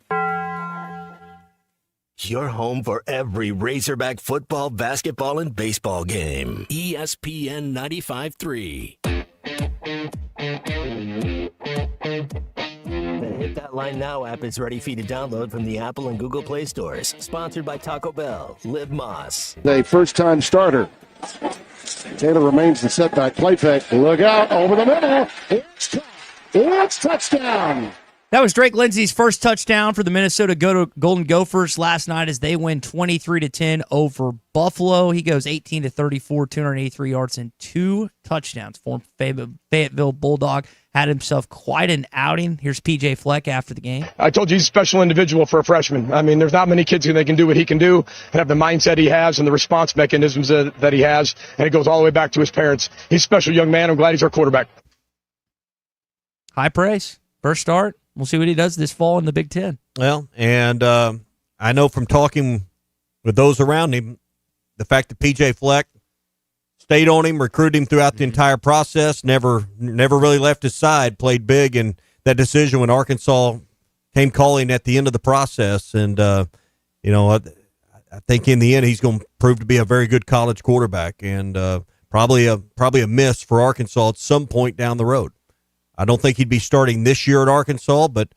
Your home for every Razorback football, basketball, and baseball game. ESPN 95.3. The Hit That Line Now app is ready for you to download from the Apple and Google Play stores. Sponsored by Taco Bell. Liv Moss. The first-time starter. Taylor remains the setback. Play fake. Look out. Over the middle. It's touchdown. That was Drake Lindsey's first touchdown for the Minnesota Golden Gophers last night as they win 23-10 over Buffalo. He goes 18-34, 283 yards, and 2 touchdowns. Former Fayetteville Bulldog had himself quite an outing. Here's PJ Fleck after the game. I told you he's a special individual for a freshman. I mean, there's not many kids that can do what he can do and have the mindset he has and the response mechanisms that he has, and it goes all the way back to his parents. He's a special young man. I'm glad he's our quarterback. High praise. First start. We'll see what he does this fall in the Big Ten. Well, and I know from talking with those around him, the fact that PJ Fleck stayed on him, recruited him throughout the entire process, never really left his side, played big in that decision when Arkansas came calling at the end of the process. And, I think in the end he's going to prove to be a very good college quarterback and probably a miss for Arkansas at some point down the road. I don't think he'd be starting this year at Arkansas, but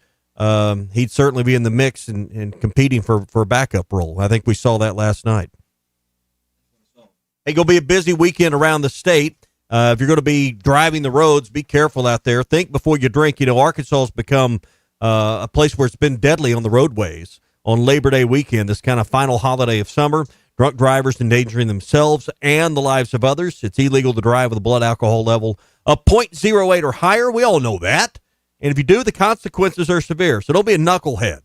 he'd certainly be in the mix and competing for a backup role. I think we saw that last night. Hey, going to be a busy weekend around the state. If you're going to be driving the roads, be careful out there. Think before you drink. Arkansas has become a place where it's been deadly on the roadways on Labor Day weekend, this kind of final holiday of summer. Drunk drivers endangering themselves and the lives of others. It's illegal to drive with a blood alcohol level of 0.08 or higher. We all know that. And if you do, the consequences are severe. So don't be a knucklehead.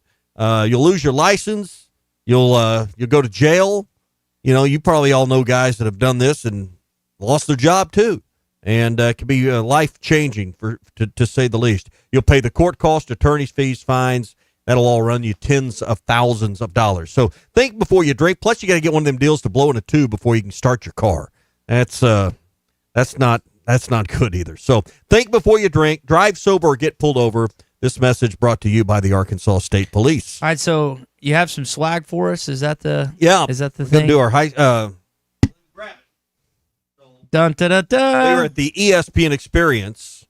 You'll lose your license. You'll go to jail. You probably all know guys that have done this and lost their job too. And it can be life-changing, to say the least. You'll pay the court costs, attorney's fees, fines. That'll all run you tens of thousands of dollars. So think before you drink. Plus, you got to get one of them deals to blow in a tube before you can start your car. That's not good either. So think before you drink. Drive sober or get pulled over. This message brought to you by the Arkansas State Police. All right, so you have some swag for us. Is that the we're thing? Gonna do our high. Dun, da, da, da. We were at the ESPN Experience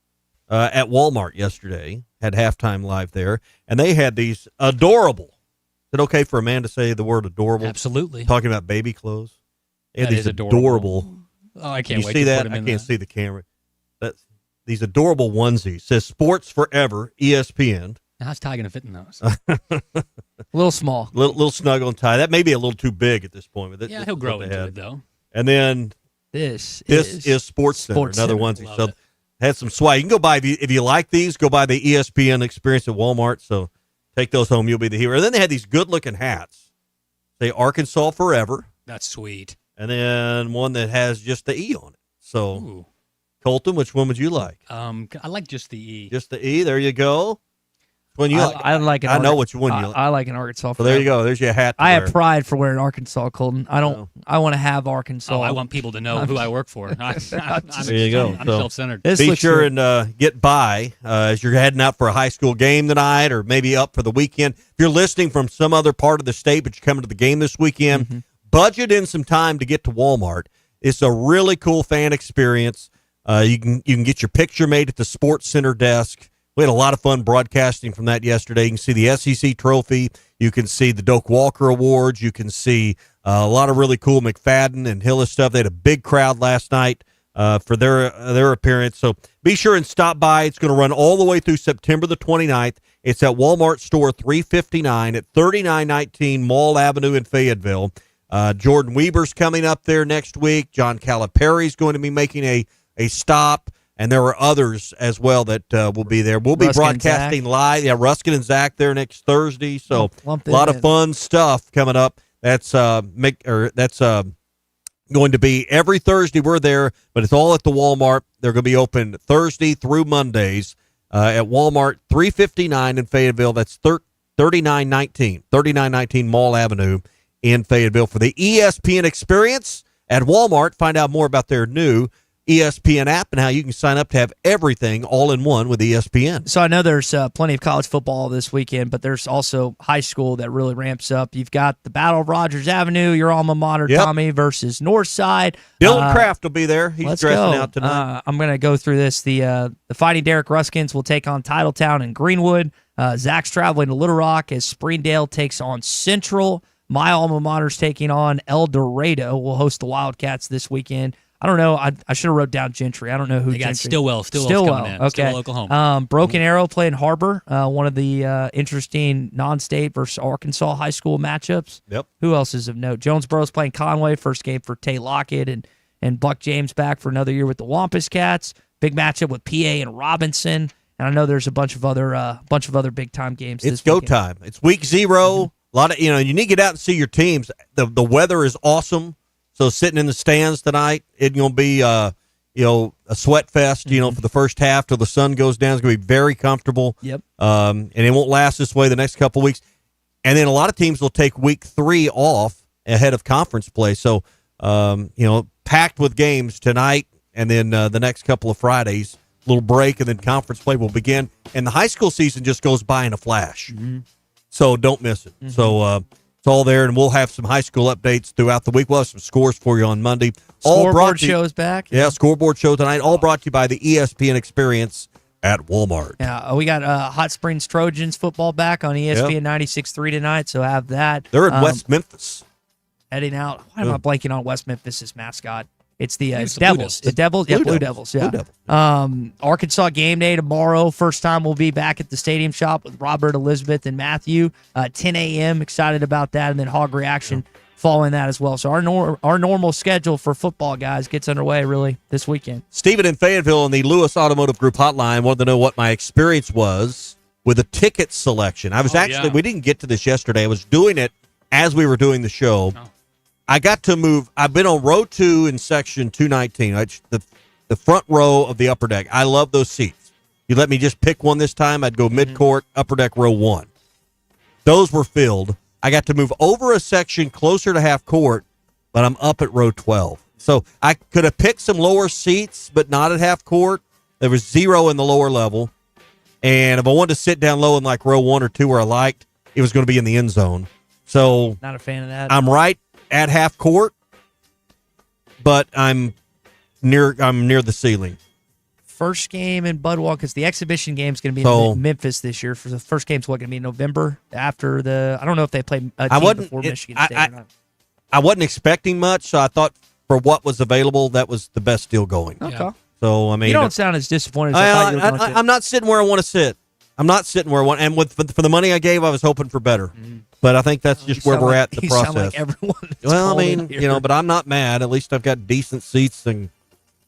at Walmart yesterday. Had halftime live there, and they had these adorable. Is it okay for a man to say the word adorable? Absolutely. Talking about baby clothes. They had That these is adorable. Oh, I can't you wait see to that? put 'em I in can't the- see the camera. These adorable onesies. Says Sports Forever ESPN. How's Ty going to fit in those? A little small. Little snug on Ty. That may be a little too big at this point. But Yeah, he'll grow into it, though. And then this is Sports Center, Sports another Center. onesie. So had some swag. You can go buy if you like these. Go buy the ESPN Experience at Walmart. So take those home. You'll be the hero. And then they had these good looking hats. Say Arkansas Forever. That's sweet. And then one that has just the E on it. So Colton, which one would you like? I like just the E. Just the E. There you go. When you I like an I know which one you like. I like an Arkansas. So there you go. There's your hat. I have pride for wearing Arkansas, Colton. I don't. I want to have Arkansas. Oh, I want people to know who I work for. There you go. I'm So self-centered. Be sure and get by as you're heading out for a high school game tonight, or maybe up for the weekend. If you're listening from some other part of the state, but you're coming to the game this weekend, budget in some time to get to Walmart. It's a really cool fan experience. You can get your picture made at the Sports Center desk We had a lot of fun broadcasting from that yesterday. You can see the SEC trophy. You can see the Doak Walker Awards. You can see a lot of really cool McFadden and Hillis stuff. They had a big crowd last night for their appearance. So be sure and stop by. It's going to run all the way through September the 29th. It's at Walmart Store 359 at 3919 Mall Avenue in Fayetteville. Jordan Weber's coming up there next week. John Calipari's going to be making a stop. And there are others as well that will be there. We'll be broadcasting live. Yeah, Ruskin and Zach there next Thursday. So a lot of fun stuff coming up. That's going to be every Thursday. We're there, but it's all at the Walmart. They're going to be open Thursday through Mondays at Walmart 359 in Fayetteville. That's 3919 Mall Avenue in Fayetteville for the ESPN experience at Walmart. Find out more about their new ESPN app and how you can sign up to have everything all in one with ESPN. So I know there's plenty of college football this weekend, but there's also high school that really ramps up. You've got the Battle of Rogers Avenue, your alma mater, Tommy, versus Northside. Dylan Kraft will be there. He's dressing out tonight. I'm going to go through this. The Fighting Derek Ruskins will take on Titletown and Greenwood. Zach's traveling to Little Rock as Springdale takes on Central. My alma mater's taking on El Dorado. We'll host the Wildcats this weekend. I don't know. I should have wrote down Gentry. I don't know who they got. Gentry. Stillwell's coming in. Okay. Stillwell, Oklahoma. Broken Arrow playing Harbor. One of the interesting non-state versus Arkansas high school matchups. Yep. Who else is of note? Jonesboro's playing Conway. First game for Tay Lockett and Buck James back for another year with the Wampus Cats. Big matchup with PA and Robinson. And I know there's a bunch of other big time games. It's this go weekend. time. It's week 0. A lot of you need to get out and see your teams. The weather is awesome. So sitting in the stands tonight, it's going to be a sweat fest. For the first half till the sun goes down. It's going to be very comfortable. Yep. And it won't last this way the next couple of weeks. And then a lot of teams will take week 3 off ahead of conference play. So packed with games tonight, and then the next couple of Fridays, little break, and then conference play will begin. And the high school season just goes by in a flash. Mm-hmm. So don't miss it. Mm-hmm. So it's all there, and we'll have some high school updates throughout the week. We'll have some scores for you on Monday. Scoreboard show's back. Yeah, scoreboard show tonight. All brought to you by the ESPN experience at Walmart. Yeah, we got Hot Springs Trojans football back on ESPN 96.3 tonight, so have that. They're in West Memphis. Heading out. Why am I blanking on West Memphis' mascot? It's the It's Devils. the The Devils? Yeah, Blue Devils. Yeah. Blue Devils. Arkansas game day tomorrow. First time we'll be back at the Stadium Shop with Robert, Elizabeth, and Matthew. 10 a.m. Excited about that. And then Hog Reaction following that as well. So our normal schedule for football, guys, gets underway really this weekend. Stephen in Fayetteville on the Lewis Automotive Group hotline wanted to know what my experience was with a ticket selection. I was we didn't get to this yesterday. I was doing it as we were doing the show. Oh. I got to move. I've been on row 2 in section 219, the front row of the upper deck. I love those seats. You let me just pick one this time, I'd go mid-court, upper deck, row 1. Those were filled. I got to move over a section closer to half court, but I'm up at row 12. So I could have picked some lower seats, but not at half court. There was 0 in the lower level. And if I wanted to sit down low in like row 1 or 2 where I liked, it was going to be in the end zone. So not a fan of that. I'm right at half court, but I'm near the ceiling. First game in Budwalk, because the exhibition game is going to be in Memphis this year. For the first game's going to be in November after I don't know if they play a team before Michigan State or not. I wasn't expecting much, so I thought for what was available, that was the best deal going. Okay. Yeah. So I mean, you don't sound as disappointed as I thought you were going to. I'm not sitting where I want to sit. I'm not sitting where I want, and for the money I gave, I was hoping for better. Mm. But I think that's just where we're at in the process. Sound like everyone. Well, I mean, but I'm not mad. At least I've got decent seats in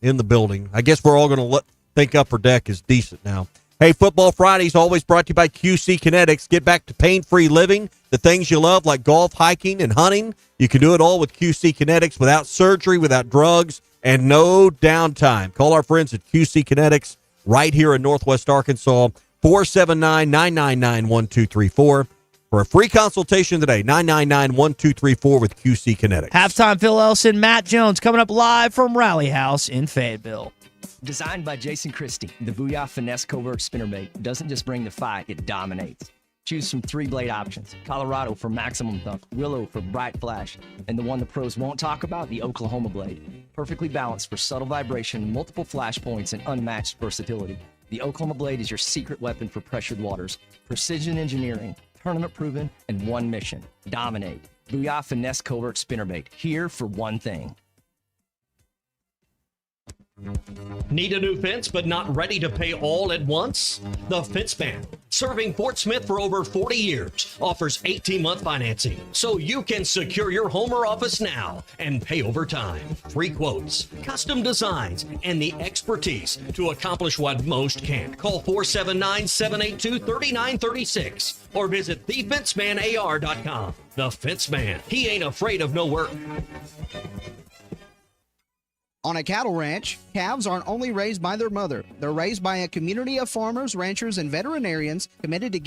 the building. I guess we're all going to think upper deck is decent now. Hey, Football Fridays always brought to you by QC Kinetics. Get back to pain-free living, the things you love like golf, hiking, and hunting. You can do it all with QC Kinetics without surgery, without drugs, and no downtime. Call our friends at QC Kinetics right here in Northwest Arkansas, 479-999-1234. For a free consultation today, 999-1234 with QC Kinetics. Halftime Phil Elson, Matt Jones coming up live from Rally House in Fayetteville. Designed by Jason Christie, the Booyah Finesse Covert Spinnerbait doesn't just bring the fight, it dominates. Choose from 3 blade options: Colorado for maximum thump, Willow for bright flash, and the one the pros won't talk about, the Oklahoma blade. Perfectly balanced for subtle vibration, multiple flash points, and unmatched versatility. The Oklahoma Blade is your secret weapon for pressured waters. Precision engineering, tournament proven, and one mission: dominate. Booyah Finesse Covert Spinnerbait, here for one thing. Need a new fence but not ready to pay all at once? The Fence Man, serving Fort Smith for over 40 years, offers 18-month financing so you can secure your home or office now and pay over time. Free quotes, custom designs, and the expertise to accomplish what most can't. Call 479-782-3936 or visit thefencemanar.com. The Fence Man, he ain't afraid of no work. On a cattle ranch, calves aren't only raised by their mother. They're raised by a community of farmers, ranchers, and veterinarians committed to giving